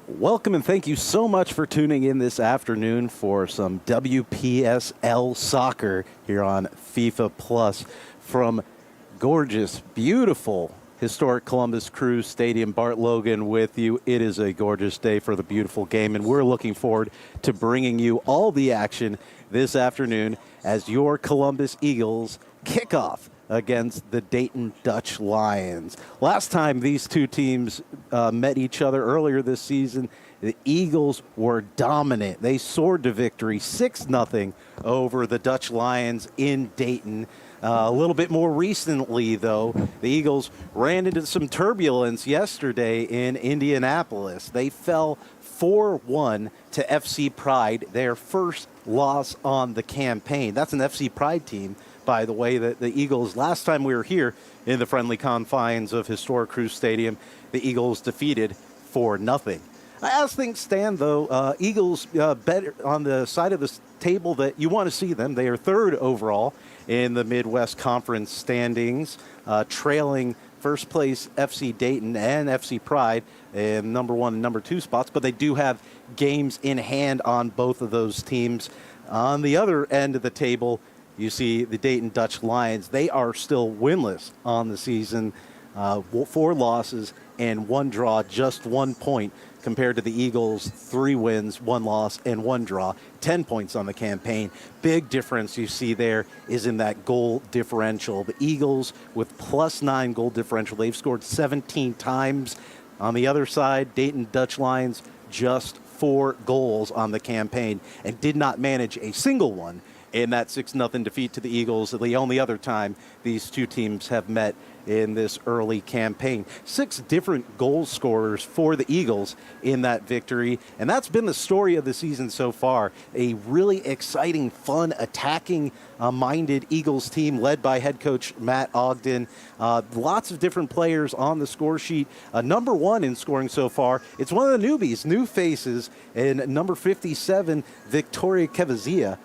Welcome and thank you so much for tuning in this afternoon for some WPSL soccer here on FIFA Plus from gorgeous, beautiful, historic Columbus Crew Stadium. Bart Logan with you. It is a gorgeous day for the beautiful game, and we're looking forward to bringing you all the action this afternoon as your Columbus Eagles kick off against the Dayton Dutch Lions. Last time these two teams met each other earlier this season, the Eagles were dominant. They soared to victory 6-0 over the Dutch Lions in Dayton. A little bit more recently, though, the Eagles ran into some turbulence yesterday in Indianapolis. They fell 4-1 to FC Pride, their first loss on the campaign. That's an FC Pride team, by the way, that the Eagles, last time we were here in the friendly confines of historic Crew Stadium, the Eagles defeated 4-0. As things stand, though, Eagles better on the side of the table that you want to see them. They are third overall in the Midwest Conference standings, trailing first place FC Dayton and FC Pride in number 1 and number 2 spots, but they do have games in hand on both of those teams. On the other end of the table, you see the Dayton Dutch Lions. They are still winless on the season, 4 losses and 1 draw, just 1 point, compared to the Eagles, 3 wins, 1 loss, and 1 draw, 10 points on the campaign. Big difference you see there is in that goal differential. The Eagles with +9 goal differential. They've scored 17 times. On the other side, Dayton Dutch Lions, just 4 goals on the campaign and did not manage a single one in that 6-0 defeat to the Eagles, the only other time these two teams have met in this early campaign. 6 different goal scorers for the Eagles in that victory, and that's been the story of the season so far. A really exciting, fun, attacking-minded Eagles team led by head coach Matt Ogden. Lots of different players on the score sheet. Number 1 in scoring so far, it's one of the newbies, new faces, in number 57, Victoria Kevazia.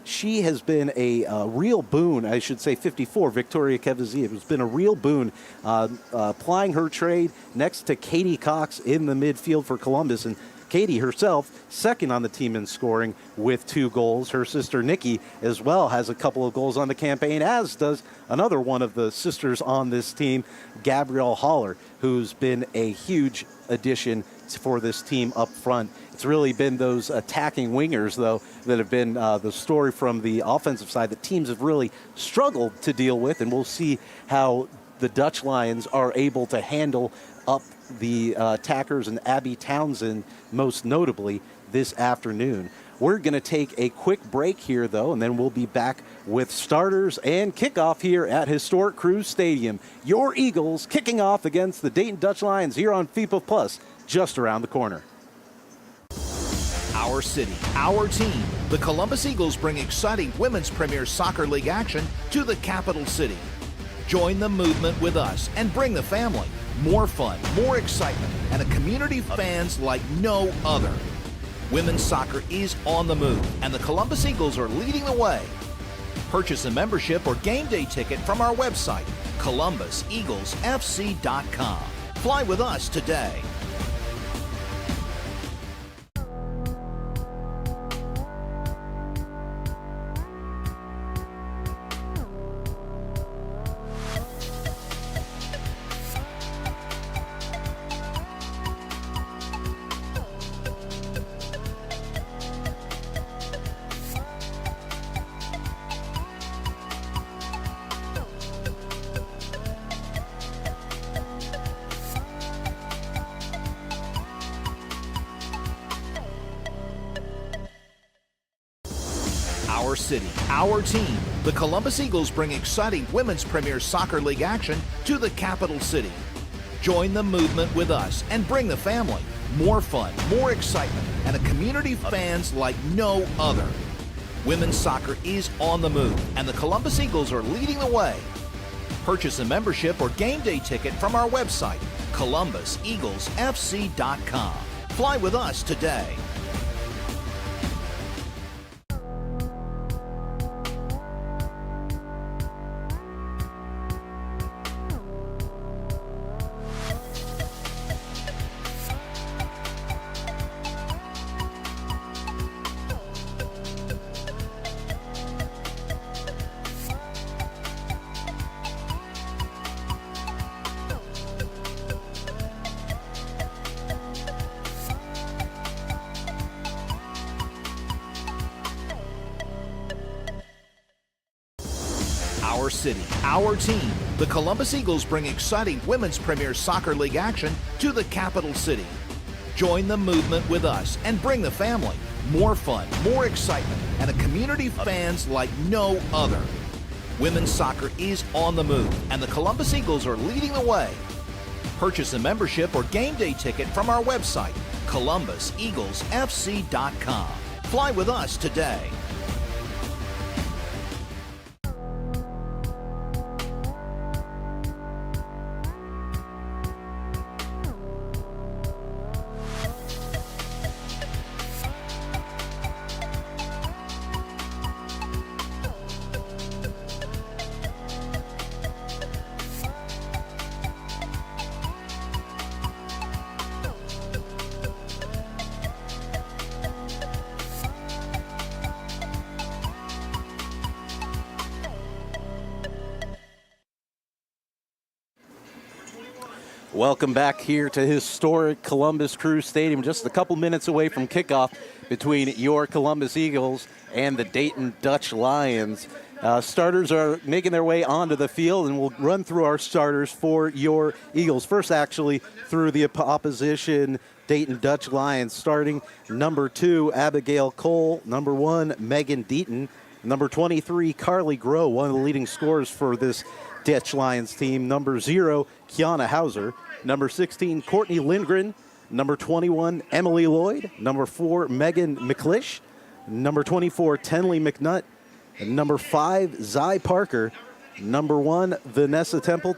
She has been a real boon, I should say 54, Victoria Kevazia has been a real boon, plying her trade next to Katie Cox in the midfield for Columbus. And Katie herself, second on the team in scoring with 2 goals. Her sister Nikki as well has a couple of goals on the campaign, as does another one of the sisters on this team, Gabrielle Haller, who's been a huge addition for this team up front. It's really been those attacking wingers, though, that have been the story from the offensive side that teams have really struggled to deal with, and we'll see how the Dutch Lions are able to handle up the attackers and Abby Townsend, most notably, this afternoon. We're going to take a quick break here, though, and then we'll be back with starters and kickoff here at historic Crew Stadium. Your Eagles kicking off against the Dayton Dutch Lions here on FIFA Plus, just around the corner. Our city, our team. The Columbus Eagles bring exciting Women's Premier Soccer League action to the capital city. Join the movement with us and bring the family. More fun, more excitement, and a community of fans like no other. Women's soccer is on the move, and the Columbus Eagles are leading the way. Purchase a membership or game day ticket from our website, columbuseaglesfc.com. Fly with us today. Our city, our team. The Columbus Eagles bring exciting Women's Premier Soccer League action to the capital city. Join the movement with us and bring the family. More fun, more excitement, and a community of fans like no other. Women's soccer is on the move, and the Columbus Eagles are leading the way. Purchase a membership or game day ticket from our website, columbuseaglesfc.com. Fly with us today. our city, our team. The Columbus Eagles bring exciting Women's Premier Soccer League action to the capital city. Join the movement with us and bring the family. More fun, more excitement, and a community of fans like no other. Women's soccer is on the move, and the Columbus Eagles are leading the way. Purchase a membership or game day ticket from our website, columbuseaglesfc.com. Fly with us today. Welcome back here to historic Columbus Crew Stadium, just a couple minutes away from kickoff between your Columbus Eagles and the Dayton Dutch Lions. Starters are making their way onto the field, and we'll run through our starters for your Eagles. First, actually, through the opposition Dayton Dutch Lions, starting number 2, Abigail Cole, number 1, Megan Deaton, number 23, Carly Groh, one of the leading scorers for this Dutch Lions team, number 0, Kiana Hauser, number 16, Courtney Lindgren, number 21, Emily Lloyd, number 4, Megan McClish, number 24, Tenley McNutt, number 5, Zy Parker, number 1, Vanessa Temple,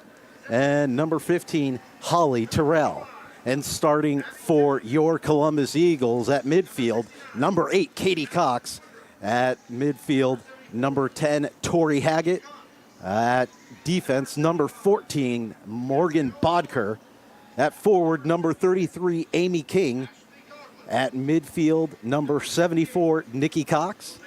and number 15, Holly Terrell. And starting for your Columbus Eagles at midfield, number 8, Katie Cox. At midfield, number 10, Tori Haggett. At defense, number 14, Morgan Bodker. At forward, number 33, Amy King. At midfield, number 74, Nikki Cox.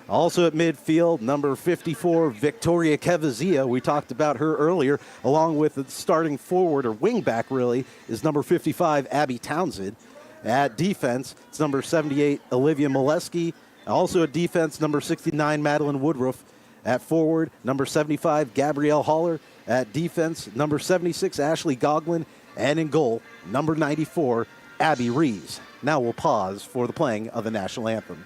Also at midfield, number 54, Victoria Kevazia. We talked about her earlier, along with the starting forward, or wingback really, is number 55, Abby Townsend. At defense, it's number 78, Olivia Molesky. Also at defense, number 69, Madeline Woodruff. At forward, number 75, Gabrielle Haller. At defense, number 76, Ashley Goglin. And in goal, number 94, Abby Rees. Now we'll pause for the playing of the national anthem.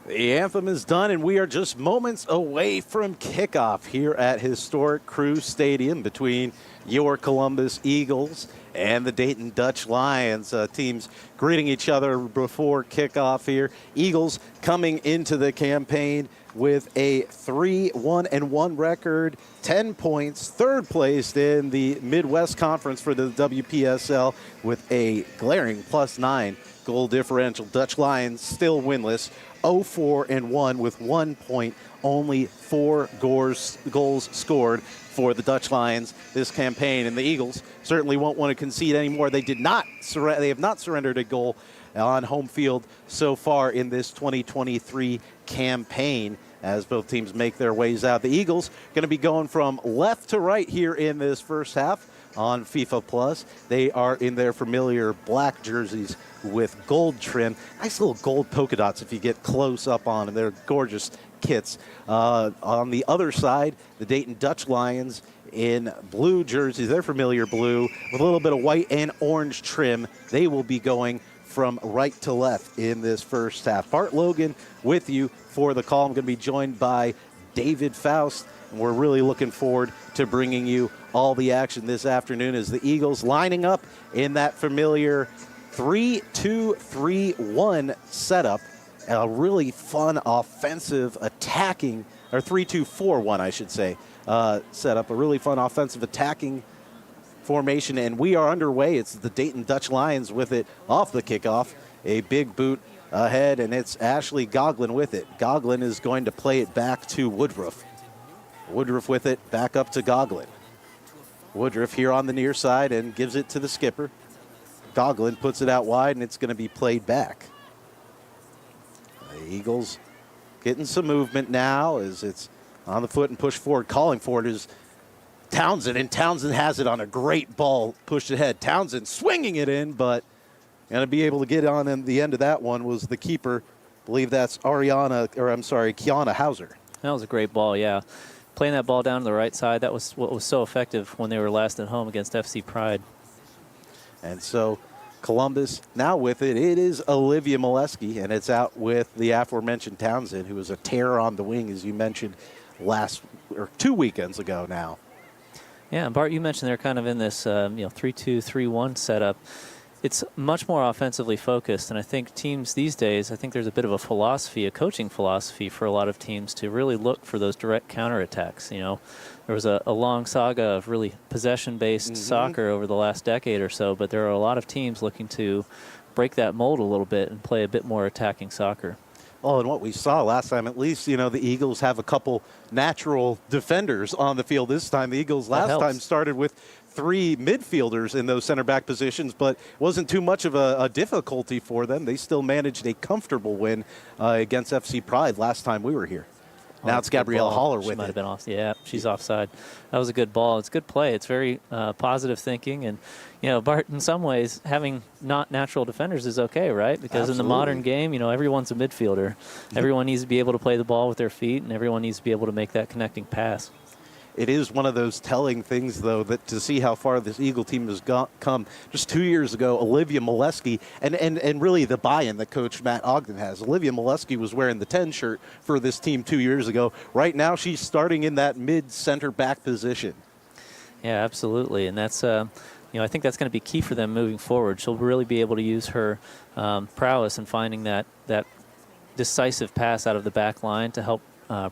The anthem is done, and we are just moments away from kickoff here at historic Crew Stadium between your Columbus Eagles and the Dayton Dutch Lions. Teams greeting each other before kickoff here. Eagles coming into the campaign with a 3-1-1 record, 10 points, third placed in the Midwest Conference for the WPSL with a glaring +9 goal differential. Dutch Lions still winless, 0-4-1 with 1 point, only 4 goals scored for the Dutch Lions this campaign. And the Eagles certainly won't want to concede anymore. They have not surrendered a goal on home field so far in this 2023 campaign as both teams make their ways out. The Eagles going to be going from left to right here in this first half on FIFA Plus. They are in their familiar black jerseys with gold trim. Nice little gold polka dots if you get close up on them. They're gorgeous kits. On the other side, the Dayton Dutch Lions in blue jerseys. They're familiar blue with a little bit of white and orange trim. They will be going from right to left in this first half. Bart Logan with you for the call. I'm going to be joined by David Faust, and we're really looking forward to bringing you all the action this afternoon as the Eagles lining up in that familiar 3-2-3-1 setup. A really fun offensive attacking, or 3-2-4-1, I should say, setup. A really fun offensive attacking formation, and we are underway. It's the Dayton Dutch Lions with it off the kickoff. A big boot ahead, and it's Ashley Goglin with it. Goglin is going to play it back to Woodruff. Woodruff with it, back up to Goglin. Woodruff here on the near side and gives it to the skipper. Goglin puts it out wide, and it's going to be played back. The Eagles getting some movement now as it's on the foot and pushed forward. Calling for it is Townsend, and Townsend has it on a great ball pushed ahead. Townsend swinging it in, but going to be able to get on in the end of that one was the keeper. I believe that's Kiana Hauser. That was a great ball, yeah. Playing that ball down to the right side, that was what was so effective when they were last at home against FC Pride. And so Columbus now with it. It is Olivia Molesky, and it's out with the aforementioned Townsend, who was a terror on the wing, as you mentioned, 2 weekends ago now. Yeah, and Bart, you mentioned they're kind of in this 3-2-3-1 setup. It's much more offensively focused, and I think teams these days, I think there's a bit of a philosophy, a coaching philosophy for a lot of teams to really look for those direct counterattacks. You know, there was a long saga of really possession-based soccer over the last decade or so, but there are a lot of teams looking to break that mold a little bit and play a bit more attacking soccer. Well, and what we saw last time, at least, the Eagles have a couple natural defenders on the field this time. The Eagles last time started with 3 midfielders in those center back positions, but wasn't too much of a difficulty for them. They still managed a comfortable win against FC Pride last time we were here. Now it's Gabrielle Haller with it. She might have been off. Yeah, she's offside. That was a good ball. It's good play. It's very positive thinking. And, Bart, in some ways, having not natural defenders is okay, right? Because in the modern game, everyone's a midfielder. Everyone needs to be able to play the ball with their feet, and everyone needs to be able to make that connecting pass. It is one of those telling things, though, that to see how far this Eagle team has come. Just 2 years ago, Olivia Molesky, and really the buy-in that Coach Matt Ogden has. Olivia Molesky was wearing the 10 shirt for this team 2 years ago. Right now, she's starting in that mid-center back position. Yeah, absolutely. And that's, I think that's going to be key for them moving forward. She'll really be able to use her prowess in finding that decisive pass out of the back line to help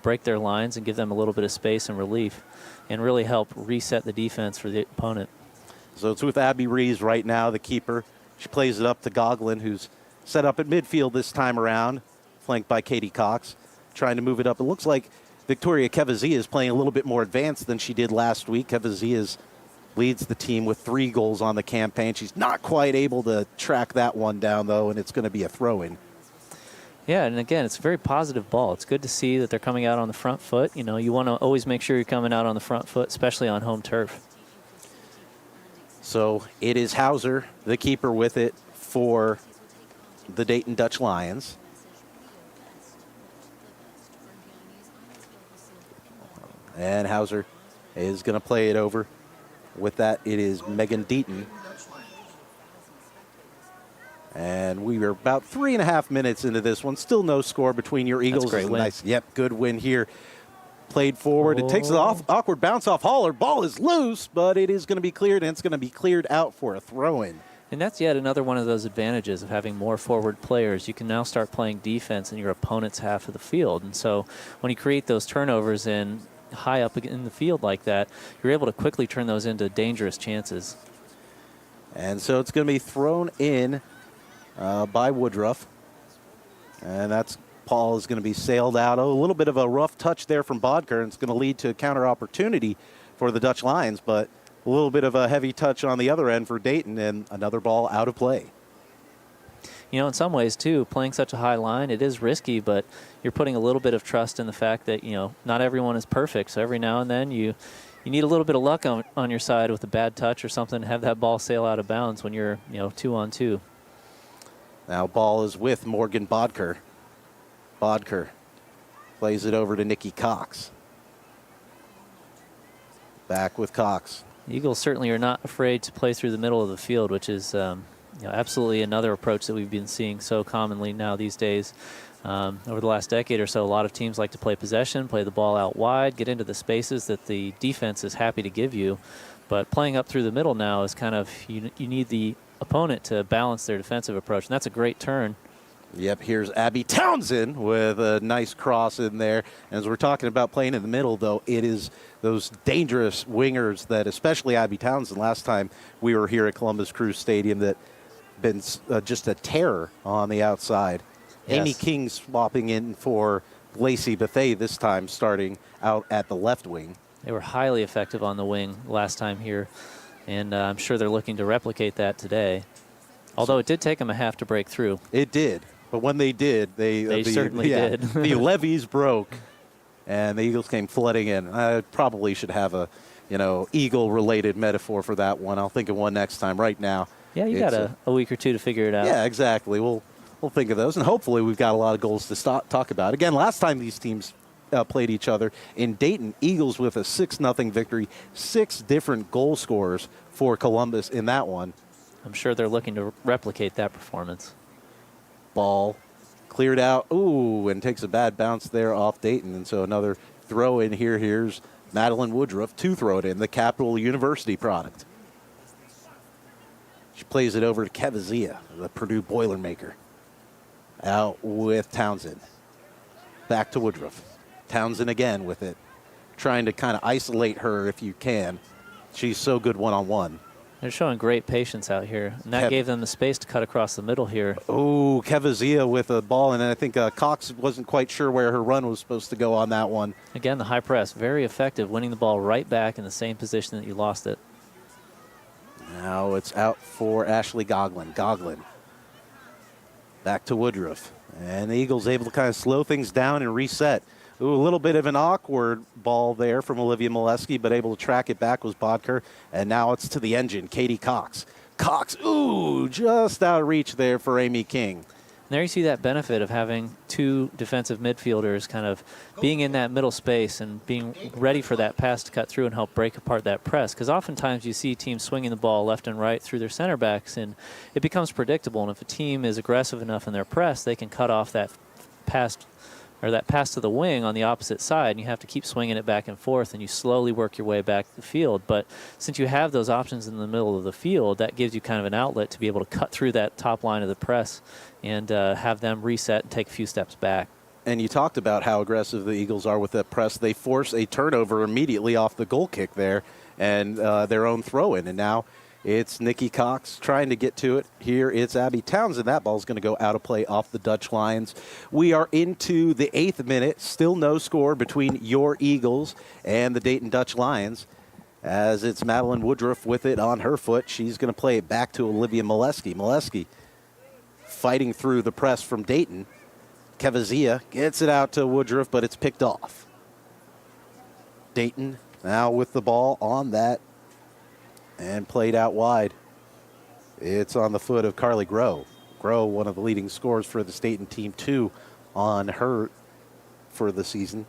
break their lines and give them a little bit of space and relief and really help reset the defense for the opponent. So it's with Abby Rees right now, the keeper. She plays it up to Goglin, who's set up at midfield this time around, flanked by Katie Cox, trying to move it up. It looks like Victoria Kevazia is playing a little bit more advanced than she did last week. Kevazia leads the team with 3 goals on the campaign. She's not quite able to track that one down, though, and it's going to be a throw-in. Yeah, and again, it's a very positive ball. It's good to see that they're coming out on the front foot. You want to always make sure you're coming out on the front foot, especially on home turf. So it is Hauser, the keeper, with it for the Dayton Dutch Lions. And Hauser is going to play it over. With that, it is Megan Deaton. And we are about 3.5 minutes into this one. Still no score between your Eagles. That's a great win. Nice, good win here. Played forward. It takes an awkward bounce off Haller. Ball is loose, but it is going to be cleared, and it's going to be cleared out for a throw-in. And that's yet another one of those advantages of having more forward players. You can now start playing defense in your opponent's half of the field. And so when you create those turnovers in high up in the field like that, you're able to quickly turn those into dangerous chances. And so it's going to be thrown in by Woodruff. And that's Paul is going to be sailed out. A little bit of a rough touch there from Bodker, and it's going to lead to a counter opportunity for the Dutch Lions, but a little bit of a heavy touch on the other end for Dayton, and another ball out of play. In some ways, too, playing such a high line, it is risky, but you're putting a little bit of trust in the fact that, not everyone is perfect. So every now and then you need a little bit of luck on your side with a bad touch or something to have that ball sail out of bounds when you're, 2-on-2. Now ball is with Morgan Bodker. Bodker plays it over to Nikki Cox. Back with Cox. The Eagles certainly are not afraid to play through the middle of the field, which is absolutely another approach that we've been seeing so commonly now these days. Over the last decade or so, a lot of teams like to play possession, play the ball out wide, get into the spaces that the defense is happy to give you. But playing up through the middle now is kind of, you need the opponent to balance their defensive approach, and that's a great turn. Yep, here's Abby Townsend with a nice cross in there. As we're talking about playing in the middle, though, it is those dangerous wingers that, especially Abby Townsend, last time we were here at Columbus Crew Stadium, that been just a terror on the outside. Yes. Amy King swapping in for Lacey Bethay this time, starting out at the left wing. They were highly effective on the wing last time here, and I'm sure they're looking to replicate that today. Although it did take them a half to break through. It did. But when they did, they certainly did. The levees broke, and the Eagles came flooding in. I probably should have a, Eagle-related metaphor for that one. I'll think of one next time. Right now, yeah, you got a week or two to figure it out. Yeah, exactly. We'll think of those, and hopefully we've got a lot of goals to talk about. Again, last time these teams played each other in Dayton, Eagles with a 6-0 victory, 6 different goal scorers for Columbus in that one. I'm sure they're looking to replicate that performance. Ball cleared out. Ooh, and takes a bad bounce there off Dayton. And so another throw in here. Here's Madeline Woodruff to throw it in, the Capital University product. She plays it over to Kevazia, the Purdue Boilermaker. Out with Townsend. Back to Woodruff. Townsend again with it. Trying to kind of isolate her if you can. She's so good one-on-one. They're showing great patience out here, and that gave them the space to cut across the middle here. Oh, Kevazia with a ball, and I think Cox wasn't quite sure where her run was supposed to go on that one. Again, the high press, very effective, winning the ball right back in the same position that you lost it. Now it's out for Ashley Goglin. Goglin back to Woodruff, and the Eagles able to kind of slow things down and reset. Ooh, a little bit of an awkward ball there from Olivia Molesky, but able to track it back was Bodker. And now it's to the engine, Katie Cox. Cox, ooh, just out of reach there for Amy King. And there you see that benefit of having 2 defensive midfielders kind of being in that middle space and being ready for that pass to cut through and help break apart that press. Because oftentimes you see teams swinging the ball left and right through their center backs, and it becomes predictable. And if a team is aggressive enough in their press, they can cut off that pass to the wing on the opposite side, and you have to keep swinging it back and forth, and you slowly work your way back to the field. But since you have those options in the middle of the field, that gives you kind of an outlet to be able to cut through that top line of the press and have them reset and take a few steps back. And you talked about how aggressive the Eagles are with that press. They force a turnover immediately off the goal kick there and their own throw-in, and now it's Nikki Cox trying to get to it. Here it's Abby Townsend. That ball's going to go out of play off the Dutch lines. We are into the 8th minute. Still no score between your Eagles and the Dayton Dutch Lions, as it's Madeline Woodruff with it on her foot. She's going to play it back to Olivia Molesky. Molesky fighting through the press from Dayton. Kevazia gets it out to Woodruff, but it's picked off. Dayton now with the ball on that and played out wide. It's on the foot of Carly Groh. Groh, one of the leading scorers for the Dayton team, 2 on her for the season.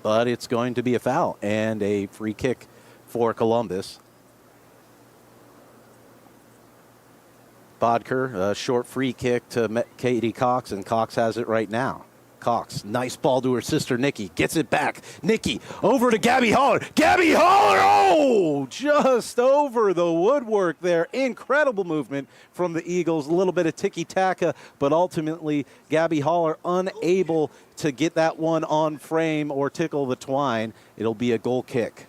But it's going to be a foul and a free kick for Columbus. Bodker, a short free kick to Katie Cox, and Cox has it right now. Cox, nice ball to her sister, Nikki. Gets it back. Nikki, over to Gabby Holler. Gabby Holler, oh, just over the woodwork there. Incredible movement from the Eagles. A little bit of ticky-taka, but ultimately Gabby Holler unable to get that one on frame or tickle the twine. It'll be a goal kick.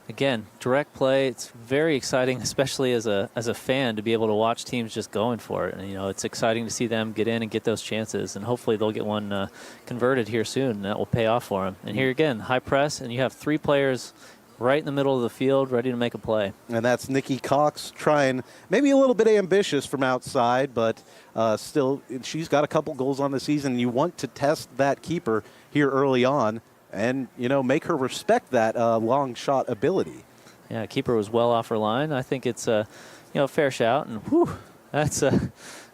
Again, direct play. It's very exciting, especially as a fan, to be able to watch teams just going for it. And, it's exciting to see them get in and get those chances, and hopefully they'll get one converted here soon, and that will pay off for them. And here again, high press, and you have 3 players right in the middle of the field ready to make a play. And that's Nikki Cox trying, maybe a little bit ambitious from outside, but still she's got a couple goals on the season. You want to test that keeper here early on, and, make her respect that long shot ability. Yeah, keeper was well off her line. I think it's a fair shout, and whew, That's a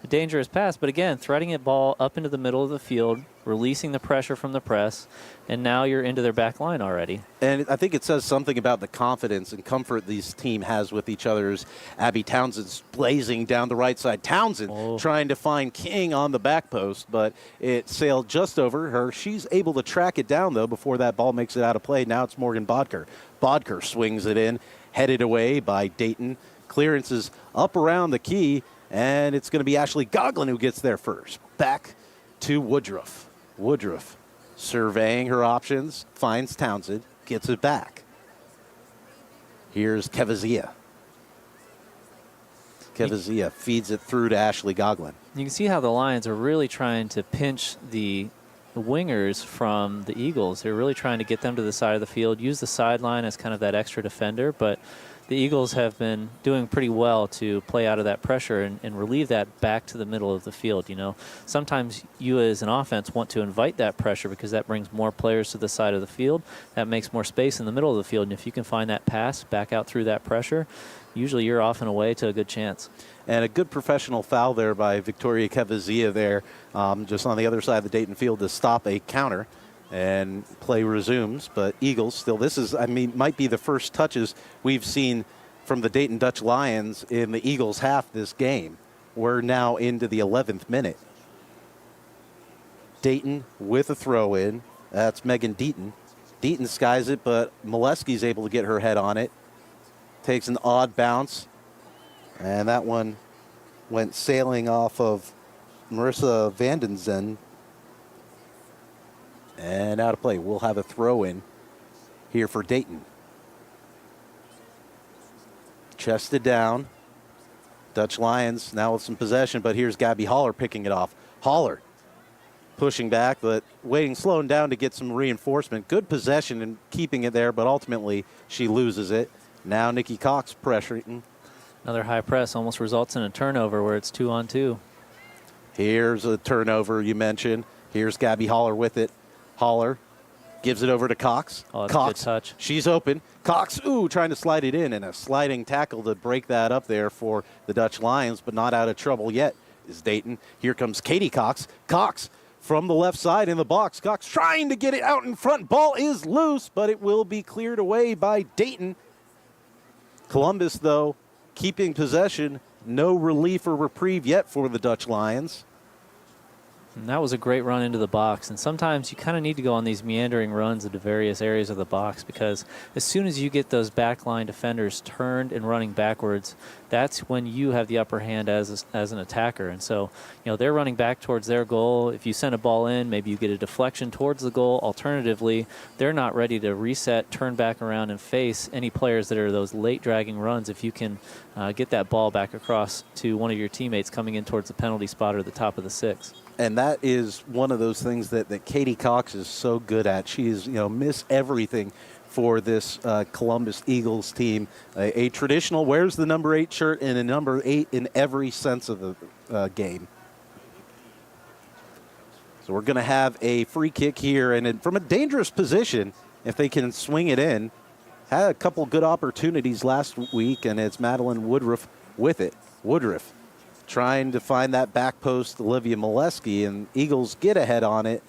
dangerous pass. But again, threading a ball up into the middle of the field, releasing the pressure from the press, and now you're into their back line already. And I think it says something about the confidence and comfort this team has with each other. As Abby Townsend's blazing down the right side. Townsend trying to find King on the back post, but it sailed just over her. She's able to track it down, though, before that ball makes it out of play. Now it's Morgan Bodker. Bodker swings it in, headed away by Dayton. Clearance is up around the key, and it's going to be Ashley Goglin who gets there first. Back to Woodruff. Woodruff surveying her options, finds Townsend, gets it back. Here's Kevazia. Kevazia feeds it through to Ashley Goglin. You can see how the Lions are really trying to pinch the wingers from the Eagles. They're really trying to get them to the side of the field, use the sideline as kind of that extra defender, but the Eagles have been doing pretty well to play out of that pressure and relieve that back to the middle of the field. You know, sometimes you as an offense want to invite that pressure because that brings more players to the side of the field. That makes more space in the middle of the field. And if you can find that pass back out through that pressure, usually you're off and away to a good chance. And a good professional foul there by Victoria Kevazia there, just on the other side of the Dayton field to stop a counter. And play resumes, but Eagles still, this is, I mean, might be the first touches we've seen from the Dayton Dutch Lions in the Eagles half this game. We're now into the 11th minute. Dayton with a throw in. That's Megan Deaton. Deaton skies it, but Molesky's able to get her head on it. Takes an odd bounce, and that one went sailing off of Marissa Vandenzen. And out of play. We'll have a throw in here for Dayton. Chested down. Dutch Lions now with some possession, but here's Gabby Holler picking it off. Holler pushing back, but slowing down to get some reinforcement. Good possession and keeping it there, but ultimately she loses it. Now Nikki Cox pressuring. Another high press almost results in a turnover where it's 2-on-2. Here's a turnover you mentioned. Here's Gabby Holler with it. Holler gives it over to Cox. Oh, that's Cox, a good touch. She's open. Cox, trying to slide it in, and a sliding tackle to break that up there for the Dutch Lions, but not out of trouble yet is Dayton. Here comes Katie Cox. Cox from the left side in the box. Cox trying to get it out in front. Ball is loose, but it will be cleared away by Dayton. Columbus, though, keeping possession. No relief or reprieve yet for the Dutch Lions. And that was a great run into the box. And sometimes you kind of need to go on these meandering runs into various areas of the box because as soon as you get those backline defenders turned and running backwards, that's when you have the upper hand as an attacker. And so, you know, they're running back towards their goal. If you send a ball in, maybe you get a deflection towards the goal. Alternatively, they're not ready to reset, turn back around, and face any players that are those late dragging runs. If you can get that ball back across to one of your teammates coming in towards the penalty spot or the top of the six. And that is one of those things that Katie Cox is so good at. She is, miss everything for this Columbus Eagles team. A traditional, wears the number 8 shirt and a number 8 in every sense of the game. So we're going to have a free kick here, and from a dangerous position, if they can swing it in. Had a couple good opportunities last week, and it's Madeline Woodruff with it. Woodruff trying to find that back post, Olivia Molesky, and Eagles get ahead on it,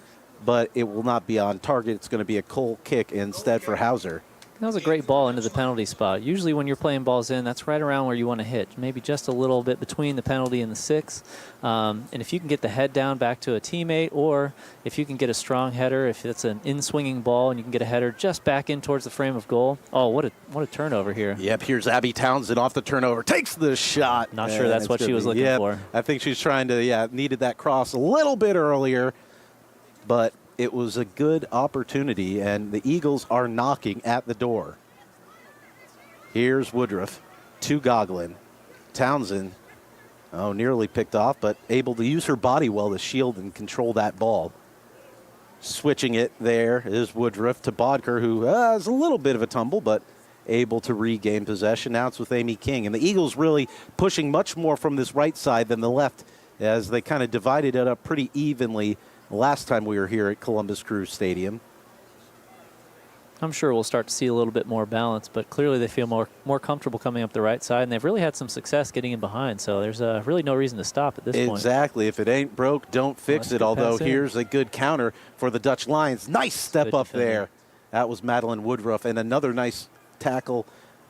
but it will not be on target. It's going to be a Cole kick instead for Hauser. That was a great ball into the penalty spot. Usually when you're playing balls in, that's right around where you want to hit, maybe just a little bit between the penalty and the 6. And if you can get the head down back to a teammate, or if you can get a strong header, if it's an in-swinging ball and you can get a header just back in towards the frame of goal. Oh, what a turnover here. Yep, here's Abby Townsend off the turnover. Takes the shot. Not sure that's what she was looking for. I think she's trying to, needed that cross a little bit earlier, but it was a good opportunity, and the Eagles are knocking at the door. Here's Woodruff to Goglin. Townsend, nearly picked off, but able to use her body well to shield and control that ball. Switching it there is Woodruff to Bodker, who has a little bit of a tumble, but able to regain possession. Now it's with Amy King. And the Eagles really pushing much more from this right side than the left, as they kind of divided it up pretty evenly last time we were here at Columbus Crew Stadium. I'm sure we'll start to see a little bit more balance, but clearly they feel more comfortable coming up the right side, and they've really had some success getting in behind, so there's really no reason to stop at this point. Exactly. If it ain't broke, don't fix it, although here's a good counter for the Dutch Lions. Nice step up there. That was Madeline Woodruff, and another nice tackle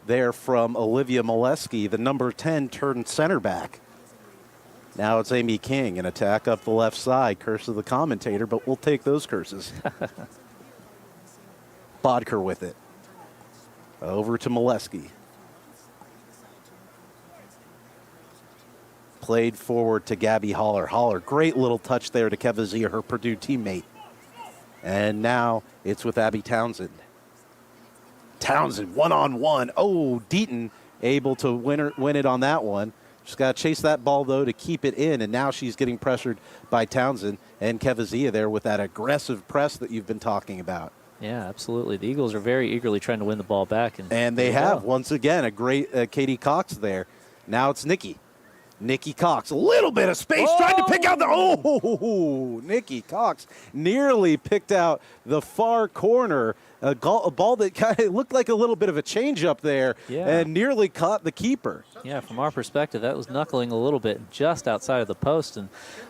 there from Olivia Molesky, the number 10 turned center back. Now it's Amy King, an attack up the left side. Curse of the commentator, but we'll take those curses. Bodker with it. Over to Molesky. Played forward to Gabby Holler. Holler, great little touch there to Kevazia, her Purdue teammate. And now it's with Abby Townsend. Townsend, one-on-one. Oh, Dayton able to win it on that one. She's got to chase that ball, though, to keep it in, and now she's getting pressured by Townsend and Kevazia there with that aggressive press that you've been talking about. Yeah, absolutely. The Eagles are very eagerly trying to win the ball back. And they have, once again, a great Katie Cox there. Now it's Nikki. Nikki Cox, a little bit of space, trying to pick out the, Nikki Cox nearly picked out the far corner. A ball that kind of looked like a little bit of a change-up there, and nearly caught the keeper. Yeah, from our perspective, that was knuckling a little bit just outside of the post, and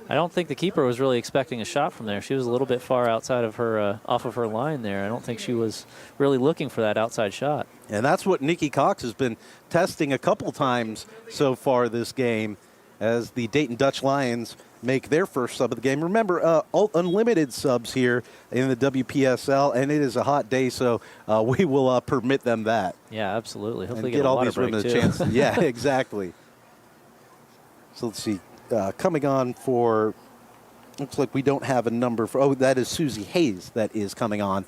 I don't think the keeper was really expecting a shot from there. She was a little bit far outside of her, off of her line there. I don't think she was really looking for that outside shot. And that's what Nikki Cox has been testing a couple times so far this game as the Dayton Dutch Lions make their first sub of the game. Remember, unlimited subs here in the WPSL, and it is a hot day, so we will permit them that. Yeah, absolutely. Hopefully get all these women a chance. Yeah, exactly. So let's see. Coming on for, looks like we don't have a number for, that is Susie Hayes that is coming on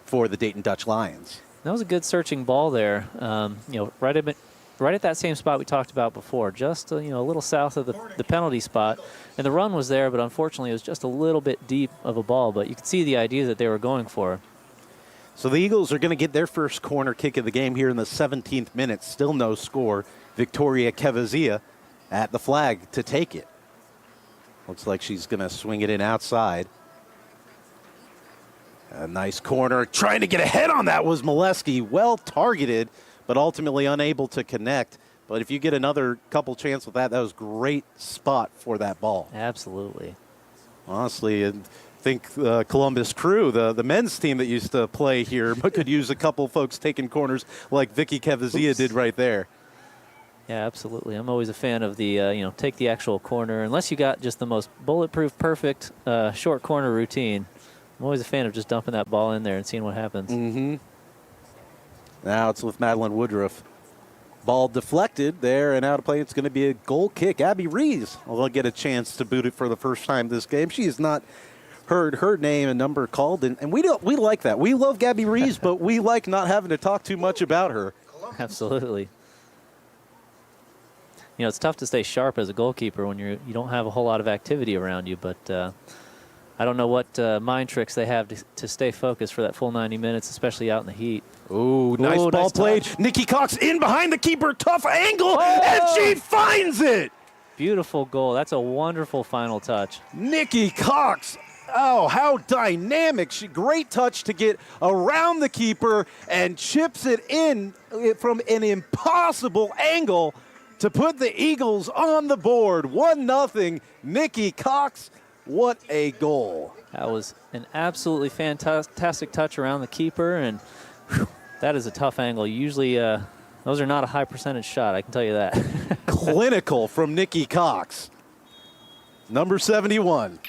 for the Dayton Dutch Lions. That was a good searching ball there. Right at that same spot we talked about before, just a little south of the penalty spot. And the run was there, but unfortunately it was just a little bit deep of a ball. But you could see the idea that they were going for. So the Eagles are going to get their first corner kick of the game here in the 17th minute. Still no score. Victoria Kevazia at the flag to take it. Looks like she's going to swing it in outside. A nice corner. Trying to get ahead on that was Molesky. Well targeted, but ultimately unable to connect. But if you get another couple chances with that was a great spot for that ball. Absolutely. Honestly, I think Columbus Crew, the men's team that used to play here, could use a couple folks taking corners like Vicky Kevazia did right there. Yeah, absolutely. I'm always a fan of the, take the actual corner. Unless you got just the most bulletproof, perfect short corner routine, I'm always a fan of just dumping that ball in there and seeing what happens. Mm-hmm. Now it's with Madeline Woodruff. Ball deflected there and out of play. It's going to be a goal kick. Abby Rees will get a chance to boot it for the first time this game. She has not heard her name and number called, and we like that. We love Gabby Rees, but we like not having to talk too much about her. Absolutely. It's tough to stay sharp as a goalkeeper when you don't have a whole lot of activity around you, but I don't know what mind tricks they have to stay focused for that full 90 minutes, especially out in the heat. Ooh, nice ball nice played. Touch. Nikki Cox in behind the keeper. Tough angle, and she finds it. Beautiful goal. That's a wonderful final touch. Nikki Cox. Oh, how dynamic. Great touch to get around the keeper and chips it in from an impossible angle to put the Eagles on the board. 1-0. Nikki Cox. What a goal. That was an absolutely fantastic touch around the keeper, and that is a tough angle. Usually those are not a high percentage shot, I can tell you that. Clinical from Nikki Cox. Number 71.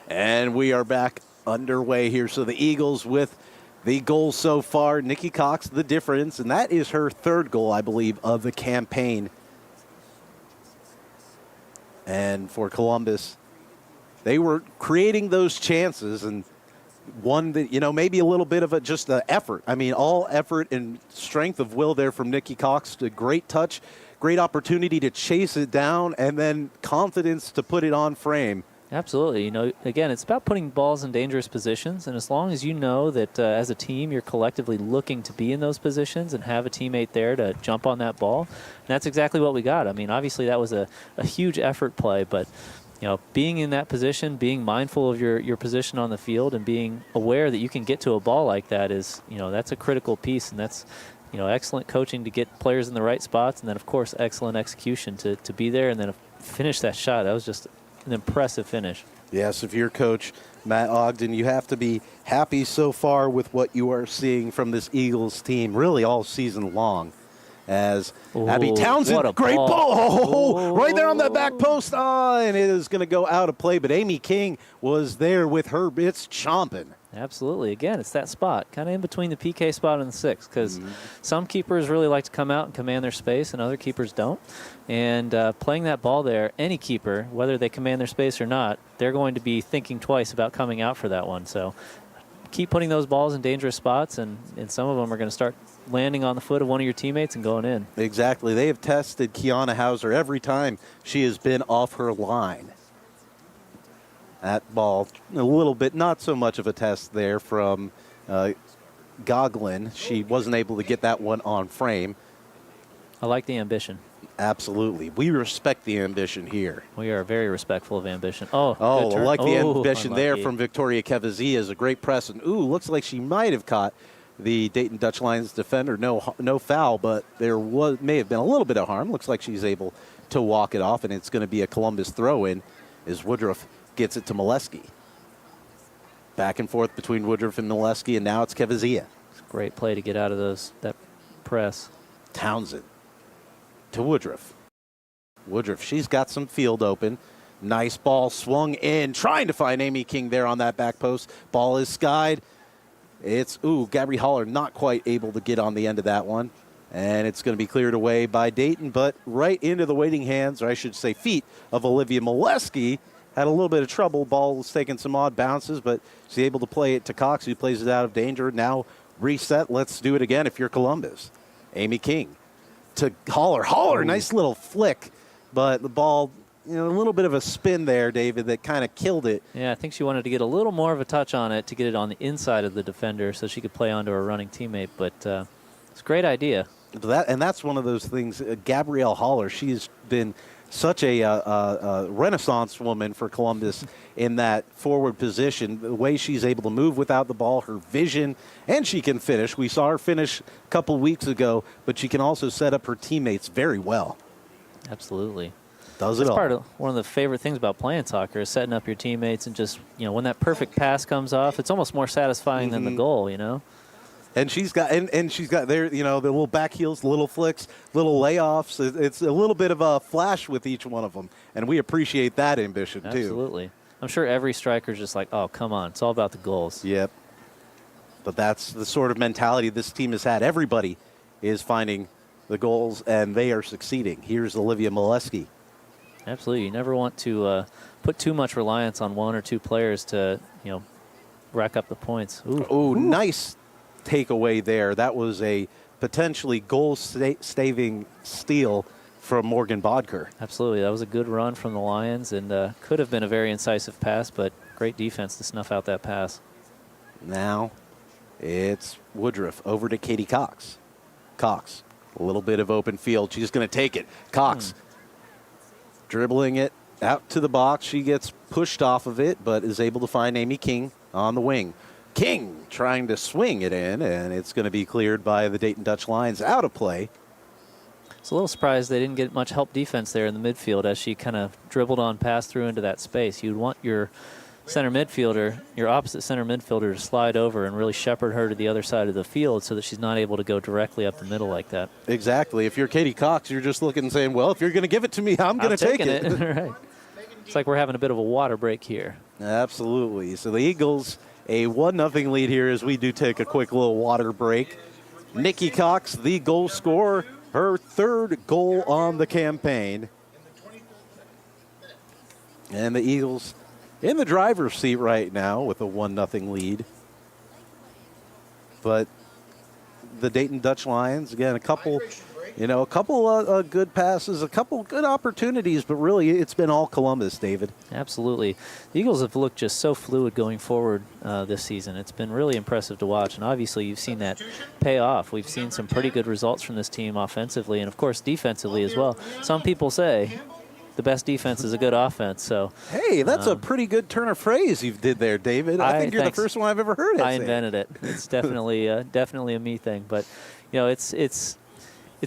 And we are back underway here. So the Eagles with the goal so far. Nikki Cox, the difference, and that is her third goal, I believe, of the campaign. And for Columbus, they were creating those chances, and one that, maybe a little bit of just the effort. I mean, all effort and strength of will there from Nikki Cox. A great touch, great opportunity to chase it down, and then confidence to put it on frame. Absolutely. Again, it's about putting balls in dangerous positions, and as long as you know that as a team you're collectively looking to be in those positions and have a teammate there to jump on that ball, and that's exactly what we got. I mean, obviously that was a huge effort play, but being in that position, being mindful of your position on the field, and being aware that you can get to a ball like that is, that's a critical piece, and that's, excellent coaching to get players in the right spots, and then, of course, excellent execution to be there and then finish that shot. That was just an impressive finish. Yes, if you're Coach Matt Ogden, you have to be happy so far with what you are seeing from this Eagles team, really all season long. As Abby Townsend, great ball, right there on that back post, and it is going to go out of play. But Amy King was there with her bits chomping. Absolutely. Again, it's that spot, kind of in between the PK spot and the 6, because some keepers really like to come out and command their space, and other keepers don't. And playing that ball there, any keeper, whether they command their space or not, they're going to be thinking twice about coming out for that one. So keep putting those balls in dangerous spots, and some of them are going to start landing on the foot of one of your teammates and going in. Exactly. They have tested Kiana Hauser every time she has been off her line. That ball, a little bit, not so much of a test there from Goglin. She wasn't able to get that one on frame. I like the ambition. Absolutely. We respect the ambition here. We are very respectful of ambition. I like the ambition there from Victoria Kevazi is a great press. And, looks like she might have caught the Dayton Dutch Lions defender. No foul, but there may have been a little bit of harm. Looks like she's able to walk it off, and it's going to be a Columbus throw-in as Woodruff gets it to Molesky. Back and forth between Woodruff and Molesky, and now it's Kevazi. It's a great play to get out of that press. Townsend to Woodruff. Woodruff, she's got some field open. Nice ball swung in, trying to find Amy King there on that back post. Ball is skied. It's, Gabby Holler not quite able to get on the end of that one. And it's going to be cleared away by Dayton, but right into the waiting hands, or I should say feet, of Olivia Molesky. Had a little bit of trouble. Ball was taking some odd bounces, but she's able to play it to Cox, who plays it out of danger. Now reset. Let's do it again if you're Columbus. Amy King to Holler. Holler, nice little flick, but the ball, a little bit of a spin there, David, that kind of killed it. Yeah, I think she wanted to get a little more of a touch on it to get it on the inside of the defender so she could play onto her running teammate, but it's a great idea. That's one of those things. Gabrielle Holler, she's been such a renaissance woman for Columbus in that forward position. The way she's able to move without the ball, her vision, and she can finish. We saw her finish a couple weeks ago, but she can also set up her teammates very well. Absolutely. Does it all. Part of one of the favorite things about playing soccer is setting up your teammates and just, when that perfect pass comes off, it's almost more satisfying than the goal, And she's got there, the little back heels, little flicks, little layoffs. It's a little bit of a flash with each one of them, and we appreciate that ambition too. Absolutely. I'm sure every striker's just like, oh, come on, it's all about the goals. Yep. But that's the sort of mentality this team has had. Everybody is finding the goals, and they are succeeding. Here's Olivia Molesky. Absolutely. You never want to put too much reliance on one or two players to, rack up the points. Ooh, nice takeaway there. That was a potentially goal-saving steal from Morgan Bodker. Absolutely. That was a good run from the Lions, and could have been a very incisive pass, but great defense to snuff out that pass. Now it's Woodruff over to Katie Cox. Cox, a little bit of open field. She's going to take it. Cox dribbling it out to the box. She gets pushed off of it, but is able to find Amy King on the wing. King trying to swing it in, and it's going to be cleared by the Dayton Dutch Lions out of play. It's a little surprised they didn't get much help defense there in the midfield as she kind of dribbled on past through into that space. You'd want your center midfielder, your opposite center midfielder, to slide over and really shepherd her to the other side of the field so that she's not able to go directly up the middle like that. Exactly. If you're Katie Cox, you're just looking and saying, well, if you're going to give it to me, I'm going to take it. Right. It's like we're having a bit of a water break here. Absolutely. So the Eagles, a 1-0 lead here as we do take a quick little water break. Nikki Cox, the goal scorer, her third goal on the campaign. And the Eagles in the driver's seat right now with a 1-0 lead. But the Dayton Dutch Lions, again, a couple good passes, a couple good opportunities, but really it's been all Columbus, David. Absolutely. The Eagles have looked just so fluid going forward this season. It's been really impressive to watch, and obviously you've seen that pay off. We've seen some pretty good results from this team offensively and, of course, defensively as well. Some people say the best defense is a good offense. So hey, that's a pretty good turn of phrase you did there, David. I think you're thanks. the first one I've ever heard it. I invented it. It's definitely definitely a me thing. But it's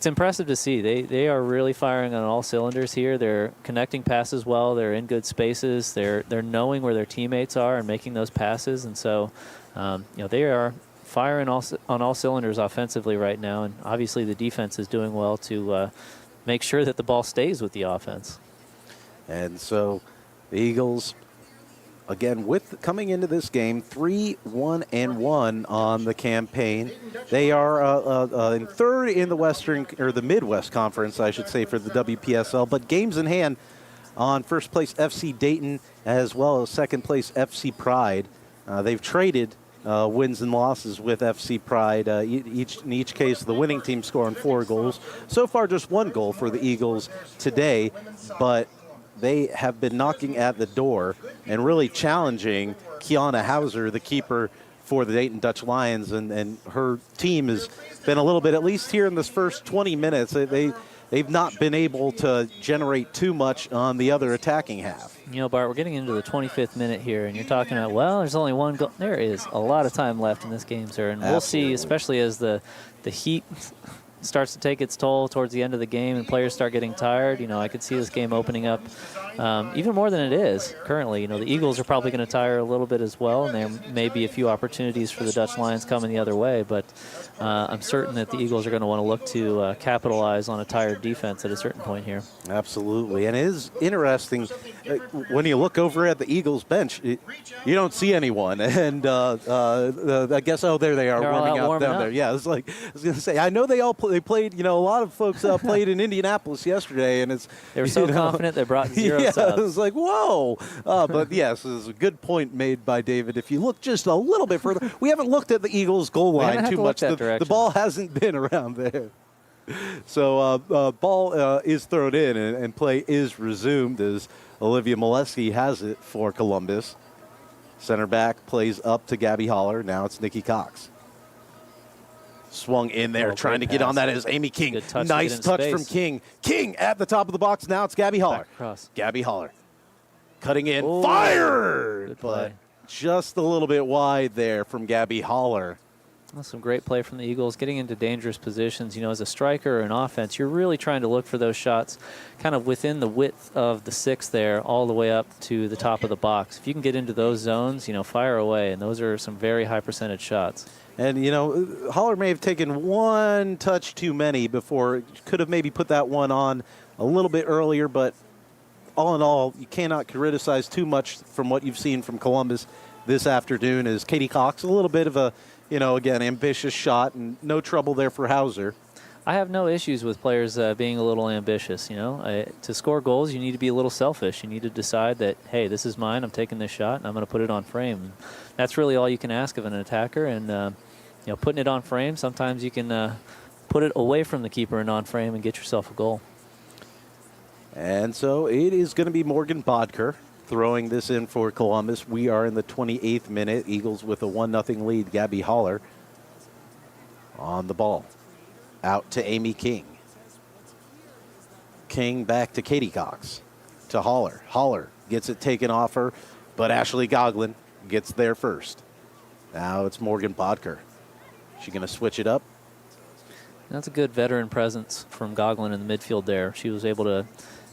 impressive to see. They are really firing on all cylinders here. They're connecting passes well. They're in good spaces. They're knowing where their teammates are and making those passes. And so they are firing on all cylinders offensively right now. And obviously the defense is doing well to make sure that the ball stays with the offense. And so the Eagles, again, coming into this game, 3-1-1 on the campaign. They are in third in the Midwest Conference, I should say, for the WPSL. But games in hand on first place FC Dayton as well as second place FC Pride. They've traded wins and losses with FC Pride. In each case, the winning team scoring 4 goals. So far, just 1 goal for the Eagles today, but they have been knocking at the door and really challenging Kiana Hauser, the keeper for the Dayton Dutch Lions, and her team has been a little bit, at least here in this first 20 minutes, they've not been able to generate too much on the other attacking half. Bart, we're getting into the 25th minute here, and you're talking about, well, there's only 1 goal. There is a lot of time left in this game, sir, and we'll see, especially as the heat starts to take its toll towards the end of the game and players start getting tired. I could see this game opening up even more than it is currently. The Eagles are probably going to tire a little bit as well, and there may be a few opportunities for the Dutch Lions coming the other way, but I'm certain that the Eagles are going to want to look to capitalize on a tired defense at a certain point here. Absolutely, and it is interesting when you look over at the Eagles bench, you don't see anyone, and I guess, there they are, warming up down there. Yeah, it's like, I was going to say, I know they played, a lot of folks played in Indianapolis yesterday, and they were so confident they brought 0 subs. Yeah, it was like, whoa. But yes, this is a good point made by David. If you look just a little bit further, we haven't looked at the Eagles' goal line too much. The ball hasn't been around there. So ball is thrown in, and play is resumed as Olivia Molesky has it for Columbus. Center back plays up to Gabby Holler. Now it's Nikki Cox. Swung in there, trying to get on that is Amy King. Nice touch from King. King at the top of the box. Now it's Gabby Holler. Gabby Holler cutting in. Fired! But just a little bit wide there from Gabby Holler. Well, some great play from the Eagles, getting into dangerous positions. As a striker or an offense, you're really trying to look for those shots kind of within the width of the 6 there, all the way up to the top of the box. If you can get into those zones, fire away, and those are some very high percentage shots. And, Holler may have taken 1 touch too many before. Could have maybe put that one on a little bit earlier, but all in all, you cannot criticize too much from what you've seen from Columbus this afternoon. Is Katie Cox, a little bit of a, again, ambitious shot, and no trouble there for Hauser. I have no issues with players being a little ambitious. To score goals, you need to be a little selfish. You need to decide that, hey, this is mine. I'm taking this shot, and I'm going to put it on frame. That's really all you can ask of an attacker. And putting it on frame, sometimes you can put it away from the keeper and on frame and get yourself a goal. And so it is going to be Morgan Bodker throwing this in for Columbus. We are in the 28th minute. Eagles with a 1-0 lead. Gabby Holler on the ball. Out to Amy King. King back to Katie Cox. To Holler. Holler gets it taken off her, but Ashley Goglin gets there first. Now it's Morgan Bodker. She going to switch it up? That's a good veteran presence from Goglin in the midfield there. She was able to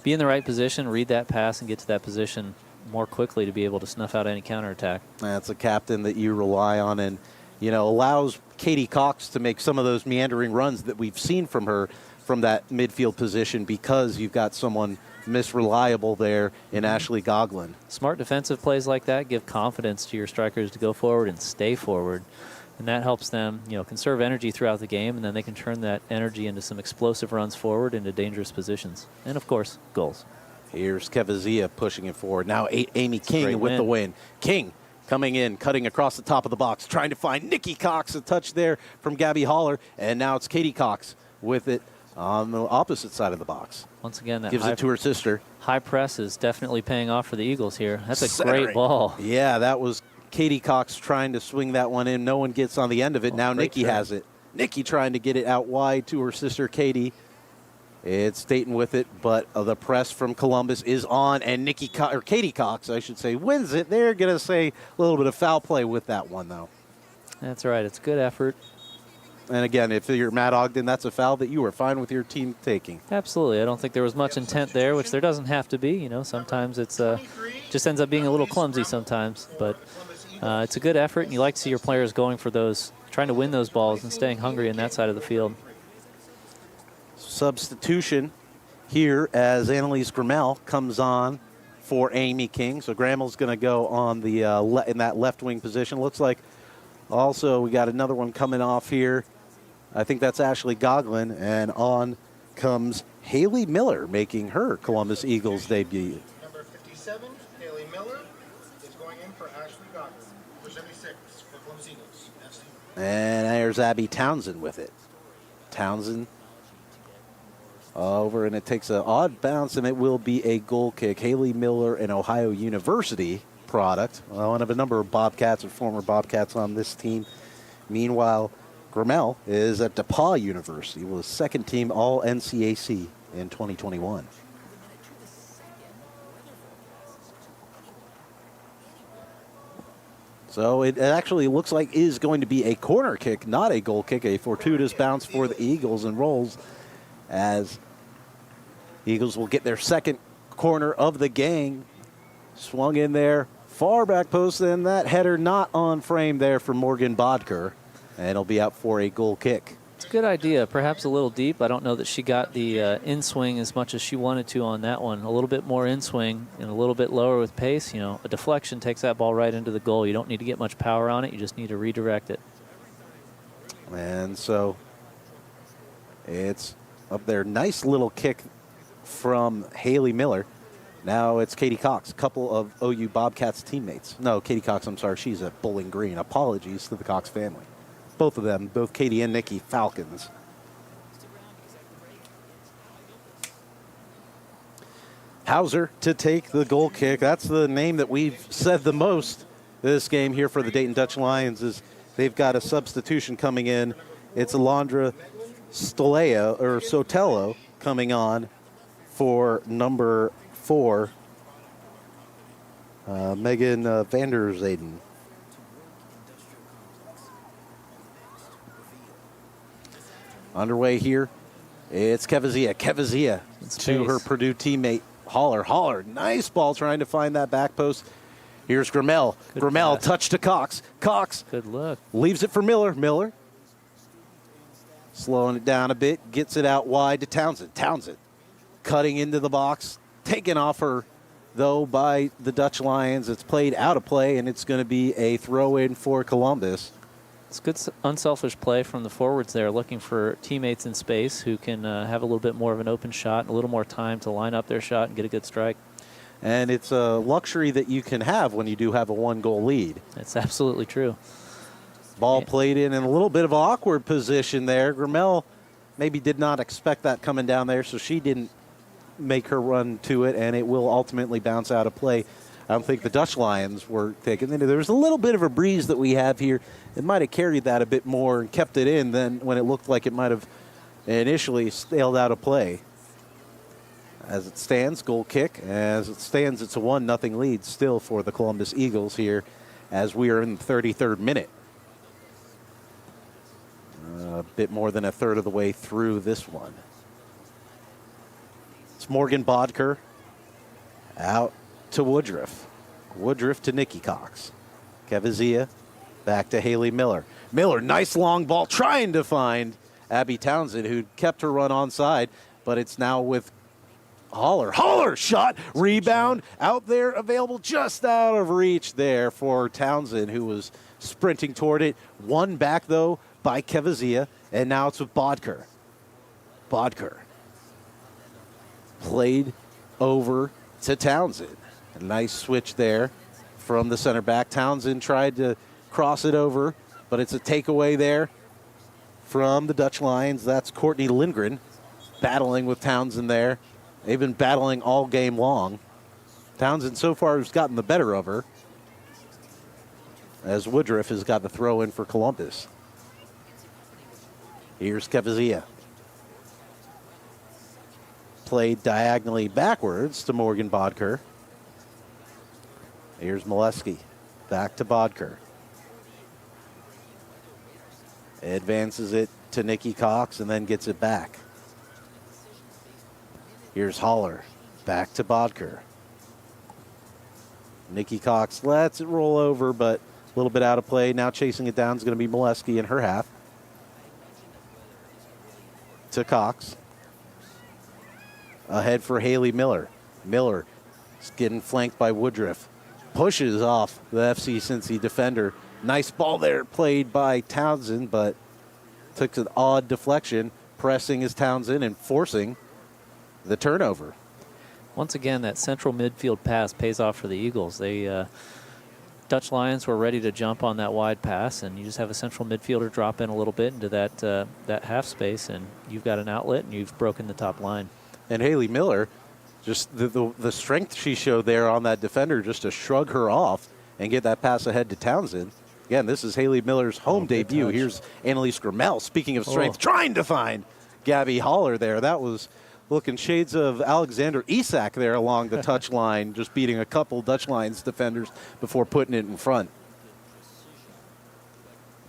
be in the right position, read that pass, and get to that position more quickly to be able to snuff out any counterattack. That's a captain that you rely on, and allows Katie Cox to make some of those meandering runs that we've seen from her from that midfield position, because you've got someone reliable there in Ashley Goglin. Smart defensive plays like that give confidence to your strikers to go forward and stay forward. And that helps them, conserve energy throughout the game, and then they can turn that energy into some explosive runs forward into dangerous positions. And, of course, goals. Here's Kevazia pushing it forward. Now Amy King with the win. King coming in, cutting across the top of the box, trying to find Nikki Cox. A touch there from Gabby Holler, and now it's Katie Cox with it on the opposite side of the box. Once again, that gives it to her sister. High press is definitely paying off for the Eagles here. That's a great ball. Yeah, that was Katie Cox trying to swing that one in. No one gets on the end of it. Now Nikki has it. Nikki trying to get it out wide to her sister Katie. It's Dayton with it, but the press from Columbus is on, and Katie Cox, I should say, wins it. They're going to say a little bit of foul play with that one, though. That's right. It's good effort. And again, if you're Matt Ogden, that's a foul that you were fine with your team taking. Absolutely. I don't think there was much intent there, which there doesn't have to be. You know, sometimes it's just ends up being a little clumsy sometimes. But it's a good effort, and you like to see your players going for those, trying to win those balls and staying hungry in that side of the field. Substitution here as Annalise Grammel comes on for Amy King. So Grammel's going to go on the in that left wing position. Looks like also we got another one coming off here. I think that's Ashley Goglin, and on comes Haley Miller making her Columbus Eagles debut. Number 57, Haley Miller, is going in for Ashley Goglin. Number 76 for Columbus Eagles. FC. And there's Abby Townsend with it. Townsend over, and it takes an odd bounce, and it will be a goal kick. Haley Miller, an Ohio University product, one of a number of Bobcats or former Bobcats on this team. Meanwhile, Grammel is at DePauw University, was second team All-NCAC in 2021. So it actually looks like is going to be a corner kick, not a goal kick, a fortuitous bounce for the Eagles, and rolls as Eagles will get their second corner of the game. Swung in there, far back post, and that header not on frame there for Morgan Bodker, and it'll be out for a goal kick. It's a good idea, perhaps a little deep. I don't know that she got the in-swing as much as she wanted to on that one. A little bit more in-swing and a little bit lower with pace. You know, a deflection takes that ball right into the goal. You don't need to get much power on it. You just need to redirect it. And so it's up there. Nice little kick from Haley Miller. Now it's Katie Cox, a couple of OU Bobcats teammates. No, Katie Cox, I'm sorry, she's at Bowling Green. Apologies to the Cox family. Both of them, both Katie and Nikki, Falcons. Hauser to take the goal kick. That's the name that we've said the most this game here for the Dayton Dutch Lions. Is they've got a substitution coming in. It's Alondra Sotelo coming on for number 4, Megan Vanderzayden. Underway here, it's Kevazia. Kevazia to her Purdue teammate, Holler. Holler, nice ball trying to find that back post. Here's Grammel. Grammel, touch to Cox. Cox. Good look. Leaves it for Miller. Miller. Slowing it down a bit, gets it out wide to Townsend. Townsend cutting into the box, taken off her, though, by the Dutch Lions. It's played out of play, and it's going to be a throw-in for Columbus. It's good unselfish play from the forwards there, looking for teammates in space who can have a little bit more of an open shot, a little more time to line up their shot and get a good strike. And it's a luxury that you can have when you do have a one-goal lead. That's absolutely true. Ball played in a little bit of an awkward position there. Grammel maybe did not expect that coming down there, so she didn't make her run to it, and it will ultimately bounce out of play. I don't think the Dutch Lions were taken. There was a little bit of a breeze that we have here. It might have carried that a bit more and kept it in than when it looked like it might have initially sailed out of play. As it stands, goal kick. As it stands, it's a 1-0 lead still for the Columbus Eagles here as we are in the 33rd minute. A bit more than a third of the way through this one. It's Morgan Bodker out to Woodruff. Woodruff to Nikki Cox. Kevazia back to Haley Miller. Miller, nice long ball trying to find Abby Townsend, who kept her run onside, but it's now with Holler. Holler shot, rebound out there, available just out of reach there for Townsend, who was sprinting toward it. One back, though, by Kevazia, and now it's with Bodker. Bodker played over to Townsend. A nice switch there from the center back. Townsend tried to cross it over, but it's a takeaway there from the Dutch Lions. That's Courtney Lindgren battling with Townsend there. They've been battling all game long. Townsend so far has gotten the better of her, as Woodruff has got the throw in for Columbus. Here's Kevazia. played diagonally backwards to Morgan Bodker. Here's Molesky. Back to Bodker. Advances it to Nikki Cox and then gets it back. Here's Holler. Back to Bodker. Nikki Cox lets it roll over, but a little bit out of play. Now chasing it down is going to be Molesky in her half. To Cox. Ahead for Haley Miller. Miller is getting flanked by Woodruff. Pushes off the FC Cincy defender. Nice ball there played by Townsend, but took an odd deflection. Pressing is Townsend and forcing the turnover. Once again, that central midfield pass pays off for the Eagles. They Dutch Lions were ready to jump on that wide pass, and you just have a central midfielder drop in a little bit into that half space, and you've got an outlet, and you've broken the top line. And Haley Miller, just the strength she showed there on that defender, just to shrug her off and get that pass ahead to Townsend. Again, this is Haley Miller's home debut. Touch. Here's Annalise Grimmel, speaking of strength, trying to find Gabby Holler there. That was looking shades of Alexander Isak there along the touch line, just beating a couple Dutch Lions defenders before putting it in front.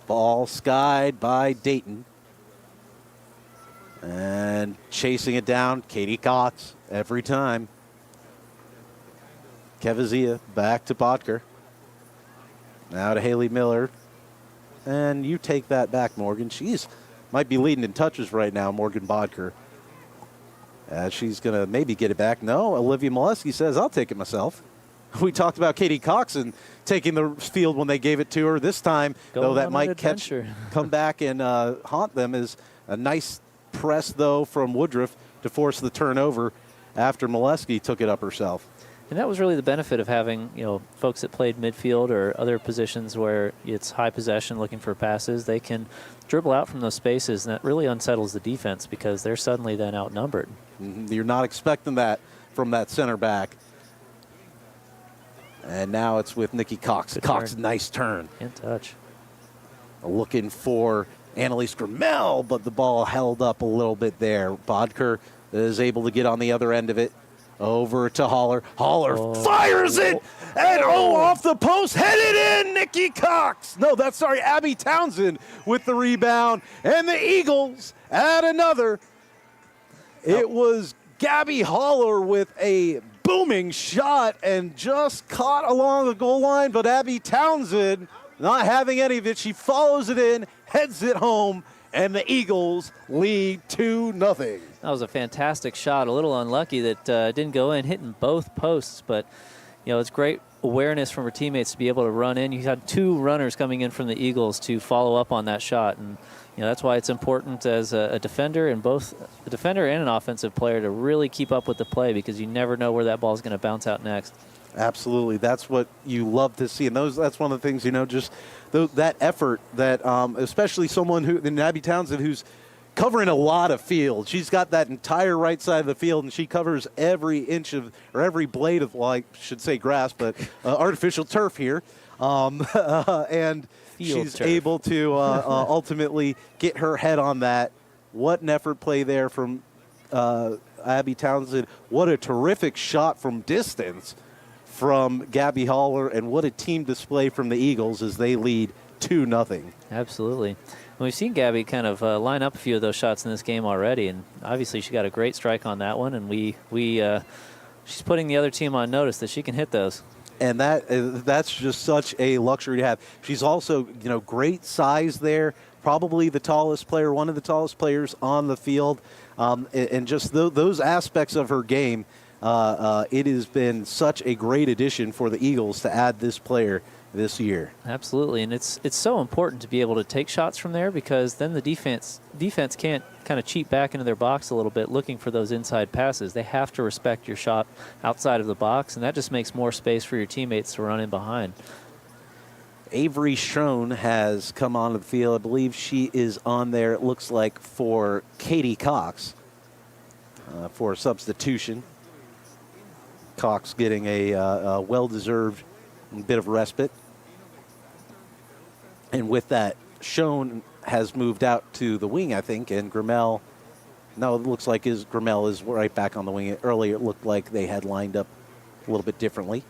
Ball skied by Dayton. And chasing it down, Katie Cox every time. Kevazia back to Bodker. Now to Haley Miller. And you take that back, Morgan. She's might be leading in touches right now, Morgan Bodker. She's going to maybe get it back. No, Olivia Molesky says, I'll take it myself. We talked about Katie Cox and taking the field when they gave it to her. This time, though, that might come back and haunt them, is a nice press, though, from Woodruff to force the turnover after Molesky took it up herself. And that was really the benefit of having, folks that played midfield or other positions where it's high possession looking for passes. They can dribble out from those spaces, and that really unsettles the defense because they're suddenly then outnumbered. You're not expecting that from that center back. And now it's with Nikki Cox. Cox, nice turn. In touch. Looking for Annalise Grimmel, but the ball held up a little bit there. Bodker is able to get on the other end of it. Over to Holler. Holler fires it, and off the post, headed in, Nikki Cox. No, Abby Townsend with the rebound, and the Eagles add another. It was Gabby Holler with a booming shot and just caught along the goal line, but Abby Townsend not having any of it. She follows it in, heads it home, and the Eagles lead 2-0. That was a fantastic shot. A little unlucky that didn't go in, hitting both posts. But, it's great awareness from her teammates to be able to run in. You had two runners coming in from the Eagles to follow up on that shot. And, that's why it's important as a defender and both a defender and an offensive player to really keep up with the play because you never know where that ball is going to bounce out next. Absolutely. That's what you love to see. And that's one of the things, just that effort that especially someone in Abby Townsend who's covering a lot of field. She's got that entire right side of the field, and she covers every inch of, or every blade of, I should say grass, but artificial turf here. And she's able to ultimately get her head on that. What an effort play there from Abby Townsend. What a terrific shot from distance from Gabby Holler, and what a team display from the Eagles as they lead 2-0. Absolutely. And we've seen Gabby kind of line up a few of those shots in this game already, and obviously she got a great strike on that one, and she's putting the other team on notice that she can hit those. And that's just such a luxury to have. She's also, great size there, probably the tallest player, one of the tallest players on the field, and just those aspects of her game. It has been such a great addition for the Eagles to add this player this year. Absolutely, and it's so important to be able to take shots from there because then the defense can't kind of cheat back into their box a little bit looking for those inside passes. They have to respect your shot outside of the box, and that just makes more space for your teammates to run in behind. Avery Schoen has come onto the field. I believe she is on there, it looks like, for Katie Cox for a substitution. Cox getting a well-deserved bit of respite. And with that, Schoen has moved out to the wing, I think, and Grimmel No, it looks like Grimmel is right back on the wing. Earlier, it looked like they had lined up a little bit differently.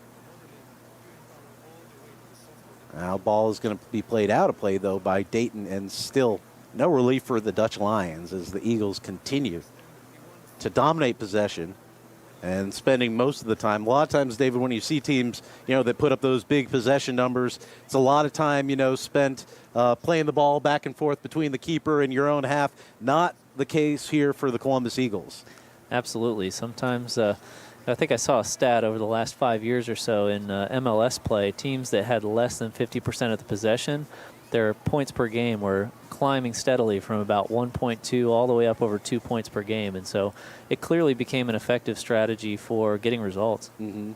Now, ball is going to be played out of play, though, by Dayton, and still no relief for the Dutch Lions as the Eagles continue to dominate possession and spending most of the time. A lot of times, David, when you see teams, that put up those big possession numbers, it's a lot of time, spent playing the ball back and forth between the keeper and your own half. Not the case here for the Columbus Eagles. Absolutely. Sometimes I think I saw a stat over the last 5 years or so in MLS play, teams that had less than 50% of the possession, their points per game were climbing steadily from about 1.2 all the way up over 2 points per game. And so it clearly became an effective strategy for getting results. Mm-hmm.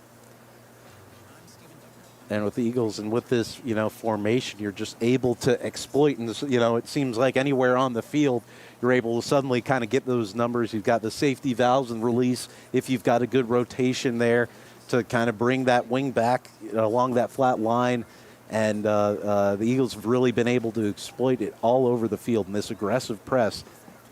And with the Eagles and with this, formation, you're just able to exploit. And, it seems like anywhere on the field, you're able to suddenly kind of get those numbers. You've got the safety valves and release if you've got a good rotation there to kind of bring that wing back along that flat line. And the Eagles have really been able to exploit it all over the field in this aggressive press,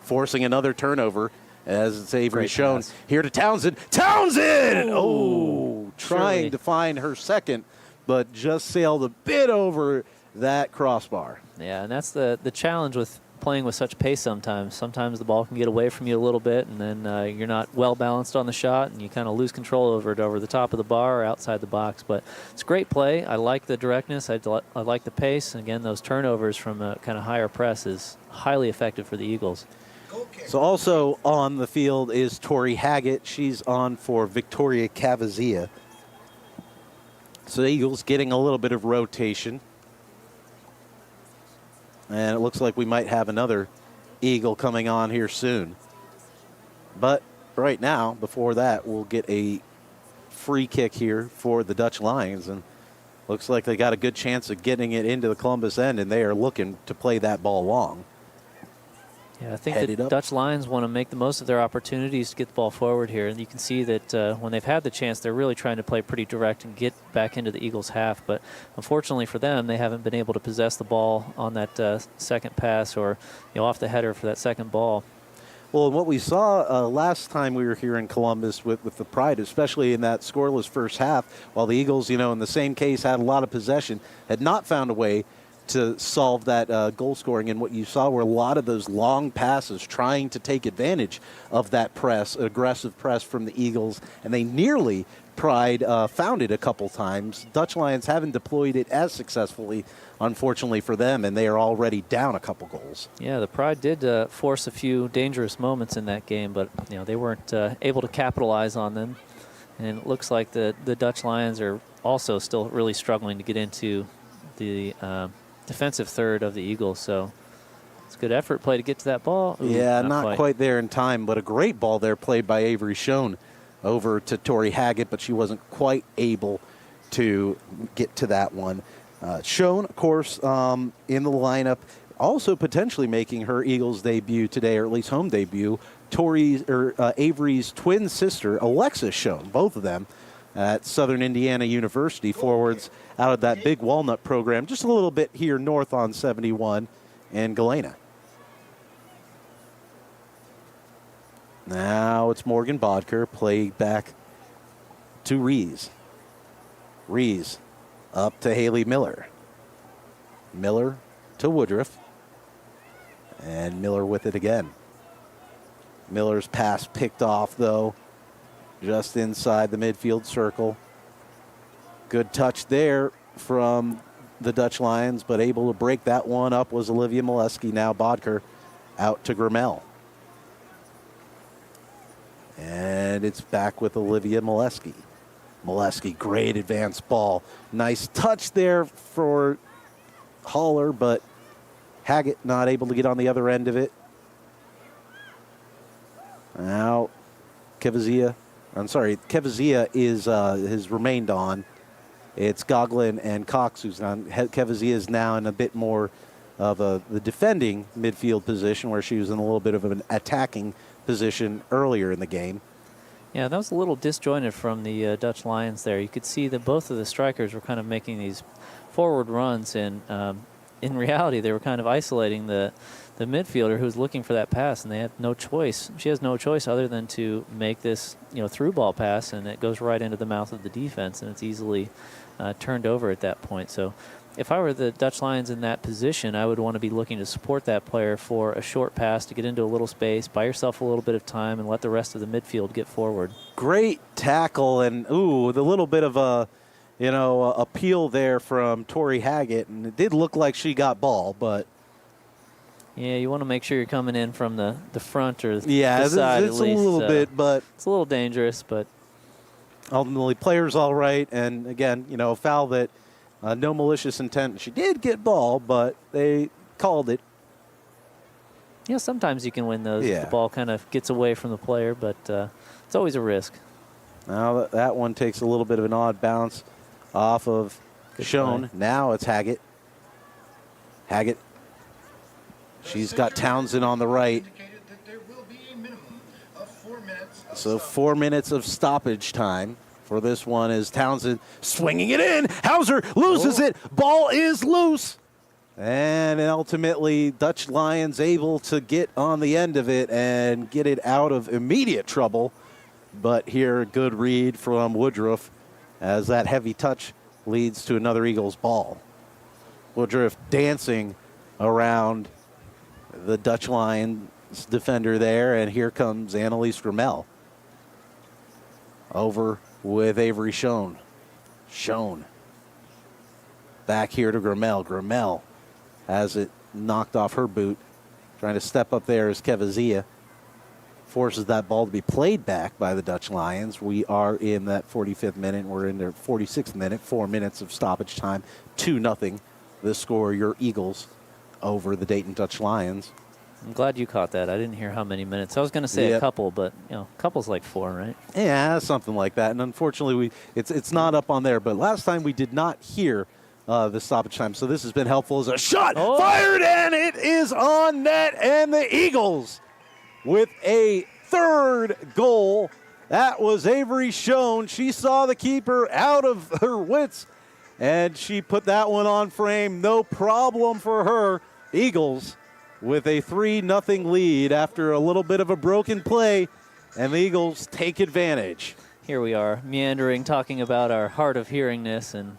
forcing another turnover, as it's Avery shown. Pass. Here to Townsend. Townsend! Oh, trying to find her second, but just sailed a bit over that crossbar. Yeah, and that's the challenge with playing with such pace sometimes. Sometimes the ball can get away from you a little bit, and then you're not well balanced on the shot, and you kind of lose control over it over the top of the bar or outside the box. But it's great play. I like the directness. I like the pace. And again, those turnovers from a kind of higher press is highly effective for the Eagles. So also on the field is Tori Haggett. She's on for Victoria Cavazia. So the Eagles getting a little bit of rotation. And it looks like we might have another Eagle coming on here soon. But right now, before that, we'll get a free kick here for the Dutch Lions. And looks like they got a good chance of getting it into the Columbus end, and they are looking to play that ball long. Yeah, I think the Dutch Lions want to make the most of their opportunities to get the ball forward here. And you can see that when they've had the chance, they're really trying to play pretty direct and get back into the Eagles' half. But unfortunately for them, they haven't been able to possess the ball on that second pass or off the header for that second ball. Well, what we saw last time we were here in Columbus with the Pride, especially in that scoreless first half, while the Eagles, in the same case had a lot of possession, had not found a way to solve that goal scoring. And what you saw were a lot of those long passes trying to take advantage of that press, aggressive press from the Eagles. And they nearly, Pride, found it a couple times. Dutch Lions haven't deployed it as successfully, unfortunately for them, and they are already down a couple goals. Yeah, the Pride did force a few dangerous moments in that game, but they weren't able to capitalize on them. And it looks like the Dutch Lions are also still really struggling to get into the defensive third of the Eagles. So it's a good effort play to get to that ball. Ooh, yeah, not quite there in time, but a great ball there played by Avery Schoen over to Tori Haggett, but she wasn't quite able to get to that one. Schoen, of course, in the lineup, also potentially making her Eagles debut today, or at least home debut. Avery's twin sister, Alexis Schoen, both of them at Southern Indiana University, forwards out of that big Walnut program, just a little bit here north on 71 in Galena. Now it's Morgan Bodker, play back to Rees. Rees up to Haley Miller. Miller to Woodruff. And Miller with it again. Miller's pass picked off, though, just inside the midfield circle. Good touch there from the Dutch Lions, but able to break that one up was Olivia Molesky. Now Bodker out to Grimmel. And it's back with Olivia Molesky. Molesky, great advanced ball. Nice touch there for Haller, but Haggett not able to get on the other end of it. Now Kevazia has remained on. It's Goglin and Cox who's on. Kevazia is now in a bit more of the defending midfield position, where she was in a little bit of an attacking position earlier in the game. Yeah, that was a little disjointed from the Dutch Lions there. You could see that both of the strikers were kind of making these forward runs, and in reality they were kind of isolating the the midfielder who's looking for that pass, and they have no choice. She has no choice other than to make this, through ball pass, and it goes right into the mouth of the defense, and it's easily turned over at that point. So if I were the Dutch Lions in that position, I would want to be looking to support that player for a short pass to get into a little space, buy yourself a little bit of time, and let the rest of the midfield get forward. Great tackle, and the little bit of a appeal there from Tori Haggett, and it did look like she got ball, but yeah, you want to make sure you're coming in from the front or yeah, the side it's at least. A little bit, but it's a little dangerous, but ultimately player's all right. And again, a foul that no malicious intent. She did get ball, but they called it. Yeah, sometimes you can win those if Yeah. the ball kind of gets away from the player, but it's always a risk. Now that one takes a little bit of an odd bounce off of Good Schoen. play. Now it's Haggett. Haggett. She's got Townsend on the right. Indicated that there will be a minimum of 4 minutes. So 4 minutes of stoppage time for this one is Townsend swinging it in. Hauser loses it. Ball is loose. And ultimately, Dutch Lions able to get on the end of it and get it out of immediate trouble. But here, a good read from Woodruff as that heavy touch leads to another Eagles ball. Woodruff dancing around the Dutch Lions defender there, and here comes Annalise Grimmel. Over with Avery Schoen. Schoen. Back here to Grimmel. Grimmel has it knocked off her boot. Trying to step up there is Kevazia. Forces that ball to be played back by the Dutch Lions. We are in that 45th minute. We're in their 46th minute. 4 minutes of stoppage time. 2-0. The score, your Eagles over the Dayton Dutch Lions. I'm glad you caught that. I didn't hear how many minutes. I was going to say a couple, but couple's like 4, right? Yeah, something like that. And unfortunately, it's not up on there. But last time we did not hear the stoppage time, so this has been helpful as a shot fired, and it is on net, and the Eagles with a third goal. That was Avery Schoen. She saw the keeper out of her wits, and she put that one on frame. No problem for her. Eagles with a 3-0 lead after a little bit of a broken play, and the Eagles take advantage. Here we are, meandering, talking about our hard of hearingness, and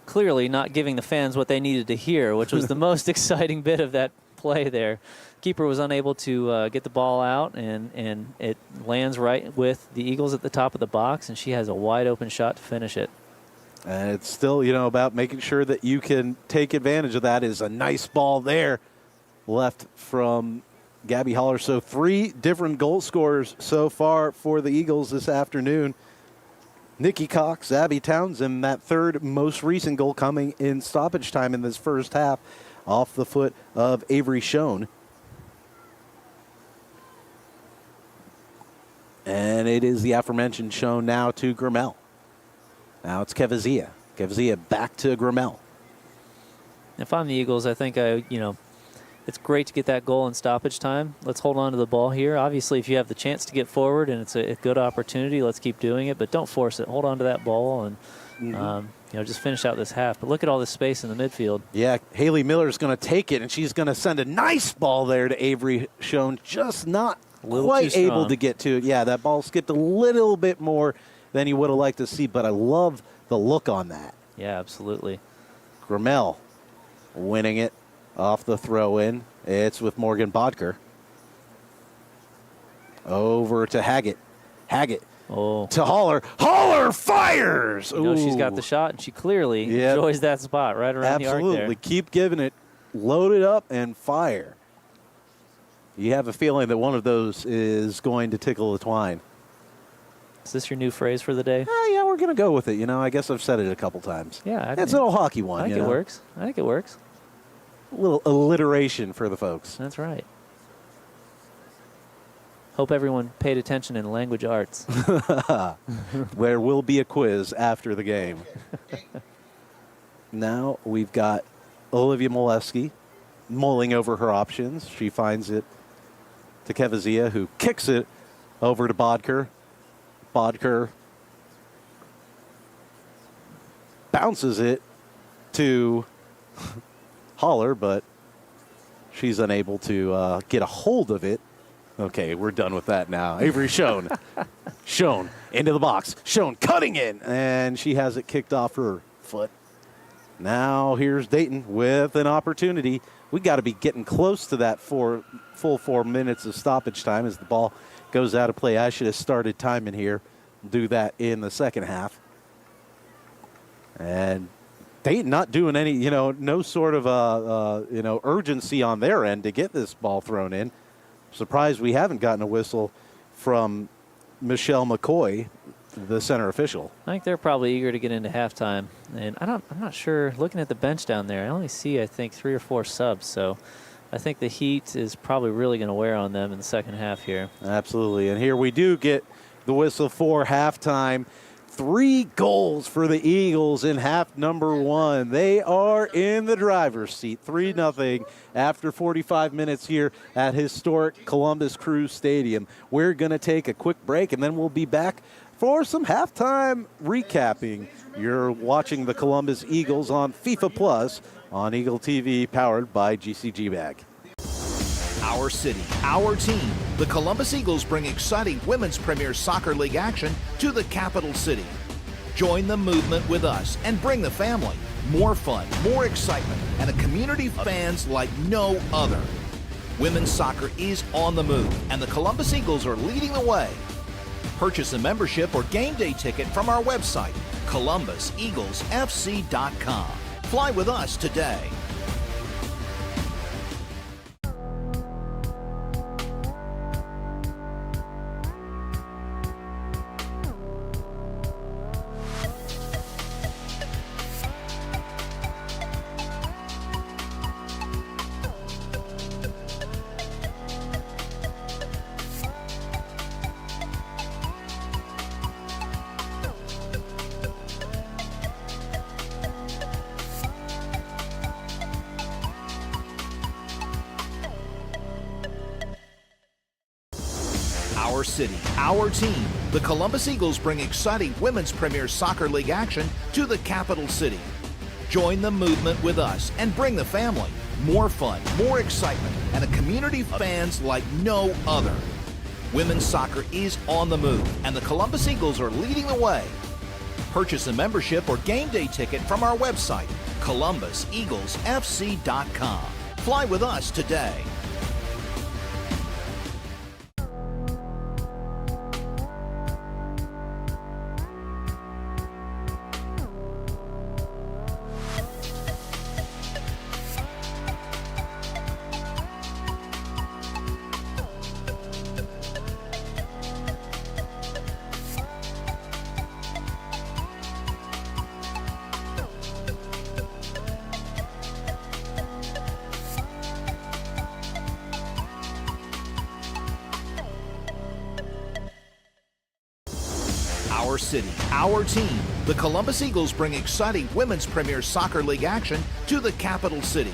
clearly not giving the fans what they needed to hear, which was the most exciting bit of that play there. Keeper was unable to get the ball out, and it lands right with the Eagles at the top of the box, and she has a wide open shot to finish it. And it's still, about making sure that you can take advantage of that. Is a nice ball there left from Gabby Holler. So 3 different goal scorers so far for the Eagles this afternoon. Nikki Cox, Abby Townsend, that third most recent goal coming in stoppage time in this first half off the foot of Avery Schoen. And it is the aforementioned Schoen now to Grimmel. Now it's Kevazia. Kevazia back to Grimmel. If I'm the Eagles, I think it's great to get that goal in stoppage time. Let's hold on to the ball here. Obviously, if you have the chance to get forward and it's a good opportunity, let's keep doing it. But don't force it. Hold on to that ball and just finish out this half. But look at all this space in the midfield. Yeah, Haley Miller's going to take it, and she's going to send a nice ball there to Avery Schoen. Just not quite able to get to it. Yeah, that ball skipped a little bit more than you would have liked to see, but I love the look on that. Yeah, absolutely. Grimmel winning it off the throw-in. It's with Morgan Bodker. Over to Haggett. Haggett to Holler. Holler fires! She's got the shot, and she clearly enjoys that spot right around the arc there. Absolutely. Keep giving it. Load it up and fire. You have a feeling that one of those is going to tickle the twine. Is this your new phrase for the day? Yeah, we're going to go with it. I guess I've said it a couple times. Yeah. It's an old hockey one. I think it works. I think it works. A little alliteration for the folks. That's right. Hope everyone paid attention in language arts. There will be a quiz after the game. Now we've got Olivia Molesky mulling over her options. She finds it to Kevazia, who kicks it over to Bodker. Bodker bounces it to Holler, but She's unable to get a hold of it. Okay, we're done with that now. Avery Schoen. Schoen into the box. Schoen cutting in, and she has it kicked off her foot. Now here's Dayton with an opportunity. We got to be getting close to that full 4 minutes of stoppage time as the ball goes out of play. I should have started timing here. Do that in the second half. And Dayton not doing any, no sort of, urgency on their end to get this ball thrown in. Surprised we haven't gotten a whistle from Michelle McCoy, the center official. I think they're probably eager to get into halftime. And I'm not sure. Looking at the bench down there, I only see, 3 or 4 subs. So I think the heat is probably really going to wear on them in the second half here. Absolutely. And here we do get the whistle for halftime. 3 goals for the Eagles in half number 1. They are in the driver's seat, 3-0 after 45 minutes here at historic Columbus Crew Stadium. We're going to take a quick break, and then we'll be back for some halftime recapping. You're watching the Columbus Eagles on FIFA Plus on Eagle TV, powered by GCG Bag. Our city, our team. The Columbus Eagles bring exciting Women's Premier Soccer League action to the capital city. Join the movement with us and bring the family. More fun, more excitement, and a community of fans like no other. Women's soccer is on the move, and the Columbus Eagles are leading the way. Purchase a membership or game day ticket from our website, ColumbusEaglesFC.com. Fly with us today. Our city, our team. The Columbus Eagles bring exciting Women's Premier Soccer League action to the capital city. Join the movement with us and bring the family. More fun, more excitement, and a community of fans like no other. Women's soccer is on the move, and the Columbus Eagles are leading the way. Purchase a membership or game day ticket from our website, ColumbusEaglesFC.com. Fly with us today. Our city, our team. The Columbus Eagles bring exciting Women's Premier Soccer League action to the capital city.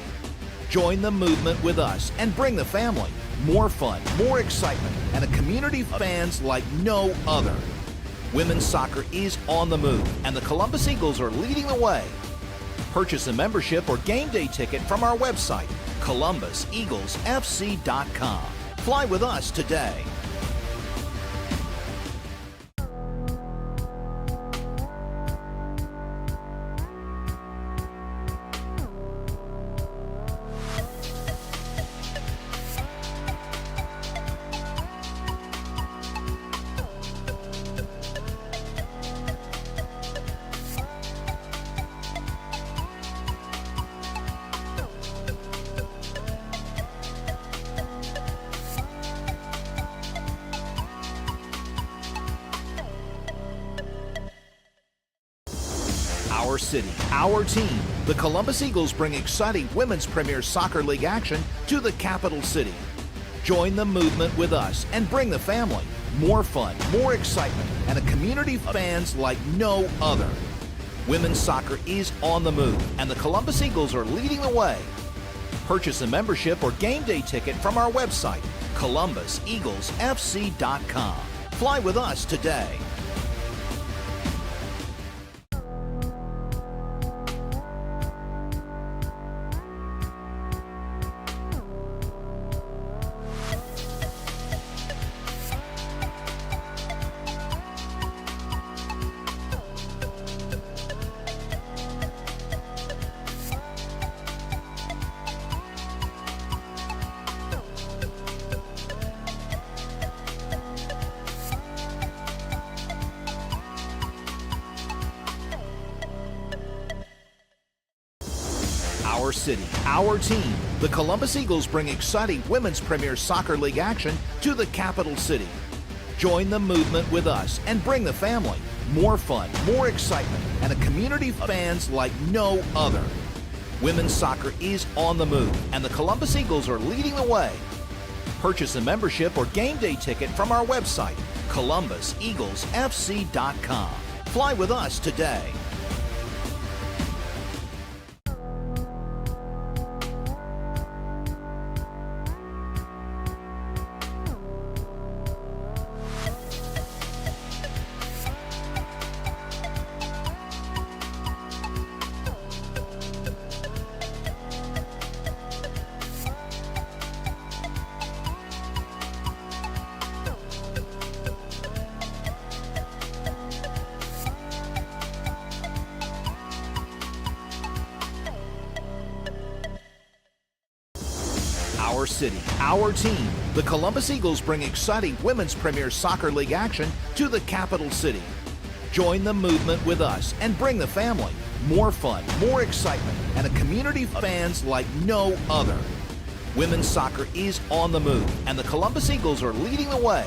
Join the movement with us and bring the family. More fun, more excitement, and a community of fans like no other. Women's soccer is on the move, and the Columbus Eagles are leading the way. Purchase a membership or game day ticket from our website, ColumbusEaglesFC.com. Fly with us today. Our city, our team. The Columbus Eagles bring exciting Women's Premier Soccer League action to the capital city. Join the movement with us and bring the family. More fun, more excitement, and a community of fans like no other. Women's soccer is on the move, and the Columbus Eagles are leading the way. Purchase a membership or game day ticket from our website, ColumbusEaglesFC.com. Fly with us today. Our city, our team. The Columbus Eagles bring exciting Women's Premier Soccer League action to the capital city. Join the movement with us and bring the family. More fun, more excitement, and a community of fans like no other. Women's soccer is on the move, and the Columbus Eagles are leading the way. Purchase a membership or game day ticket from our website, ColumbusEaglesFC.com. Fly with us today. Our city, our team. The Columbus Eagles bring exciting Women's Premier Soccer League action to the capital city. Join the movement with us and bring the family. More fun, more excitement, and a community of fans like no other. Women's soccer is on the move, and the Columbus Eagles are leading the way.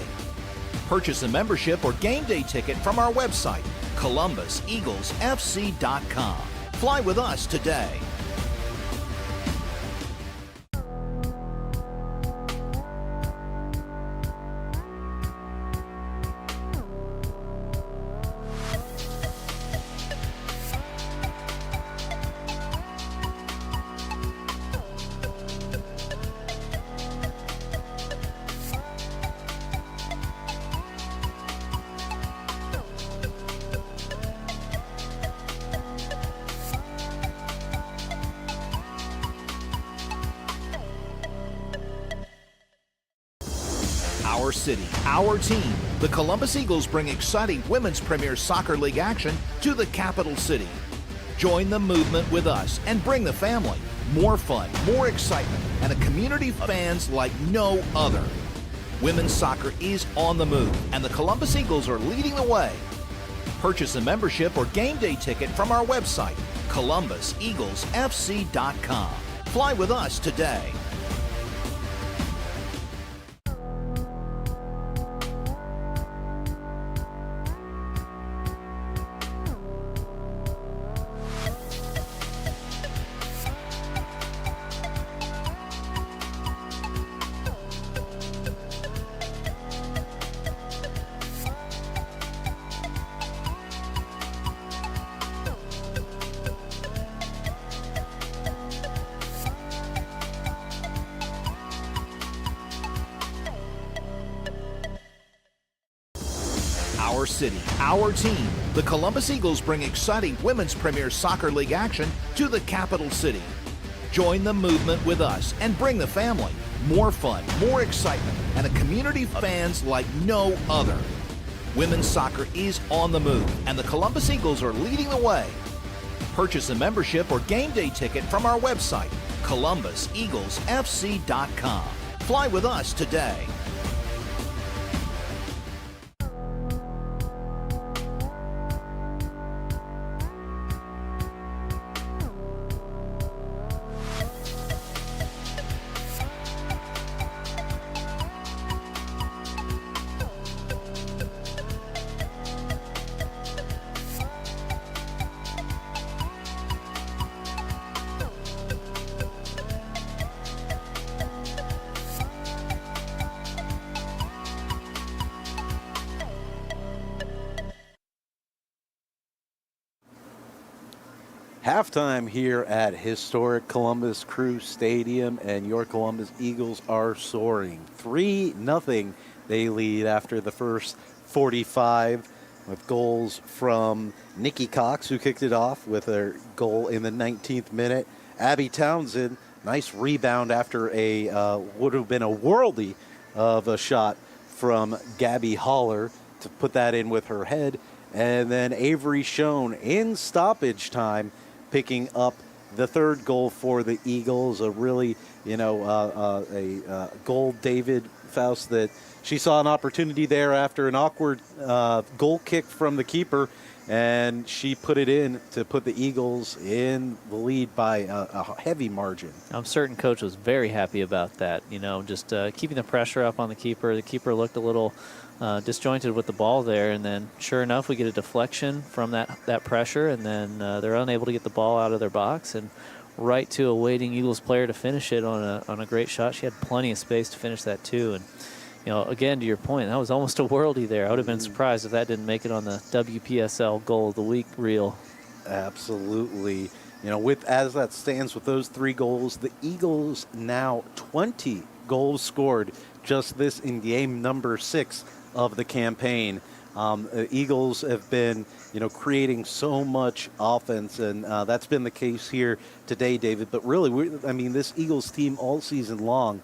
Purchase a membership or game day ticket from our website, ColumbusEaglesFC.com. Fly with us today. Our city, our team. The Columbus Eagles bring exciting Women's Premier Soccer League action to the capital city. Join the movement with us and bring the family. More fun, more excitement, and a community of fans like no other. Women's soccer is on the move, and the Columbus Eagles are leading the way. Purchase a membership or game day ticket from our website, ColumbusEaglesFC.com. Fly with us today. Our city, our team. The Columbus Eagles bring exciting Women's Premier Soccer League action to the capital city. Join the movement with us and bring the family. More fun, more excitement, and a community of fans like no other. Women's soccer is on the move, and the Columbus Eagles are leading the way. Purchase a membership or game day ticket from our website, ColumbusEaglesFC.com. Fly with us today. Halftime here at historic Columbus Crew Stadium, and your Columbus Eagles are soaring. 3-0 they lead after the first 45 with goals from Nikki Cox, who kicked it off with a goal in the 19th minute. Abby Townsend, nice rebound after a would have been a worldie of a shot from Gabby Holler to put that in with her head. And then Avery Schoen in stoppage time, picking up the third goal for the Eagles. A really, goal, David Faust, that she saw an opportunity there after an awkward goal kick from the keeper, and she put it in to put the Eagles in the lead by a heavy margin. I'm certain Coach was very happy about that. Just keeping the pressure up on the keeper. The keeper looked a little disjointed with the ball there, and then sure enough, we get a deflection from that pressure, and then they're unable to get the ball out of their box, and right to a waiting Eagles player to finish it on a great shot. She had plenty of space to finish that too, and again, to your point, that was almost a worldie there. I would have been surprised if that didn't make it on the WPSL Goal of the Week reel. Absolutely. As that stands with those 3 goals, the Eagles now 20 goals scored just this in game number 6 of the campaign. The Eagles have been, creating so much offense, and that's been the case here today, David. But really, this Eagles team all season long,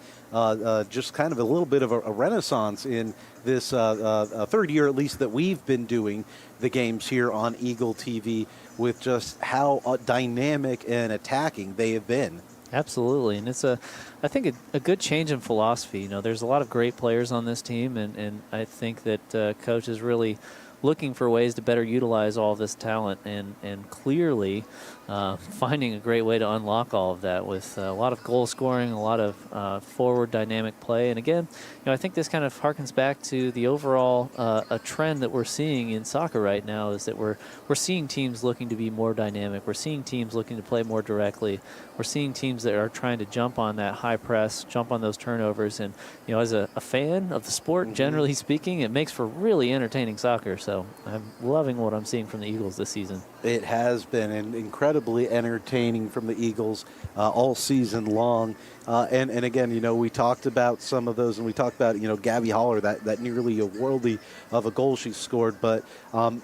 just kind of a little bit of a renaissance in this third year, at least, that we've been doing the games here on Eagle TV, with just how dynamic and attacking they have been. Absolutely, and it's I think a good change in philosophy. There's a lot of great players on this team, and I think that Coach is really looking for ways to better utilize all of this talent, and clearly finding a great way to unlock all of that with a lot of goal scoring, a lot of forward dynamic play. And again, I think this kind of harkens back to the overall a trend that we're seeing in soccer right now, is that we're seeing teams looking to be more dynamic. We're seeing teams looking to play more directly. We're seeing teams that are trying to jump on that high press, jump on those turnovers. And, as a fan of the sport, generally speaking, it makes for really entertaining soccer. So I'm loving what I'm seeing from the Eagles this season. It has been incredibly entertaining from the Eagles all season long. And again, we talked about some of those, and we talked about, Gabby Holler, that nearly a worldie of a goal she scored. But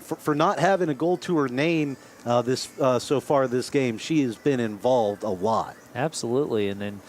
for not having a goal to her name so far this game, she has been involved a lot. Absolutely. And then,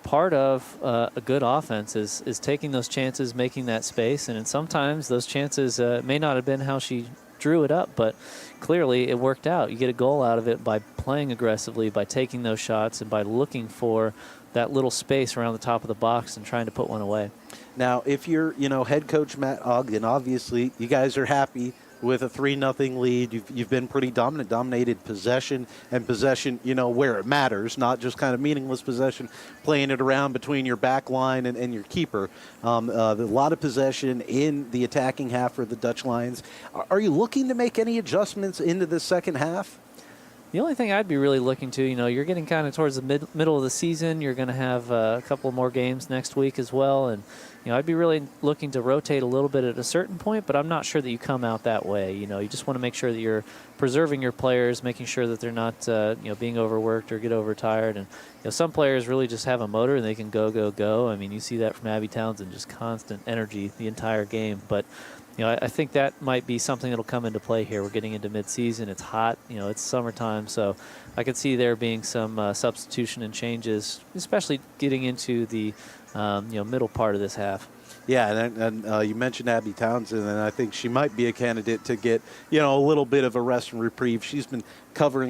part of a good offense is taking those chances, making that space. And sometimes those chances may not have been how she drew it up, but clearly it worked out. You get a goal out of it by playing aggressively, by taking those shots, and by looking for that little space around the top of the box and trying to put one away. Now, if you're, head coach Matt Ogden, obviously you guys are happy with a 3-0 lead. You've been pretty dominated possession, where it matters, not just kind of meaningless possession, playing it around between your back line and your keeper. A lot of possession in the attacking half for the Dutch Lions. Are you looking to make any adjustments into the second half? The only thing I'd be really looking to, you're getting kind of towards the middle of the season. You're going to have a couple more games next week as well. And, I'd be really looking to rotate a little bit at a certain point, but I'm not sure that you come out that way. You just want to make sure that you're preserving your players, making sure that they're not, being overworked or get overtired. And, some players really just have a motor and they can go. You see that from Abby Townsend, just constant energy the entire game. But, I think that might be something that'll come into play here. We're getting into midseason. It's hot. It's summertime. So I could see there being some substitution and changes, especially getting into the middle part of this half. Yeah, and you mentioned Abby Townsend, and I think she might be a candidate to get, a little bit of a rest and reprieve. She's been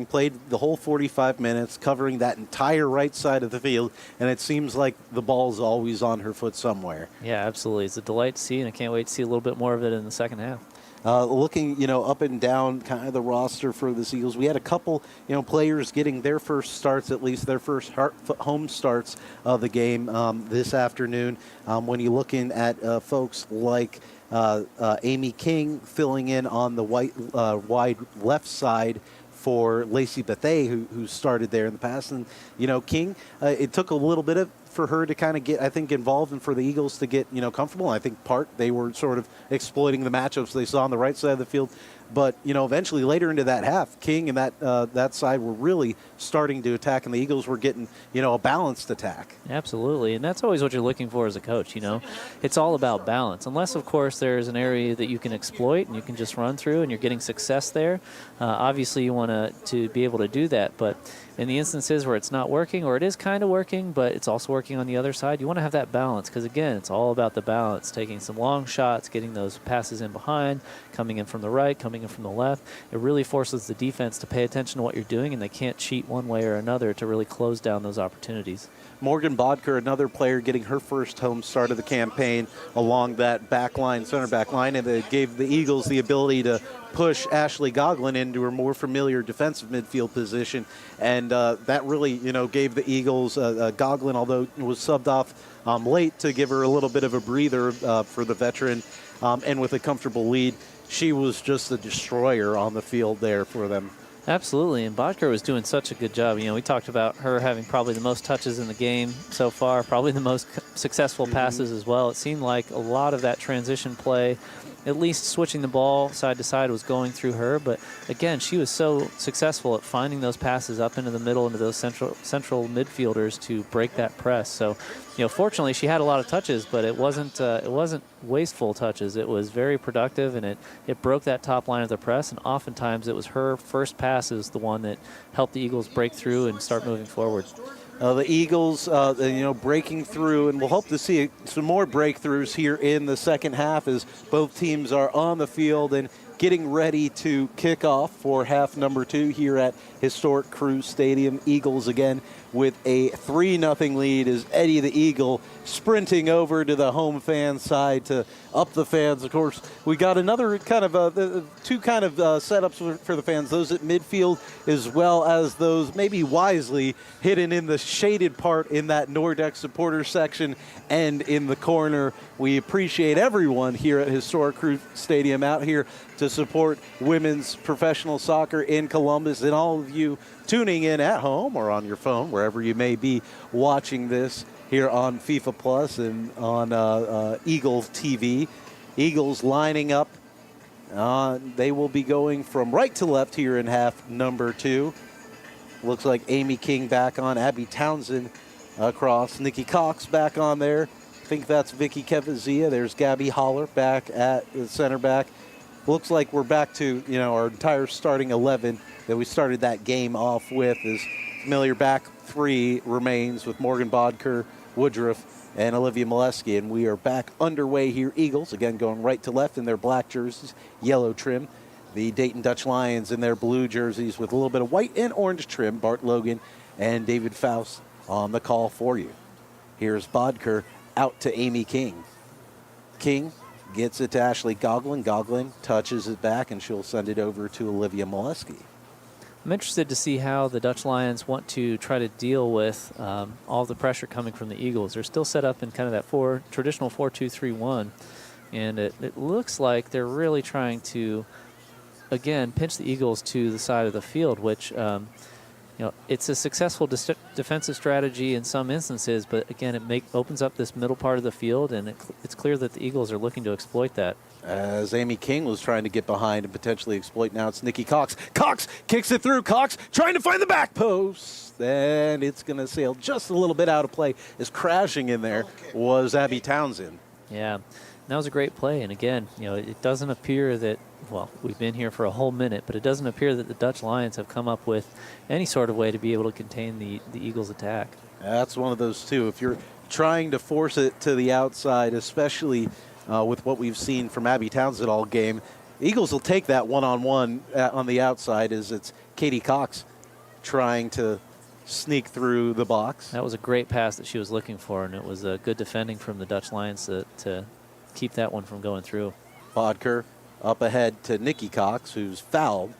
played the whole 45 minutes, covering that entire right side of the field, and it seems like the ball's always on her foot somewhere. Yeah, absolutely. It's a delight to see, and I can't wait to see a little bit more of it in the second half. Looking, up and down kind of the roster for the Eagles, we had a couple, players getting their first starts, at least their first home starts of the game this afternoon. When you're looking at folks like Amy King filling in on the wide left side for Lacey Bethay, who started there in the past. And, King, it took a little bit for her to kind of get, I think, involved, and for the Eagles to get, comfortable. And I think they were sort of exploiting the matchups they saw on the right side of the field. But, eventually later into that half, King and that side were really starting to attack, and the Eagles were getting, a balanced attack. Absolutely, and that's always what you're looking for as a coach, It's all about balance. Unless, of course, there's an area that you can exploit and you can just run through and you're getting success there. Obviously, you want to be able to do that, but in the instances where it's not working, or it is kind of working, but it's also working on the other side, you want to have that balance, because, again, it's all about the balance, taking some long shots, getting those passes in behind, coming in from the right, coming coming in from the left. It really forces the defense to pay attention to what you're doing, and they can't cheat one way or another to really close down those opportunities. Morgan Bodker, another player getting her first home start of the campaign along that back line, center back line, and it gave the Eagles the ability to push Ashley Goglin into her more familiar defensive midfield position, and that really, gave the Eagles Goglin, although was subbed off late, to give her a little bit of a breather for the veteran, and with a comfortable lead, she was just a destroyer on the field there for them. Absolutely, and Bodker was doing such a good job. We talked about her having probably the most touches in the game so far, probably the most successful passes as well. It seemed like a lot of that transition play, at least switching the ball side to side, was going through her. But again, she was so successful at finding those passes up into the middle, into those central midfielders to break that press. So, fortunately, she had a lot of touches, but it wasn't wasteful touches. It was very productive, and it broke that top line of the press. And oftentimes, it was her first pass is the one that helped the Eagles break through and start moving forward. The Eagles, breaking through, and we'll hope to see some more breakthroughs here in the second half as both teams are on the field and getting ready to kick off for half number 2 here at historic Crew Stadium. Eagles again with a 3-0 lead as Eddie the Eagle sprinting over to the home fan side to up the fans. Of course, we got another kind of two kind of setups for the fans, those at midfield as well as those maybe wisely hidden in the shaded part in that Nordex supporter section and in the corner. We appreciate everyone here at historic Crew Stadium out here to support women's professional soccer in Columbus, and all of you tuning in at home or on your phone, wherever you may be watching this here on FIFA Plus and on Eagle TV. Eagles lining up. They will be going from right to left here in half number 2. Looks like Amy King back on, Abby Townsend across, Nikki Cox back on there. I think that's Vicky Kevazia. There's Gabby Holler back at the center back. Looks like we're back to, our entire starting 11 that we started that game off with. As familiar back 3 remains with Morgan Bodker, Woodruff, and Olivia Molesky. And we are back underway here. Eagles, again, going right to left in their black jerseys, yellow trim. The Dayton Dutch Lions in their blue jerseys with a little bit of white and orange trim. Bart Logan and David Faust on the call for you. Here's Bodker out to Amy King. King gets it to Ashley Goglin. Goglin touches it back, and she'll send it over to Olivia Molesky. I'm interested to see how the Dutch Lions want to try to deal with all the pressure coming from the Eagles. They're still set up in kind of that traditional 4-2-3-1, and it looks like they're really trying to, again, pinch the Eagles to the side of the field, which it's a successful defensive strategy in some instances, but again, it opens up this middle part of the field, and it's clear that the Eagles are looking to exploit that. As Amy King was trying to get behind and potentially exploit, now it's Nikki Cox. Cox kicks it through. Cox trying to find the back post. And it's going to sail just a little bit out of play. As crashing in there was Abby Townsend. Yeah, that was a great play. And again, it doesn't appear that, well, we've been here for a whole minute, but it doesn't appear that the Dutch Lions have come up with any sort of way to be able to contain the Eagles' attack. That's one of those, too. If you're trying to force it to the outside, especially with what we've seen from Abby Townsend all game, the Eagles will take that one-on-one on the outside as it's Katie Cox trying to sneak through the box. That was a great pass that she was looking for, and it was a good defending from the Dutch Lions to keep that one from going through. Bodker up ahead to Nikki Cox, who's fouled,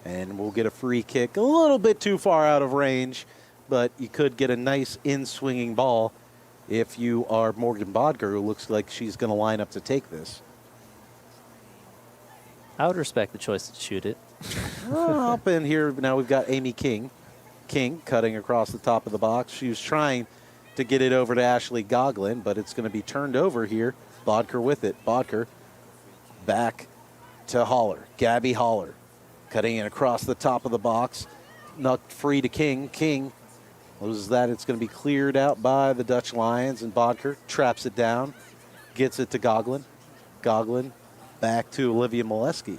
and will get a free kick a little bit too far out of range, but you could get a nice in-swinging ball if you are Morgan Bodker, who looks like she's going to line up to take this. I would respect the choice to shoot it. Up in here, now we've got Amy King. King cutting across the top of the box. She was trying to get it over to Ashley Goglin, but it's going to be turned over here. Bodker with it. Bodker back to Holler. Gabby Holler cutting it across the top of the box. Knocked free to King. King loses that. It's going to be cleared out by the Dutch Lions, and Bodker traps it down. Gets it to Goglin. Goglin back to Olivia Molesky.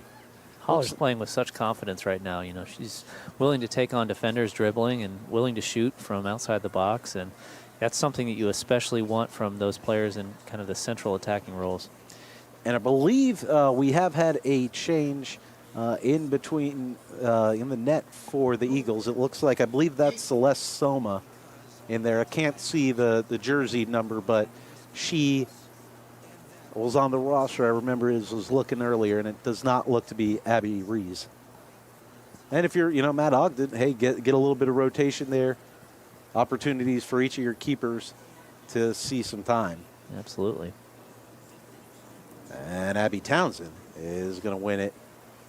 Holler's playing with such confidence right now. She's willing to take on defenders dribbling and willing to shoot from outside the box, and that's something that you especially want from those players in kind of the central attacking roles. And I believe we have had a change in between, in the net for the Eagles. It looks like, I believe that's Celeste Soma in there. I can't see the jersey number, but she was on the roster. I remember it was looking earlier, and it does not look to be Abby Rees. And if you're, Matt Ogden, hey, get a little bit of rotation there. Opportunities for each of your keepers to see some time. Absolutely. And Abby Townsend is going to win it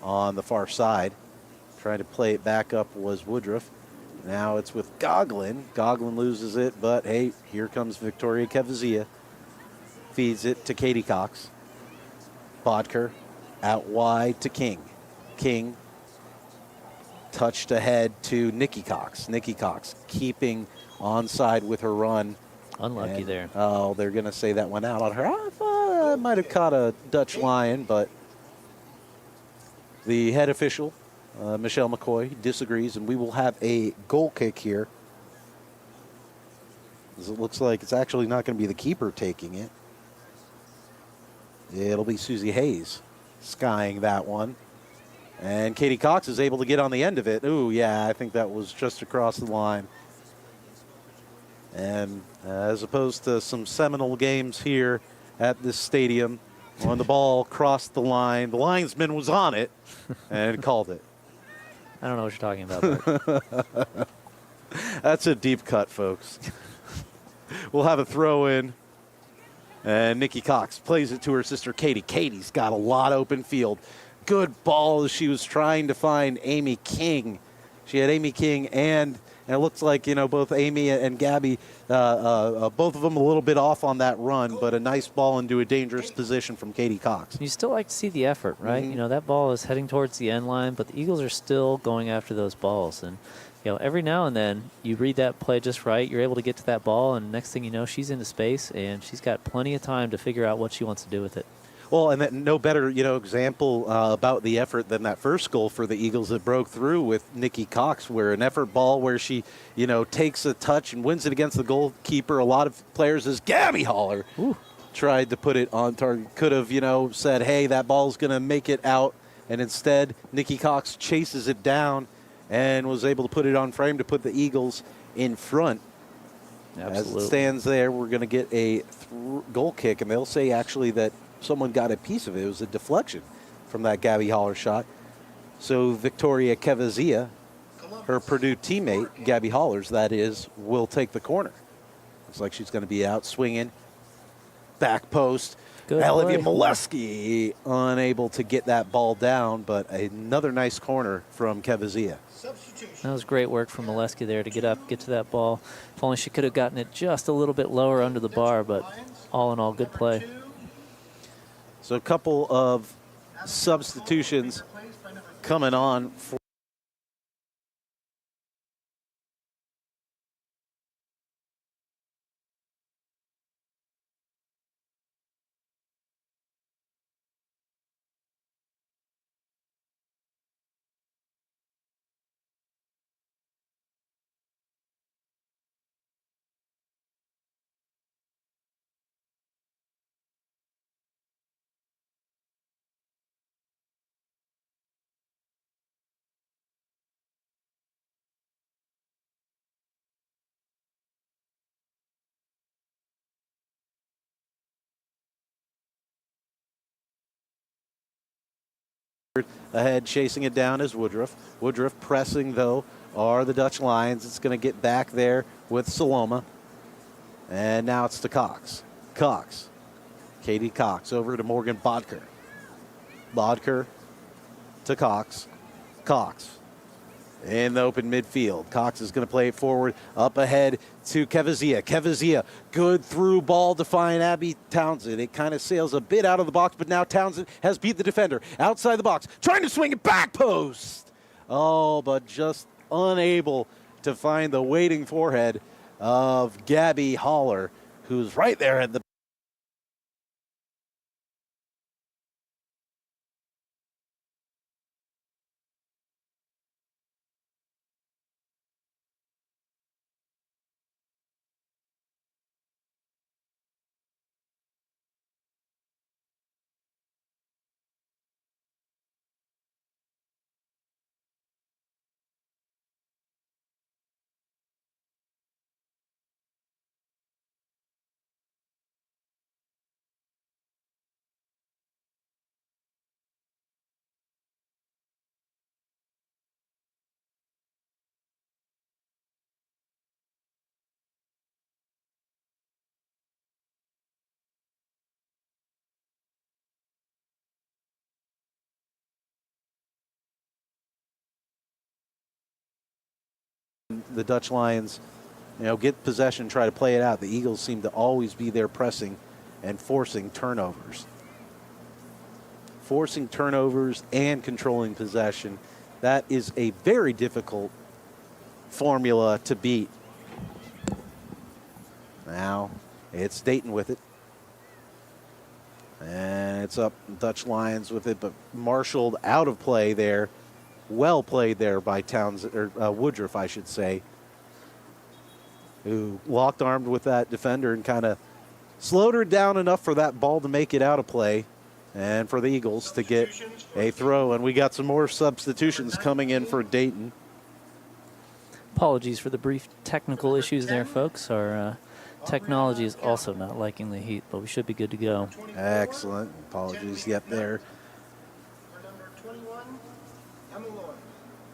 on the far side. Trying to play it back up was Woodruff. Now it's with Goglin. Goglin loses it, but hey, here comes Victoria Kevazia. Feeds it to Katie Cox. Bodker out wide to King. King touched ahead to Nikki Cox. Nikki Cox keeping onside with her run. Unlucky there. Oh, they're going to say that went out on her. I thought I might have caught a Dutch lion, but the head official, Michelle McCoy, disagrees, and we will have a goal kick here. As it looks like it's actually not going to be the keeper taking it. It'll be Susie Hayes skying that one. And Katie Cox is able to get on the end of it. Ooh, yeah, I think that was just across the line. And as opposed to some seminal games here at this stadium, when the ball crossed the line, the linesman was on it and called it. I don't know what you're talking about. Bart. That's a deep cut, folks. We'll have a throw in. And Nikki Cox plays it to her sister Katie. Katie's got a lot of open field. Good ball as she was trying to find Amy King. She had Amy King and it looks like, both Amy and Gabby, both of them a little bit off on that run, but a nice ball into a dangerous position from Katie Cox. You still like to see the effort, right? Mm-hmm. That ball is heading towards the end line, but the Eagles are still going after those balls. And, every now and then you read that play just right, you're able to get to that ball, and next thing you know, she's into space, and she's got plenty of time to figure out what she wants to do with it. Well, and that no better, example about the effort than that first goal for the Eagles that broke through with Nikki Cox, where an effort ball where she, takes a touch and wins it against the goalkeeper. A lot of players, as Gabby Holler, tried to put it on target. Could have, said, hey, that ball's going to make it out. And instead, Nikki Cox chases it down and was able to put it on frame to put the Eagles in front. Absolutely. As it stands there, we're going to get a goal kick, and they'll say actually that someone got a piece of it. It was a deflection from that Gabby Holler shot. So Victoria Kevazia, her Purdue teammate, Gabby Hollers, that is, will take the corner. Looks like she's going to be out swinging. Back post. Good Olivia play. Molesky unable to get that ball down, but another nice corner from Kevazia. That was great work from Molesky there to get up, get to that ball. If only she could have gotten it just a little bit lower under the bar, but all in all, good play. So a couple of substitutions coming on for ahead, chasing it down is Woodruff. Woodruff pressing, though, are the Dutch Lions. It's going to get back there with Saloma. And now it's to Cox. Cox. Katie Cox over to Morgan Bodker. Bodker to Cox. Cox in the open midfield. Cox is going to play it forward, up ahead to Kevazia. Kevazia, good through ball to find Abby Townsend. It kind of sails a bit out of the box, but now Townsend has beat the defender. Outside the box, trying to swing it back post. Oh, but just unable to find the waiting forehead of Gabby Holler, who's right there at the the Dutch Lions, get possession, try to play it out. The Eagles seem to always be there pressing and forcing turnovers. Forcing turnovers and controlling possession. That is a very difficult formula to beat. Now it's Dayton with it. And it's up Dutch Lions with it, but marshaled out of play there. Well played there by Woodruff, I should say, who locked armed with that defender and kind of slowed her down enough for that ball to make it out of play and for the Eagles to get a throw. And we got some more substitutions coming in for Dayton. Apologies for the brief technical issues there, folks. Our technology is also not liking the heat, but we should be good to go. Excellent. Apologies yet there.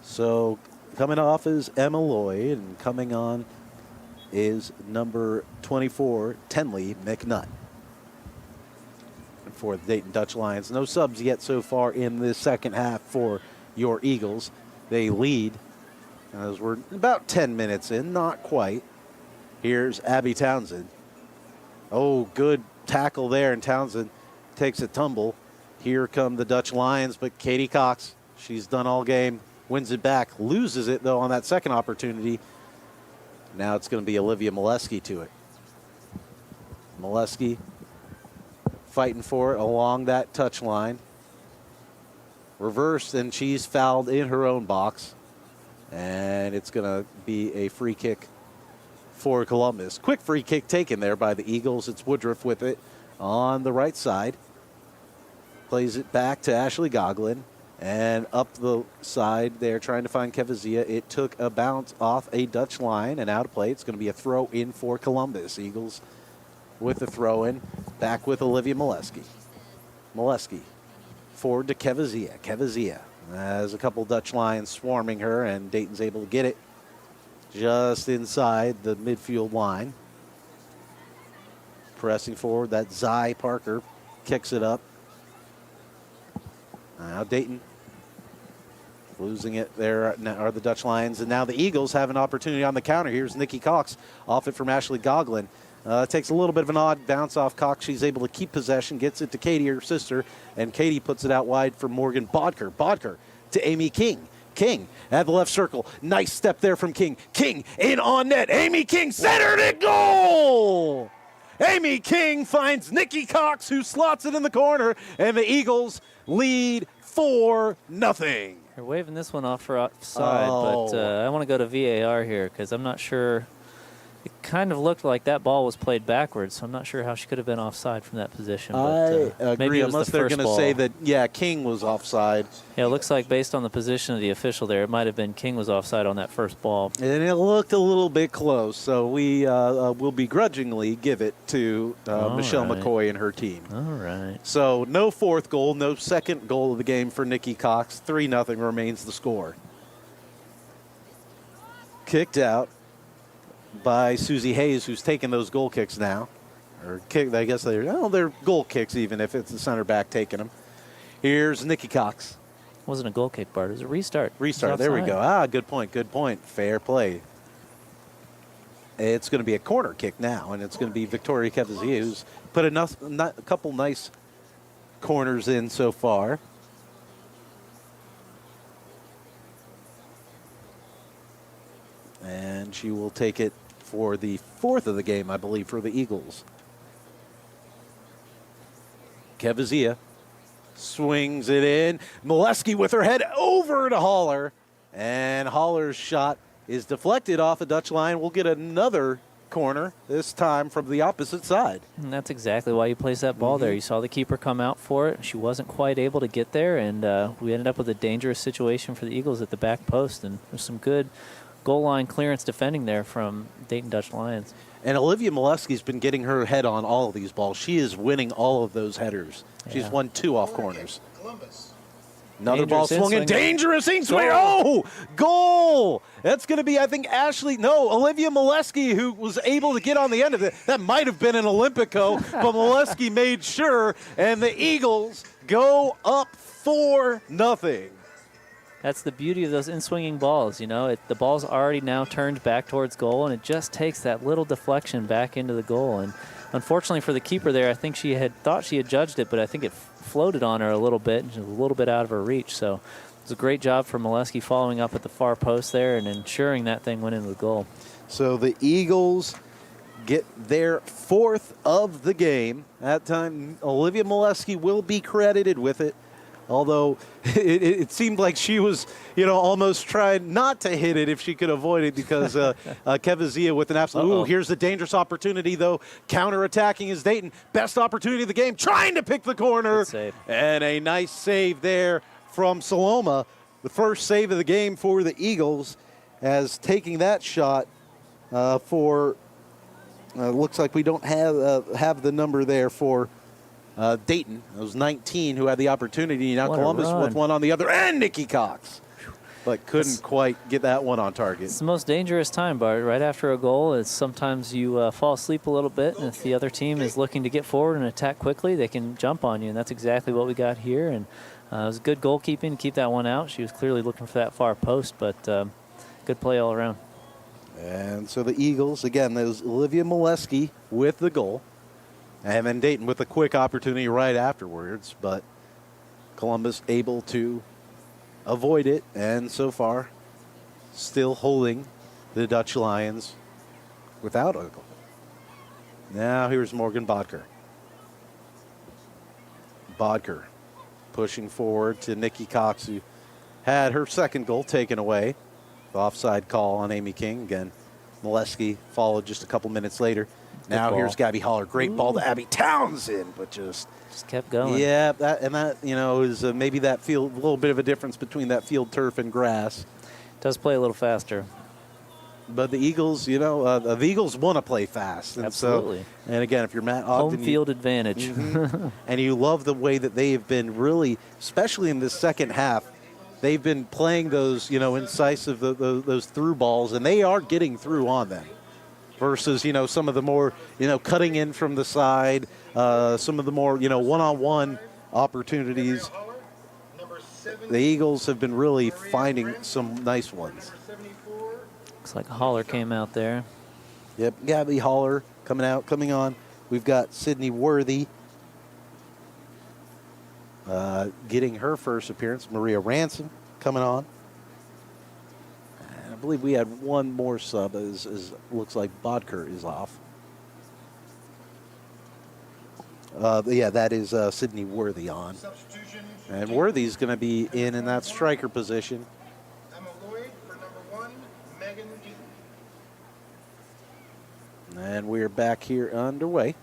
So coming off is Emma Lloyd, and coming on is number 24, Tenley McNutt. For the Dayton Dutch Lions. No subs yet so far in this second half for your Eagles. They lead as we're about 10 minutes in, not quite. Here's Abby Townsend. Oh, good tackle there, and Townsend takes a tumble. Here come the Dutch Lions, but Katie Cox, she's done all game, wins it back, loses it, though, on that second opportunity. Now it's going to be Olivia Molesky to it. Molesky fighting for it along that touch line. Reversed, and she's fouled in her own box. And it's going to be a free kick for Columbus. Quick free kick taken there by the Eagles. It's Woodruff with it on the right side. Plays it back to Ashley Goglin. And up the side there, trying to find Kevazia. It took a bounce off a Dutch line and out of play. It's going to be a throw in for Columbus. Eagles with the throw in. Back with Olivia Molesky. Molesky forward to Kevazia. Kevazia has a couple Dutch Lions swarming her, and Dayton's able to get it just inside the midfield line. Pressing forward, that Zy Parker kicks it up. Now Dayton losing it there are the Dutch Lions, and now the Eagles have an opportunity on the counter. Here's Nikki Cox off it from Ashley Goglin. Takes a little bit of an odd bounce off Cox. She's able to keep possession, gets it to Katie, her sister, and Katie puts it out wide for Morgan Bodker. Bodker to Amy King. King at the left circle. Nice step there from King. King in on net. Amy King centered it. Goal! Amy King finds Nikki Cox, who slots it in the corner, and the Eagles lead 4-0. They're waving this one off for offside, but I want to go to VAR here because I'm not sure. It kind of looked like that ball was played backwards, so I'm not sure how she could have been offside from that position. But, I agree, maybe it was unless they're going to say that, King was offside. Yeah, it looks like based on the position of the official there, it might have been King was offside on that first ball. And it looked a little bit close, so we will begrudgingly give it to Michelle McCoy and her team. All right. So no fourth goal, no second goal of the game for Nikki Cox. 3-0 remains the score. Kicked out by Susie Hayes, who's taking those goal kicks now. Or kick, I guess they're goal kicks even if it's the center back taking them. Here's Nikki Cox. Wasn't a goal kick, Bart. It was a restart. Restart. There we go. Good point. Good point. Fair play. It's going to be a corner kick now, and it's going to be Victoria Kevazia, who's put a couple nice corners in so far. And she will take it for the fourth of the game, I believe, for the Eagles. Kevazia swings it in. Molesky with her head over to Haller. And Haller's shot is deflected off the Dutch line. We'll get another corner, this time from the opposite side. And that's exactly why you placed that ball there. You saw the keeper come out for it. She wasn't quite able to get there, and we ended up with a dangerous situation for the Eagles at the back post. And there's some good goal line clearance defending there from Dayton Dutch Lions. And Olivia Molesky's been getting her head on all of these balls. She is winning all of those headers. Yeah. She's won 2 off corners. Another ball swung in. Dangerous swing. Oh, goal. That's going to be, I think, Olivia Molesky, who was able to get on the end of it. That might have been an Olympico, but Molesky made sure. And the Eagles go up 4-0. That's the beauty of those in-swinging balls. You know, the ball's already now turned back towards goal, and it just takes that little deflection back into the goal. And unfortunately for the keeper there, I think she had thought she had judged it, but I think it floated on her a little bit, and she was a little bit out of her reach. So it was a great job for Molesky following up at the far post there and ensuring that thing went into the goal. So the Eagles get their 4th of the game. That time, Olivia Molesky will be credited with it. Although it seemed like she was, almost trying not to hit it if she could avoid it, because Kevazia with an absolute, ooh, here's the dangerous opportunity, though. Counterattacking is Dayton. Best opportunity of the game, trying to pick the corner. And a nice save there from Saloma. The first save of the game for the Eagles, as taking that shot for, looks like we don't have the number there for Dayton. It was 19 who had the opportunity. Now Columbus with one on the other, and Nikki Cox, but couldn't quite get that one on target. It's the most dangerous time, Bart. Right after a goal, it's sometimes you fall asleep a little bit, and if the other team is looking to get forward and attack quickly, they can jump on you, and that's exactly what we got here. And it was good goalkeeping to keep that one out. She was clearly looking for that far post, but good play all around. And so the Eagles, again, that was Olivia Molesky with the goal. And then Dayton with a quick opportunity right afterwards, but Columbus able to avoid it, and so far still holding the Dutch Lions without a goal. Now here's Morgan Bodker. Bodker pushing forward to Nikki Cox, who had her second goal taken away. The offside call on Amy King. Again, Molesky followed just a couple minutes later. Now here's Gabby Holler. Great ball to Abby Townsend, but just kept going. Yeah, that is maybe that field, a little bit of a difference between that field turf and grass. Does play a little faster. But the Eagles, the Eagles want to play fast. And absolutely. And again, if you're Matt Ogden, home field advantage. And you love the way that they have been really, especially in this second half, they've been playing those, incisive, those through balls, and they are getting through on them. Versus, some of the more, cutting in from the side, some of the more, one-on-one opportunities. The Eagles have been really finding some nice ones. Looks like Holler came out there. Yep, Gabby Holler coming on. We've got Sydney Worthy getting her first appearance. Maria Ransom coming on. I believe we had one more sub, as looks like Bodker is off. Yeah, that is Sydney Worthy on. And Worthy's going to be in that striker position. Emma Lloyd for number 1, Megan Deaton. And we're back here underway.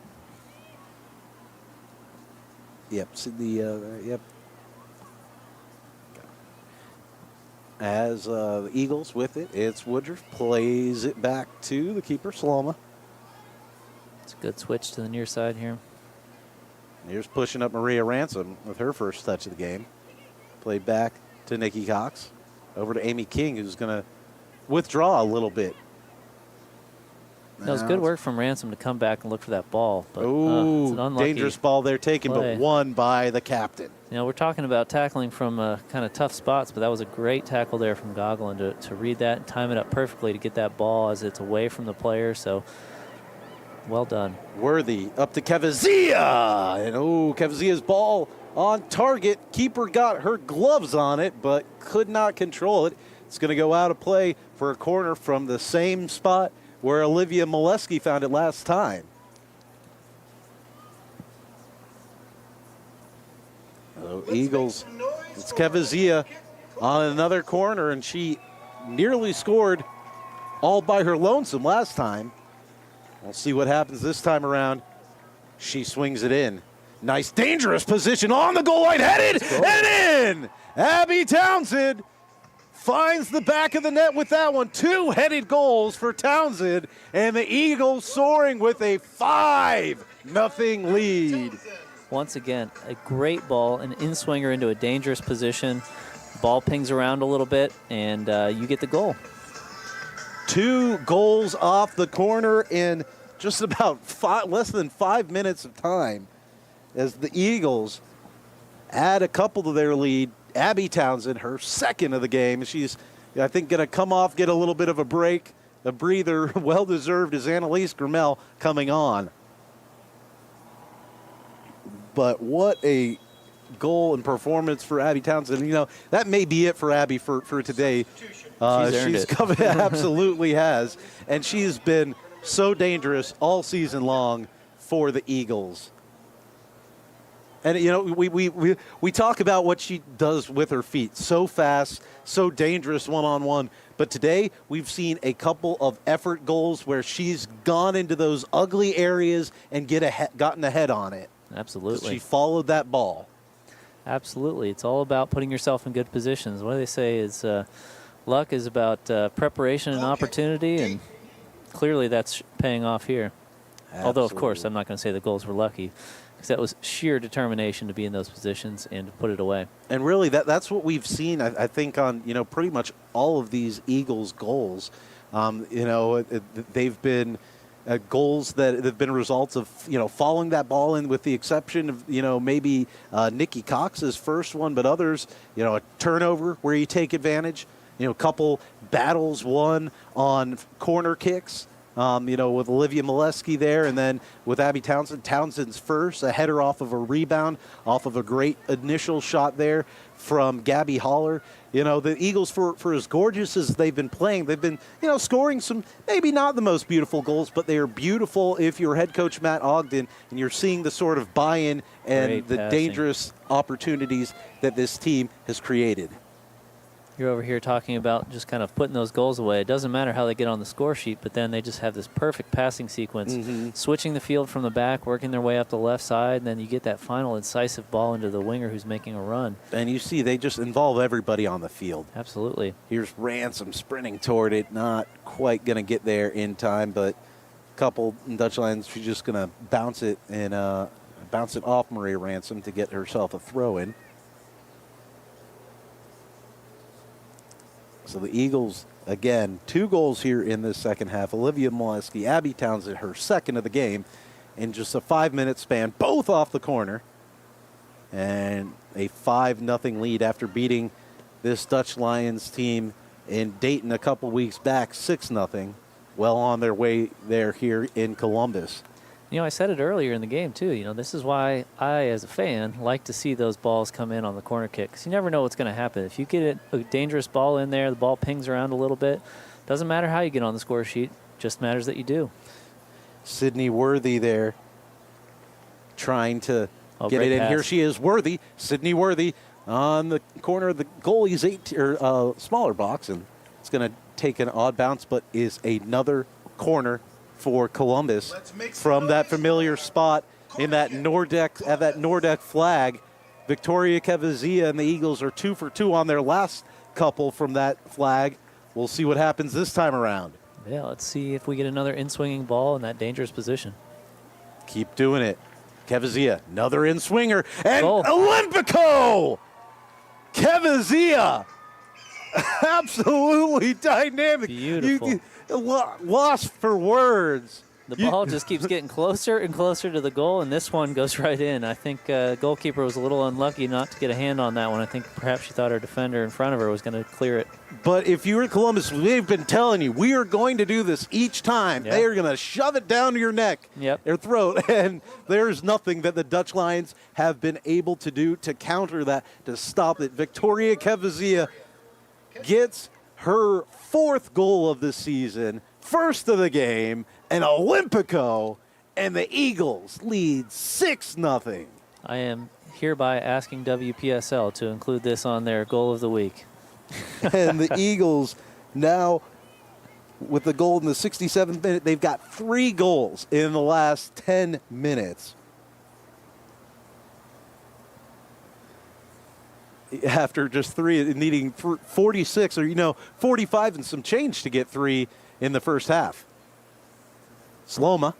Yep, Sydney, yep. As the Eagles with it, it's Woodruff, plays it back to the keeper, Saloma. It's a good switch to the near side here. Here's pushing up Maria Ransom with her first touch of the game. Played back to Nikki Cox. Over to Amy King, who's going to withdraw a little bit. That was good work from Ransom to come back and look for that ball. But, ooh, it's an unlucky dangerous ball there taken, play. but won by the captain. We're talking about tackling from kind of tough spots, but that was a great tackle there from Gogolin to read that and time it up perfectly to get that ball as it's away from the player. So, well done. Worthy up to Kevazia. And, Kevazia's ball on target. Keeper got her gloves on it, but could not control it. It's going to go out of play for a corner from the same spot where Olivia Molesky found it last time. So Eagles, it's Kevazia on another corner, and she nearly scored all by her lonesome last time. We'll see what happens this time around. She swings it in. Nice, dangerous position on the goal line, headed and in. Abby Townsend finds the back of the net with that one. 2 headed goals for Townsend, and the Eagles soaring with a 5-0 lead. Once again, a great ball, an in-swinger into a dangerous position. Ball pings around a little bit, and you get the goal. 2 goals off the corner in just about less than 5 minutes of time, as the Eagles add a couple to their lead Abby Townsend, her second of the game. She's, I think, going to come off, get a little bit of a break, a breather, well-deserved, as Annalise Grimmel coming on. But what a goal and performance for Abby Townsend. You know, that may be it for Abby for today. She's earned it. Absolutely has. And she's been so dangerous all season long for the Eagles. And, you know, we talk about what she does with her feet. So fast, so dangerous one-on-one. But today we've seen a couple of effort goals where she's gone into those ugly areas and gotten ahead on it. Absolutely. She followed that ball. Absolutely. It's all about putting yourself in good positions. What do they say is luck is about preparation and opportunity, and clearly that's paying off here. Absolutely. Although, of course, I'm not going to say the goals were lucky, because that was sheer determination to be in those positions and to put it away. And really, that's what we've seen, I think, on, you know, pretty much all of these Eagles goals. You know, they've been goals that have been results of, you know, following that ball in, with the exception of, you know, maybe Nikki Cox's first one, but others, you know, a turnover where you take advantage, you know, a couple battles won on corner kicks, you know, with Olivia Molesky there, and then with Abby Townsend. Townsend's first, a header off of a rebound, off of a great initial shot there from Gabby Holler. You know, the Eagles, for as gorgeous as they've been playing, they've been, you know, scoring some, maybe not the most beautiful goals, but they are beautiful if you're head coach Matt Ogden and you're seeing the sort of buy-in and Great the passing. dangerous opportunities that this team has created. You're over here talking about just kind of putting those goals away. It doesn't matter how they get on the score sheet, but then they just have this perfect passing sequence, switching the field from the back, working their way up the left side, and then you get that final incisive ball into the winger who's making a run. And you see they just involve everybody on the field. Absolutely. Here's Ransom sprinting toward it, not quite going to get there in time, but a couple Dutch lines, she's just going to bounce it and bounce it off Maria Ransom to get herself a throw-in. So the Eagles, again, 2 goals here in this second half. Olivia Molesky, Abby Townsend, her second of the game in just a 5-minute span, both off the corner. And a 5-0 lead after beating this Dutch Lions team in Dayton a couple weeks back, 6-0. Well on their way there here in Columbus. You know, I said it earlier in the game, too. You know, this is why I, as a fan, like to see those balls come in on the corner kick, because you never know what's going to happen. If you get a dangerous ball in there, the ball pings around a little bit. Doesn't matter how you get on the score sheet. Just matters that you do. Sydney Worthy there trying to get it in. Pass. Here she is, Worthy. Sydney Worthy on the corner of the goalie's smaller box, and it's going to take an odd bounce, but is another corner for Columbus from that familiar spot in that Nordeck flag. Victoria Kevazia and the Eagles are 2 for 2 on their last couple from that flag. We'll see what happens this time around. Yeah, let's see if we get another in-swinging ball in that dangerous position. Keep doing it. Kevazia, another in-swinger, and Goal. Olympico! Kevazia! Absolutely dynamic. Beautiful. Lost for words. The ball just keeps getting closer and closer to the goal, and this one goes right in. I think goalkeeper was a little unlucky not to get a hand on that one. I think perhaps she thought her defender in front of her was going to clear it. But if you're in Columbus, we've been telling you, we are going to do this each time. Yep. They are going to shove it down to your neck, your throat, and there's nothing that the Dutch Lions have been able to do to counter that, to stop it. Victoria Kevazia gets her 4th goal of the season, first of the game, and Olympico, and the Eagles lead 6-0. I am hereby asking WPSL to include this on their goal of the week. And the Eagles now, with the goal in the 67th minute, they've got 3 goals in the last 10 minutes. After just 3, needing 46 or, 45 and some change to get 3 in the first half. Sloma.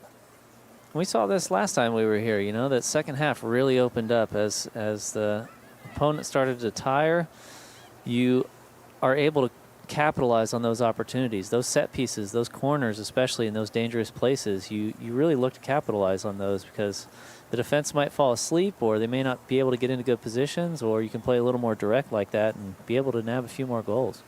We saw this last time we were here, that second half really opened up as the opponent started to tire. You are able to capitalize on those opportunities, those set pieces, those corners, especially in those dangerous places. You really look to capitalize on those because the defense might fall asleep, or they may not be able to get into good positions, or you can play a little more direct like that and be able to nab a few more goals.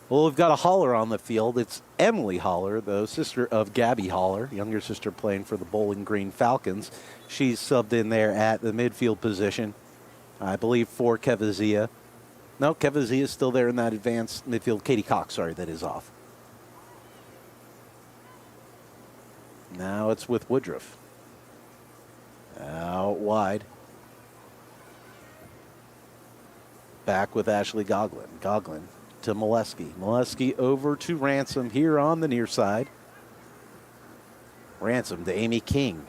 Well, we've got a Holler on the field. It's Emily Holler, the sister of Gabby Holler, younger sister playing for the Bowling Green Falcons. She's subbed in there at the midfield position, I believe, for Kevazia. No, Kevazia is still there in that advanced midfield. Katie Cox, sorry, that is off. Now it's with Woodruff. Out wide. Back with Ashley Goglin. Goglin to Molesky. Molesky over to Ransom here on the near side. Ransom to Amy King.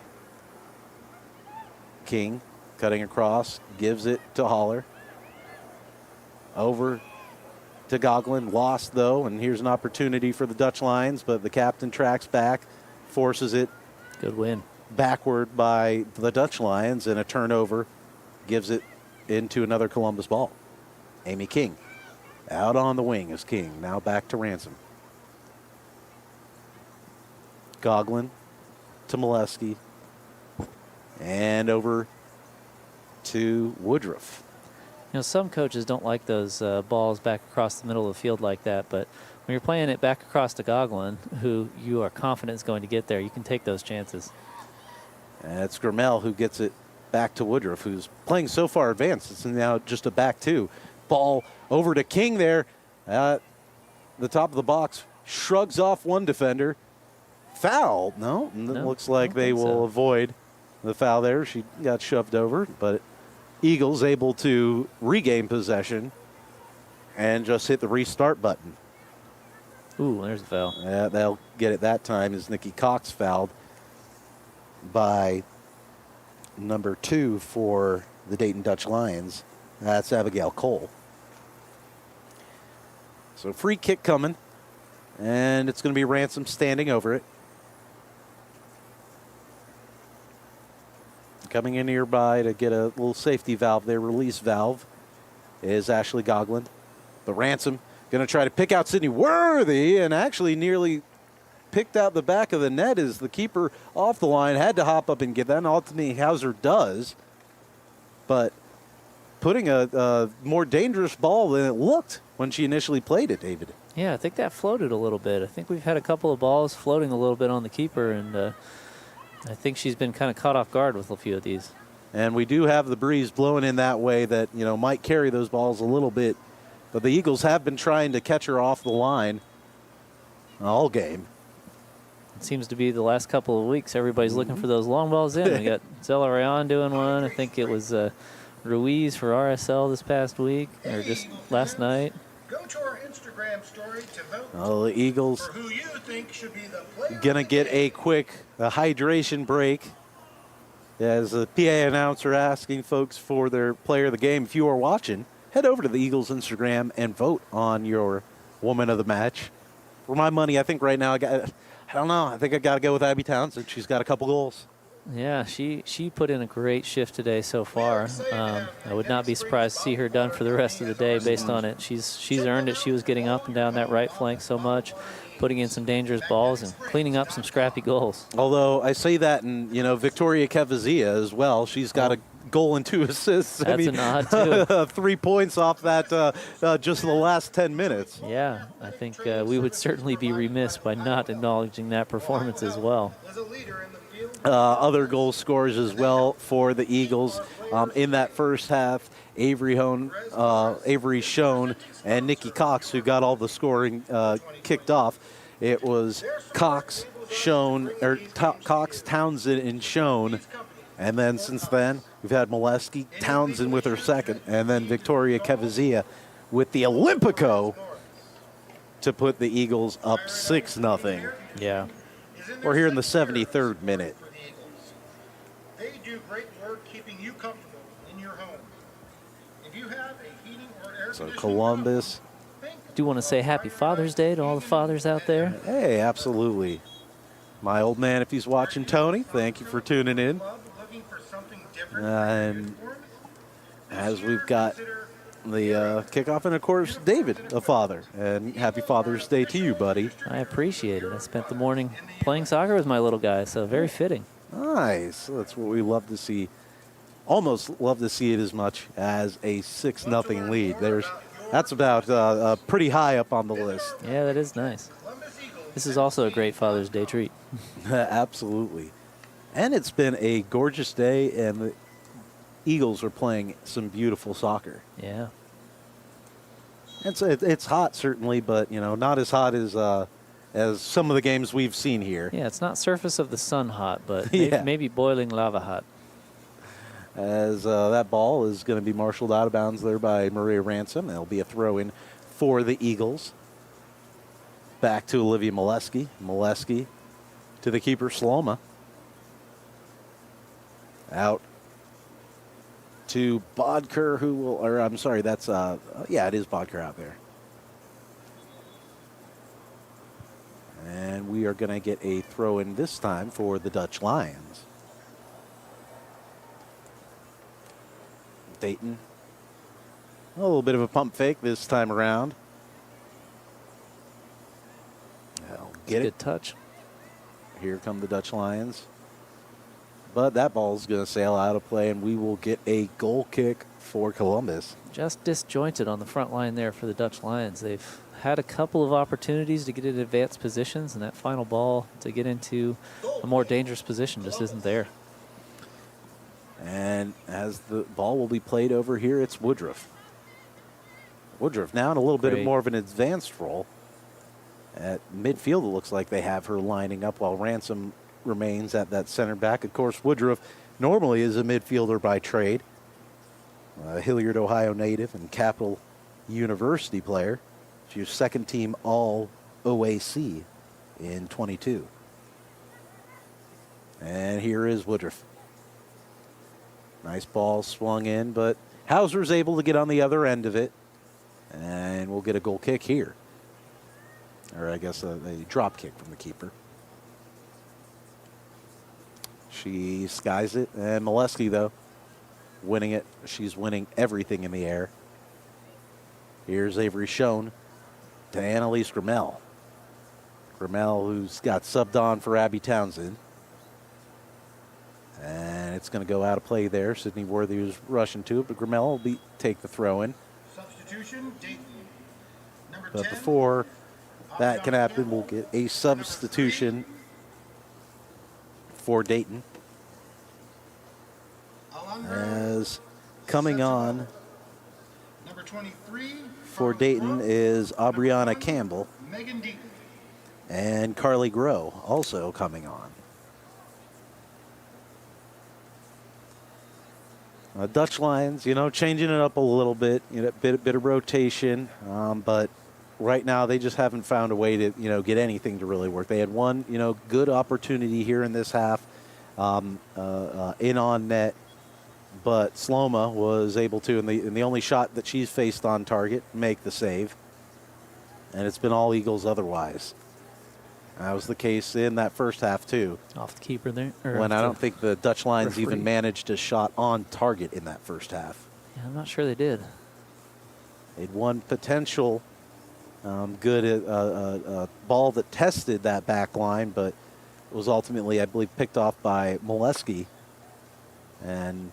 King cutting across, gives it to Holler. Over to Goglin. Lost, though, and here's an opportunity for the Dutch Lions, but the captain tracks back, forces it. Good win. Backward by the Dutch Lions, and a turnover gives it into another Columbus ball. Amy King out on the wing is King. Now back to Ransom. Goglin to Molesky. And over to Woodruff. You know, some coaches don't like those balls back across the middle of the field like that, but when you're playing it back across to Goglin, who you are confident is going to get there, you can take those chances. And it's Grimmel who gets it back to Woodruff, who's playing so far advanced. It's now just a back two. Ball over to King there at the top of the box. Shrugs off one defender. Foul. No, it looks like they will avoid the foul there. She got shoved over, but Eagles able to regain possession and just hit the restart button. Ooh, there's a foul. Yeah, they'll get it that time as Nikki Cox fouled by number 2 for the Dayton Dutch Lions. That's Abigail Cole. So free kick coming, and it's going to be Ransom standing over it. Coming in nearby to get a little safety valve there, release valve, is Ashley Goglin. But Ransom going to try to pick out Sydney Worthy, and actually nearly picked out the back of the net as the keeper off the line had to hop up and get that, and ultimately Hauser does. But putting a more dangerous ball than it looked when she initially played it, David. Yeah, I think that floated a little bit. I think we've had a couple of balls floating a little bit on the keeper, and I think she's been kind of caught off guard with a few of these. And we do have the breeze blowing in that way that, you know, might carry those balls a little bit. But the Eagles have been trying to catch her off the line all game. It seems to be the last couple of weeks, everybody's looking for those long balls in. We got Zella Rayon doing one. I think it was Ruiz for RSL this past week, or just last night. Go to our Instagram story to vote Oh, the Eagles for who you think should be the player. gonna get a quick hydration break as the PA announcer asking folks for their player of the game. If you are watching, head over to the Eagles Instagram and vote on your woman of the match. For my money, I think right now I don't know. I think I got to go with Abby Townsend. She's got a couple goals. Yeah, she put in a great shift today so far. I would not be surprised to see her done for the rest of the day based on it. She's earned it. She was getting up and down that right flank so much, putting in some dangerous balls and cleaning up some scrappy goals. Although I say that, and you know, Victoria Kevazia as well. She's got a goal and 2 assists. That's a nod too. 3 points off that just in the last 10 minutes. Yeah, I think we would certainly be remiss by not acknowledging that performance as well. As a leader in the field. Other goal scorers as well for the Eagles in that first half. Avery Schoen and Nikki Cox, who got all the scoring kicked off. It was Cox, Townsend, and Schoen. And then since then, we've had Molesky, Townsend with her second, and then Victoria Kevazia with the Olympico to put the Eagles up 6-0. Yeah. We're here in the 73rd minute. They do great work keeping you comfortable in your home. If you have a heating or air So conditioning Columbus. Do want to say Happy Father's Day to all the fathers out there? Hey, absolutely. My old man, if he's watching, Tony, thank you for tuning in. looking for something different And as we've got the kickoff, and of course, David, a father. And happy Father's Day to you, buddy. I appreciate it. I spent the morning playing soccer with my little guy, so very fitting. Nice. That's what we love to see. Almost love to see it as much as a 6-0 lead. That's about pretty high up on the list. Yeah, that is nice. This is also a great Father's Day treat. Absolutely. And it's been a gorgeous day, and the Eagles are playing some beautiful soccer. Yeah. It's hot, certainly, but, not as hot as some of the games we've seen here. Yeah, it's not surface of the sun hot, but Yeah. maybe boiling lava hot. As that ball is going to be marshaled out of bounds there by Maria Ransom. It'll be a throw-in for the Eagles. Back to Olivia Molesky. Molesky to the keeper, Sloma. Out to Bodker, it is Bodker out there. And we are going to get a throw-in this time for the Dutch Lions. Dayton. A little bit of a pump fake this time around. I'll get it. Good touch. Here come the Dutch Lions. But that ball's going to sail out of play, and we will get a goal kick for Columbus. Just disjointed on the front line there for the Dutch Lions. They've had a couple of opportunities to get in advanced positions, and that final ball to get into a more dangerous position just isn't there. And as the ball will be played over here, it's Woodruff. Woodruff now in a little bit more of an advanced role. At midfield, it looks like they have her lining up while Ransom remains at that center back. Of course, Woodruff normally is a midfielder by trade. A Hilliard, Ohio native and Capital University player. She was second team all OAC in 22. And here is Woodruff. Nice ball swung in, but Hauser's able to get on the other end of it. And we'll get a goal kick here. Or I guess a drop kick from the keeper. She skies it. And Molesky, though, winning it. She's winning everything in the air. Here's Avery Schoen to Annalise Grimmel. Grimmel, who's got subbed on for Abby Townsend. And it's going to go out of play there. Sydney Worthy was rushing to it, but Grimmel will take the throw in. Substitution, Dayton. Number But 10, before that can happen, we'll get a substitution for Dayton. Alondra As coming on Number 23 for Dayton is Aubriana Campbell Megan Deaton. and Carly Groh also coming on. Dutch Lions, changing it up a little bit, bit of rotation, but right now they just haven't found a way to, get anything to really work. They had one, good opportunity here in this half, in on net, but Sloma was able to, in the only shot that she's faced on target, make the save, and it's been all Eagles otherwise. That was the case in that first half, too. Off the keeper there. When I don't think the Dutch Lions referee. even managed a shot on target in that first half. Yeah, I'm not sure they did. They'd one potential good ball that tested that back line, but it was ultimately, I believe, picked off by Molesky. And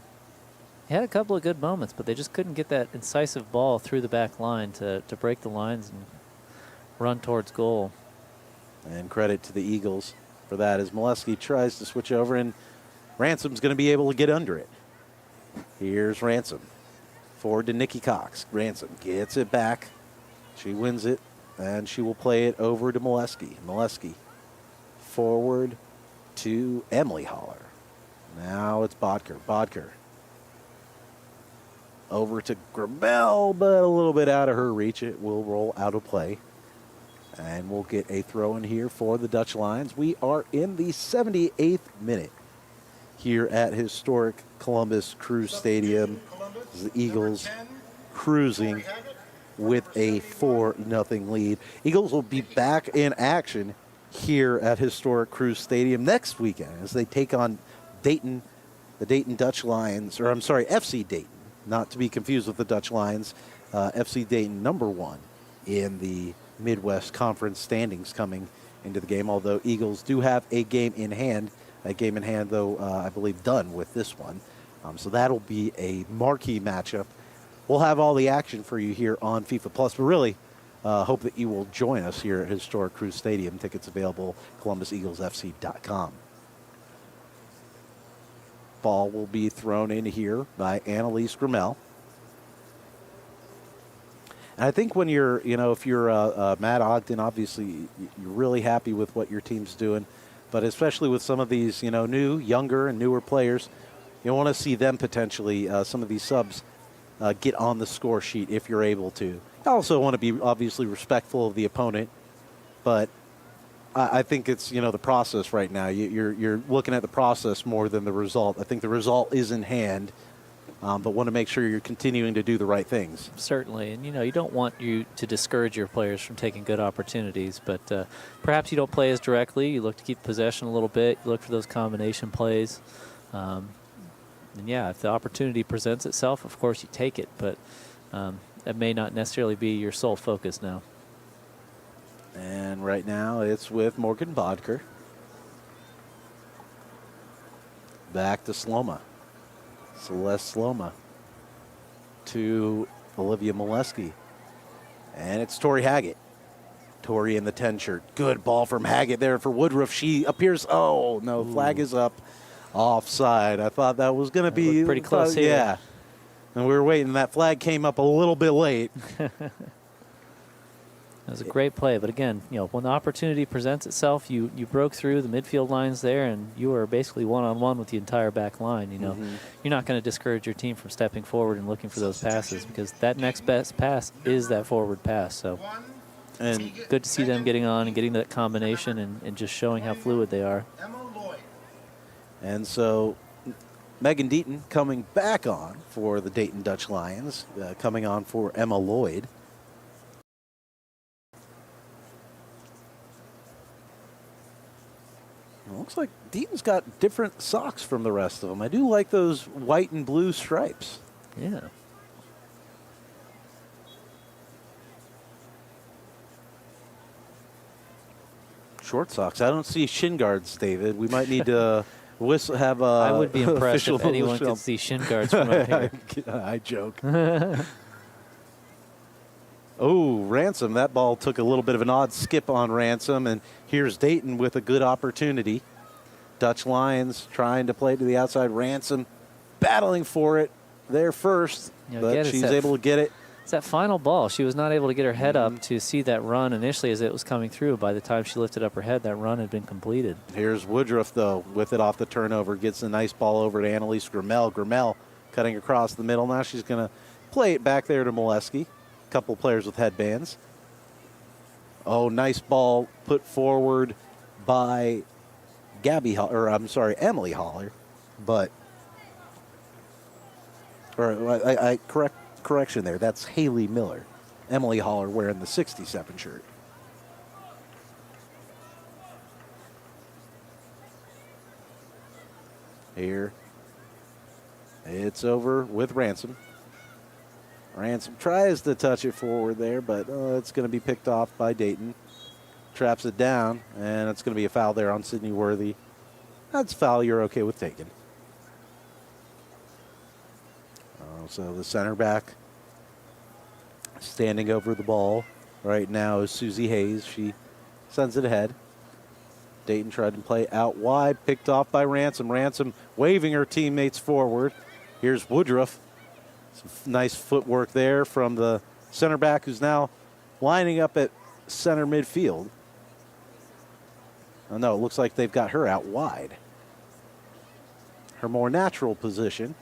They had a couple of good moments, but they just couldn't get that incisive ball through the back line to break the lines and run towards goal. And credit to the Eagles for that as Molesky tries to switch over, and Ransom's going to be able to get under it. Here's Ransom. Forward to Nikki Cox. Ransom gets it back. She wins it, and she will play it over to Molesky. Molesky forward to Emily Holler. Now it's Bodker. Bodker over to Grimmel, but a little bit out of her reach. It will roll out of play. And we'll get a throw in here for the Dutch Lions. We are in the 78th minute here at historic Columbus Crew Stadium. The Eagles cruising with a 4-0 lead. Eagles will be back in action here at historic Crew Stadium next weekend as they take on Dayton, the Dayton Dutch Lions, or I'm sorry, FC Dayton, not to be confused with the Dutch Lions. FC Dayton, #1 in the Midwest Conference standings coming into the game, although Eagles do have a game in hand A game in hand, though, I believe, done with this one. So that'll be a marquee matchup. We'll have all the action for you here on FIFA Plus. But really, hope that you will join us here at historic Cruz Stadium. Tickets available, ColumbusEaglesFC.com. Ball will be thrown in here by Annalise Grimmel. And I think when you're, if you're Matt Ogden, obviously you're really happy with what your team's doing. But especially with some of these, new, younger, and newer players, you want to see them potentially, some of these subs, get on the score sheet if you're able to. You also want to be obviously respectful of the opponent, but I think it's, the process right now. You're looking at the process more than the result. I think the result is in hand, but want to make sure you're continuing to do the right things. Certainly, and you don't want you to discourage your players from taking good opportunities, but perhaps you don't play as directly. You look to keep possession a little bit. You look for those combination plays. And yeah, if the opportunity presents itself, of course you take it, but that may not necessarily be your sole focus now. And right now it's with Morgan Bodker. Back to Sloma. Celeste Sloma to Olivia Molesky. And it's Tori Haggett. Tori in the 10 shirt. Good ball from Haggett there for Woodruff. She appears, oh no, flag is up. Offside. I thought that was going to be pretty close here. Yeah. And we were waiting. That flag came up a little bit late. It was a great play, but again, when the opportunity presents itself, you broke through the midfield lines there, and you were basically one-on-one with the entire back line. You're not going to discourage your team from stepping forward and looking for those passes, because that next best pass is that forward pass. So, and good to see them getting on and getting that combination and just showing how fluid they are. And so Megan Deaton coming back on for the Dayton Dutch Lions, coming on for Emma Lloyd. It looks like Deaton's got different socks from the rest of them. I do like those white and blue stripes. Yeah. Short socks. I don't see shin guards, David. We might need to have a. I would be impressed if anyone could see shin guards from up here. I joke. Oh, Ransom. That ball took a little bit of an odd skip on Ransom, and here's Dayton with a good opportunity. Dutch Lions trying to play to the outside. Ransom battling for it there first, but she's able to get it. It's that final ball. She was not able to get her head up to see that run initially as it was coming through. By the time she lifted up her head, that run had been completed. Here's Woodruff, though, with it off the turnover. Gets a nice ball over to Annalise Grimmel. Grimmel cutting across the middle. Now she's going to play it back there to Molesky. Couple players with headbands. Oh, nice ball put forward by Emily Holler. But, correction there. That's Haley Miller. Emily Holler wearing the 67 shirt. Here. It's over with Ransom. Ransom tries to touch it forward there, but it's going to be picked off by Dayton. Traps it down, and it's going to be a foul there on Sydney Worthy. That's a foul you're okay with taking. So the center back standing over the ball right now is Susie Hayes. She sends it ahead. Dayton tried to play out wide, picked off by Ransom. Ransom waving her teammates forward. Here's Woodruff. Some nice footwork there from the center back, who's now lining up at center midfield. Oh, no, it looks like they've got her out wide. Her more natural position.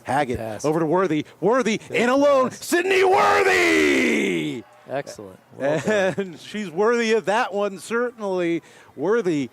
Haggett over to Worthy. Worthy in alone. Sydney Worthy! Excellent. Well and she's worthy of that one, certainly. Worthy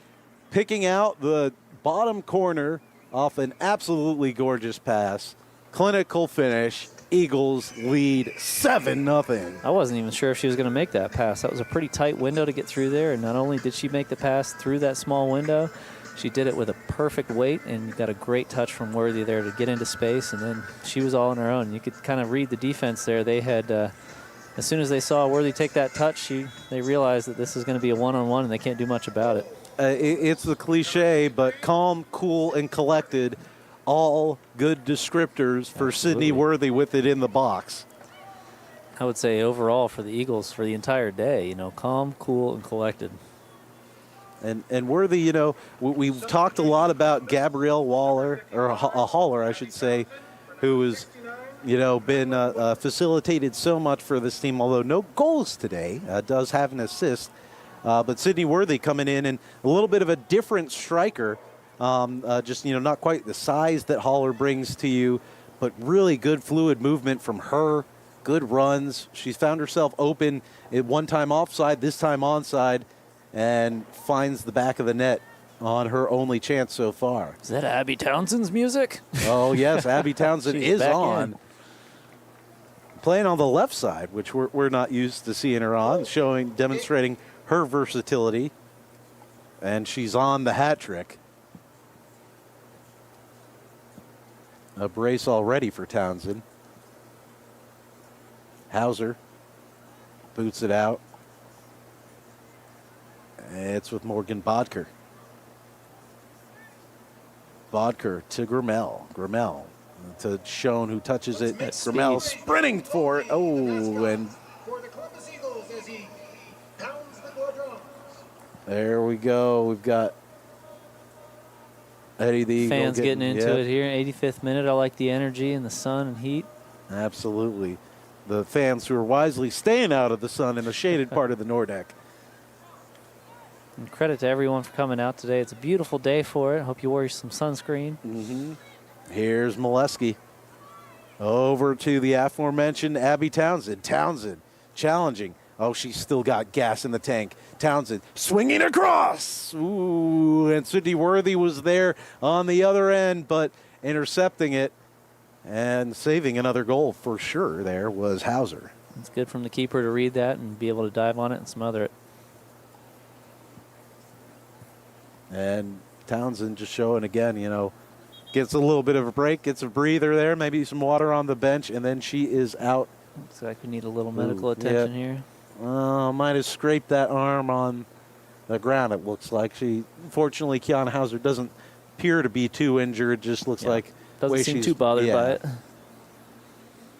picking out the bottom corner off an absolutely gorgeous pass. Clinical finish. Eagles lead 7-0. I wasn't even sure if she was going to make that pass. That was a pretty tight window to get through there, and not only did she make the pass through that small window, she did it with a perfect weight and got a great touch from Worthy there to get into space, and then she was all on her own. You could kind of read the defense there. They had, as soon as they saw Worthy take that touch, they realized that this is going to be a one-on-one and they can't do much about it. it's the cliche, but calm, cool, and collected, all good descriptors for Sydney Absolutely. Worthy with it in the box. I would say overall for the Eagles for the entire day, calm, cool, and collected. And Worthy, we've talked a lot about Gabrielle Waller, or Haller, I should say, who has, been facilitated so much for this team, although no goals today, does have an assist. But Sydney Worthy coming in and a little bit of a different striker, just, not quite the size that Haller brings to you, but really good fluid movement from her, good runs. She's found herself open at one time offside, this time onside, and finds the back of the net on her only chance so far. Is that Abby Townsend's music? Oh, yes, Abby Townsend She's is back on. in. Playing on the left side, which we're not used to seeing her on, demonstrating her versatility. And she's on the hat trick. A brace already for Townsend. Hauser boots it out. It's with Morgan Bodker. Bodker to Grimmel. Grimmel to Schoen, who touches it. Grimmel sprinting for it. Oh, and For the Columbus Eagles as he pounds the door drums. there we go. We've got Eddie the Eagle Fans getting into yeah, it here. 85th minute. I like the energy and the sun and heat. Absolutely. The fans who are wisely staying out of the sun in the shaded part of the Nordeck. And credit to everyone for coming out today. It's a beautiful day for it. Hope you wore some sunscreen. Here's Molesky. Over to the aforementioned Abby Townsend. Townsend challenging. Oh, she's still got gas in the tank. Townsend swinging across. Ooh, and Sydney Worthy was there on the other end, but intercepting it and saving another goal for sure there was Hauser. It's good from the keeper to read that and be able to dive on it and smother it. And Townsend just showing again, gets a little bit of a break, gets a breather there, maybe some water on the bench, and then she is out. Looks like we need a little medical attention here. Might have scraped that arm on the ground, it looks like. Fortunately, Kiana Hauser doesn't appear to be too injured, just looks like Doesn't way seem she's- too bothered yeah. by it.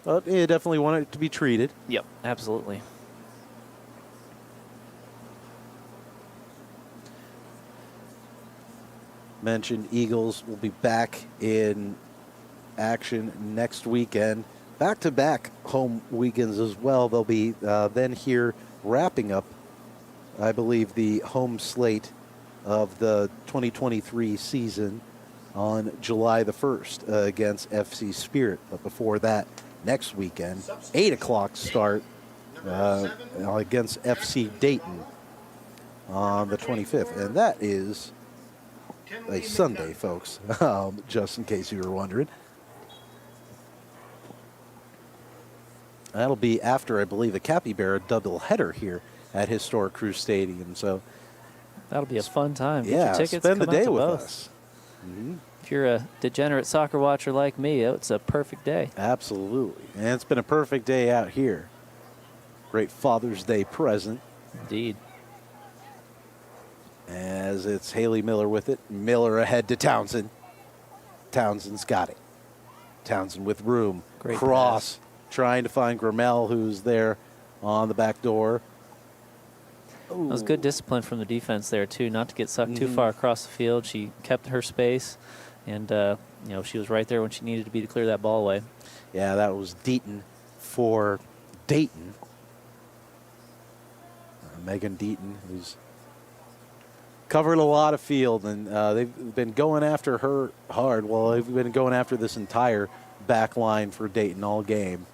But you definitely want it to be treated. Yep, absolutely. Mentioned Eagles will be back in action next weekend. Back-to-back home weekends as well. They'll be then here wrapping up, I believe, the home slate of the 2023 season on July the 1st against FC Spirit. But before that, next weekend, 8 o'clock start against FC Dayton on the 25th. And that is a Sunday, folks, just in case you were wondering. That'll be after, I believe, a Capybara doubleheader here at Historic Crew Stadium. So, That'll be a fun time. Get yeah, your tickets, spend the come out day to with both. us. If you're a degenerate soccer watcher like me, it's a perfect day. Absolutely. And it's been a perfect day out here. Great Father's Day present. Indeed. As it's Haley Miller with it. Miller ahead to Townsend. Townsend's got it. Townsend with room. Great Cross. Trying to find Grimmel, who's there on the back door. That was good discipline from the defense there, too, not to get sucked too far across the field. She kept her space, and, she was right there when she needed to be to clear that ball away. Yeah, that was Dayton for Dayton. Megan Dayton, who's covered a lot of field, and they've been going after her hard. Well, they've been going after this entire back line for Dayton all game.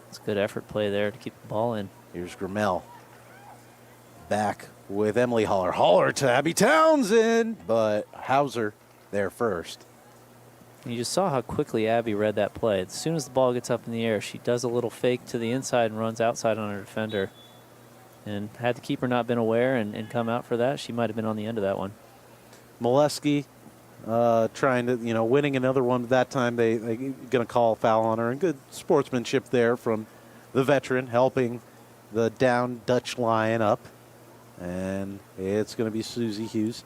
It's good effort play there to keep the ball in. Here's Grimmel. Back with Emily Haller. Haller to Abby Townsend, but Hauser there first. You just saw how quickly Abby read that play. As soon as the ball gets up in the air, she does a little fake to the inside and runs outside on her defender. And had the keeper not been aware and come out for that, she might have been on the end of that one. Molesky trying to, winning another one. That time they going to call a foul on her. And good sportsmanship there from the veteran, helping the down Dutch Lion up. And it's going to be Susie Hughes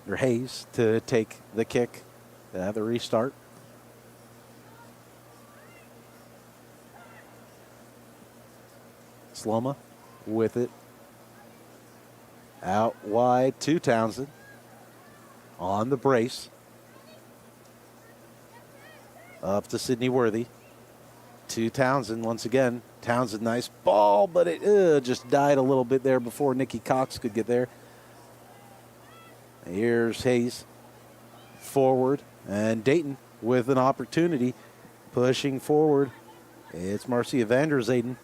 or Hayes to take the kick at the restart. Sloma with it. Out wide to Townsend. On the brace. Up to Sydney Worthy. To Townsend once again. Townsend, nice ball, but it just died a little bit there before Nikki Cox could get there. Here's Hayes forward, and Dayton with an opportunity, pushing forward. It's Marcia Vanderzayden.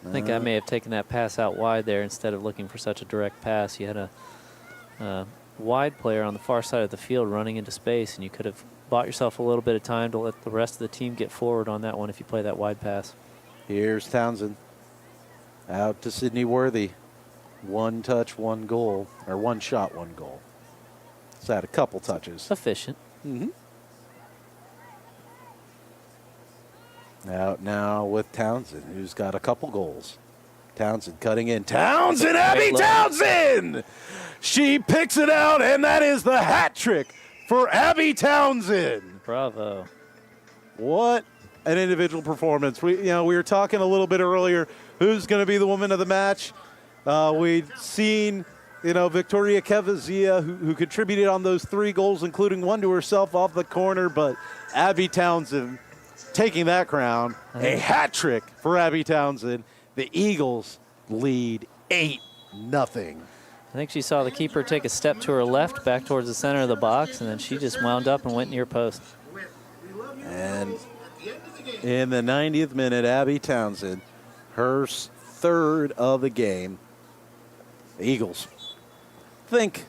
I think I may have taken that pass out wide there instead of looking for such a direct pass. You had a wide player on the far side of the field running into space, and you could have bought yourself a little bit of time to let the rest of the team get forward on that one if you play that wide pass. Here's Townsend. Out to Sydney Worthy. One touch, one goal, or one shot, one goal. It's had a couple touches. Efficient. Mm-hmm. Out now with Townsend, who's got a couple goals. Townsend cutting in. Townsend, Abby Townsend! She picks it out, and that is the hat trick for Abby Townsend. Bravo. What an individual performance. We were talking a little bit earlier, who's going to be the woman of the match. We'd seen, Victoria Kevazia, who contributed on those 3 goals, including one to herself off the corner, but Abby Townsend taking that crown. A hat trick for Abby Townsend. The Eagles lead 8-0. I think she saw the keeper take a step to her left back towards the center of the box, and then she just wound up and went near post. And in the 90th minute, Abby Townsend, her 3rd of the game. The Eagles think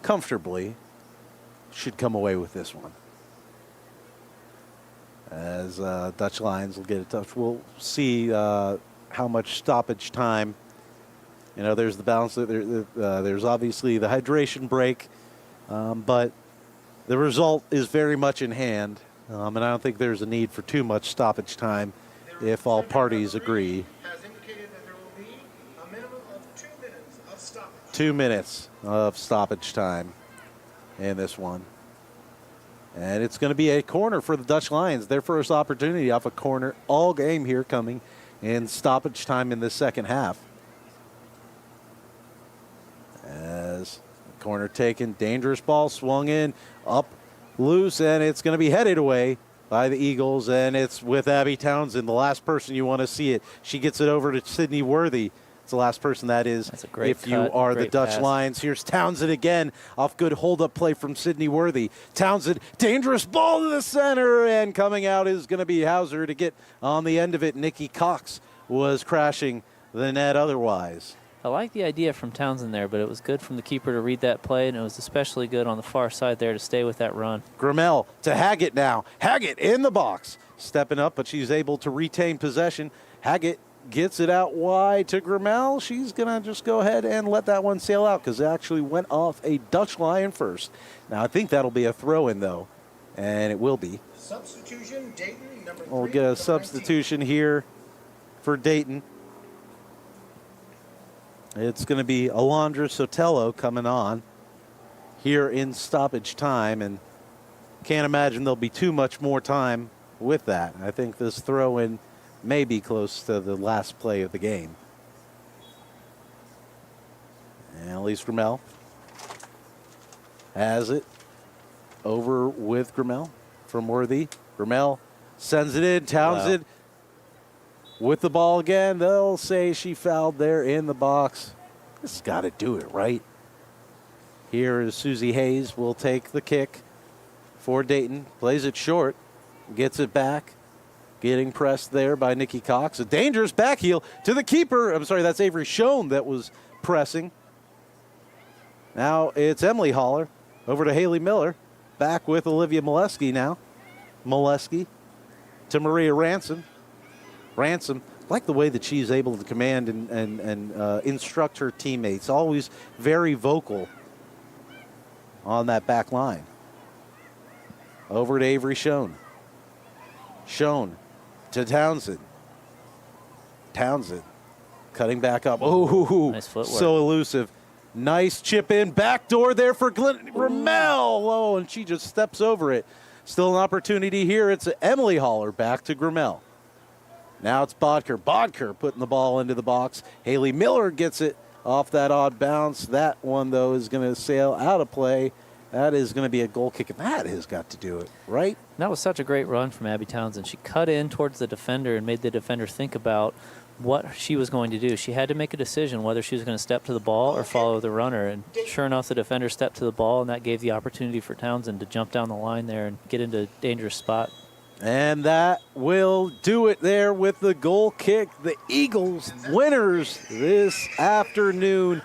comfortably should come away with this one. As Dutch Lions will get a touch. We'll see how much stoppage time. There's the balance. There's obviously the hydration break, but the result is very much in hand, and I don't think there's a need for too much stoppage time if all parties agree. Has indicated that there will be a minimum of 2 minutes of stoppage. 2 minutes of stoppage time in this one. And it's going to be a corner for the Dutch Lions. Their first opportunity off a corner all game here coming in stoppage time in the second half. As the corner taken, dangerous ball swung in, up, loose, and it's going to be headed away by the Eagles, and it's with Abby Townsend, the last person you want to see it. She gets it over to Sydney Worthy. It's the last person that is. That's a great if you are the Dutch pass. Lions. Here's Townsend again off good hold-up play from Sydney Worthy. Townsend, dangerous ball to the center, and coming out is going to be Hauser to get on the end of it. Nikki Cox was crashing the net otherwise. I like the idea from Townsend there, but it was good from the keeper to read that play, and it was especially good on the far side there to stay with that run. Grimmel to Haggett now. Haggett in the box. Stepping up, but she's able to retain possession. Haggett gets it out wide to Grimmel. She's going to just go ahead and let that one sail out because it actually went off a Dutch Lion first. Now, I think that'll be a throw-in, though, and it will be. Substitution, Dayton, number 3. We'll get a substitution here for Dayton. It's going to be Alondra Sotelo coming on here in stoppage time, and can't imagine there'll be too much more time with that. I think this throw-in may be close to the last play of the game. And Elise Grimmel has it over with Grimmel from Worthy. Grimmel sends it in. Townsend with the ball again. They'll say she fouled there in the box. This has got to do it, right? Here is Susie Hayes. Will take the kick for Dayton. Plays it short. Gets it back. Getting pressed there by Nikki Cox. A dangerous back heel to the keeper. I'm sorry, that's Avery Schoen that was pressing. Now it's Emily Haller over to Haley Miller. Back with Olivia Molesky now. Molesky to Maria Ransom. Ransom, like the way that she's able to command and instruct her teammates. Always very vocal on that back line. Over to Avery Schoen. Schoen to Townsend. Townsend cutting back up. Oh, Nice footwork. so elusive. Nice chip in, backdoor there for Glenn Grimmel. Oh, and she just steps over it. Still an opportunity here. It's Emily Haller back to Grimmel. Now it's Bodker. Bodker putting the ball into the box. Haley Miller gets it off that odd bounce. That one, though, is going to sail out of play. That is going to be a goal kick, and that has got to do it, right? That was such a great run from Abby Townsend. She cut in towards the defender and made the defender think about what she was going to do. She had to make a decision whether she was going to step to the ball or follow the runner. And sure enough, the defender stepped to the ball, and that gave the opportunity for Townsend to jump down the line there and get into a dangerous spot. And that will do it there with the goal kick. The Eagles winners this afternoon,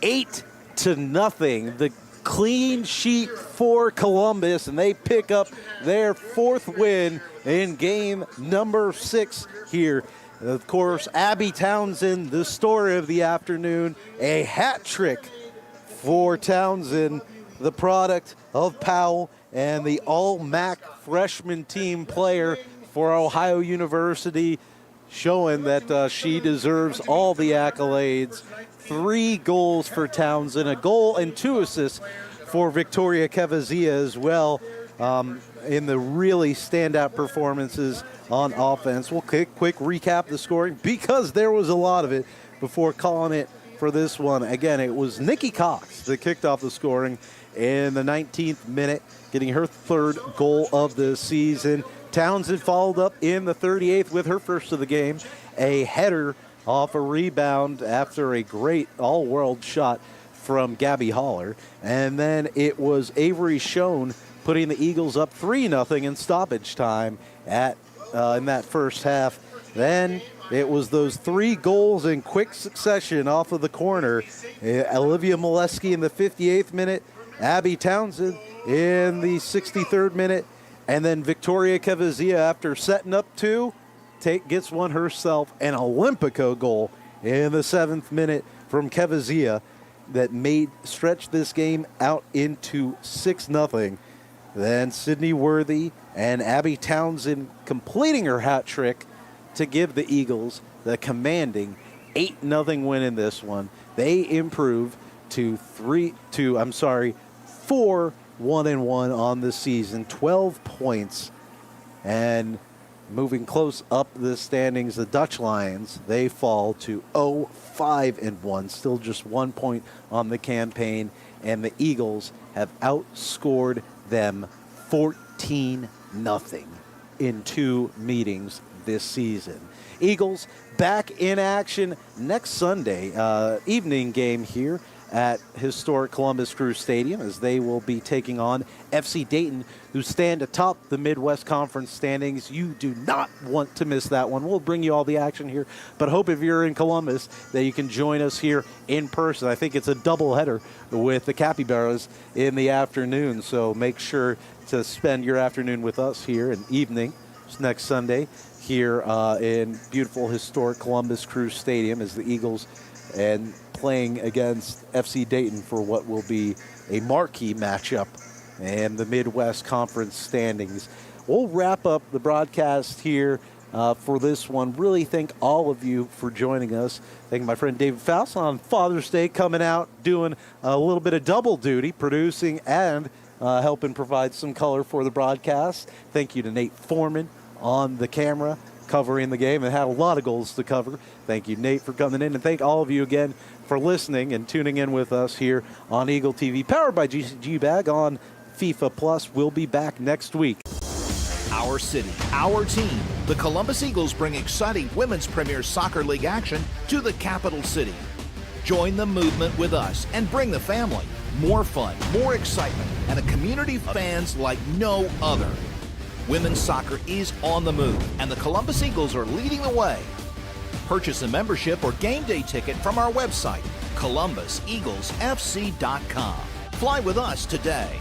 8-0. The clean sheet for Columbus, and they pick up their 4th win in game number 6 here. Of course, Abby Townsend, the story of the afternoon, a hat trick for Townsend, the product of Powell and the all-MAC freshman team player for Ohio University, showing that she deserves all the accolades. 3 goals for Townsend, a goal and 2 assists for Victoria Cavazia as well in the really standout performances on offense. We'll quick recap the scoring because there was a lot of it before calling it for this one. Again, it was Nikki Cox that kicked off the scoring in the 19th minute, getting her 3rd goal of the season. Townsend followed up in the 38th with her first of the game, a header off a rebound after a great all-world shot from Gabby Haller. And then it was Avery Schoen putting the Eagles up 3-0 in stoppage time in that first half. Then it was those 3 goals in quick succession off of the corner. Olivia Molesky in the 58th minute, Abby Townsend in the 63rd minute, and then Victoria Cavazia, after setting up 2, gets one herself, an Olympico goal in the 7th minute from Cavazia that stretched this game out into 6-0. Then Sydney Worthy and Abby Townsend completing her hat trick to give the Eagles the commanding 8-0 win in this one. They improve to 4-1-1 on the season, 12 points, and moving close up the standings, the Dutch Lions, they fall to 0-5-1, still just 1 point on the campaign, and the Eagles have outscored them 14-0 in 2 meetings this season. Eagles back in action next Sunday, evening game here at historic Columbus Crew Stadium, as they will be taking on FC Dayton, who stand atop the Midwest Conference standings. You do not want to miss that one. We'll bring you all the action here, but hope if you're in Columbus that you can join us here in person. I think it's a doubleheader with the Capybaras in the afternoon, so make sure to spend your afternoon with us here and evening next Sunday here in beautiful historic Columbus Crew Stadium as the Eagles and playing against FC Dayton for what will be a marquee matchup in the Midwest Conference standings. We'll wrap up the broadcast here for this one. Really thank all of you for joining us. Thank my friend David Faust on Father's Day, coming out, doing a little bit of double duty, producing and helping provide some color for the broadcast. Thank you to Nate Foreman on the camera, covering the game, and had a lot of goals to cover. Thank you, Nate, for coming in, and thank all of you again for listening and tuning in with us here on Eagle TV, powered by GCG Bag on FIFA Plus. We'll be back next week. Our city, our team. The Columbus Eagles bring exciting Women's Premier Soccer League action to the capital city. Join the movement with us and bring the family. More fun, more excitement, and a community of fans like no other. Women's soccer is on the move, and the Columbus Eagles are leading the way. Purchase a membership or game day ticket from our website, ColumbusEaglesFC.com. Fly with us today.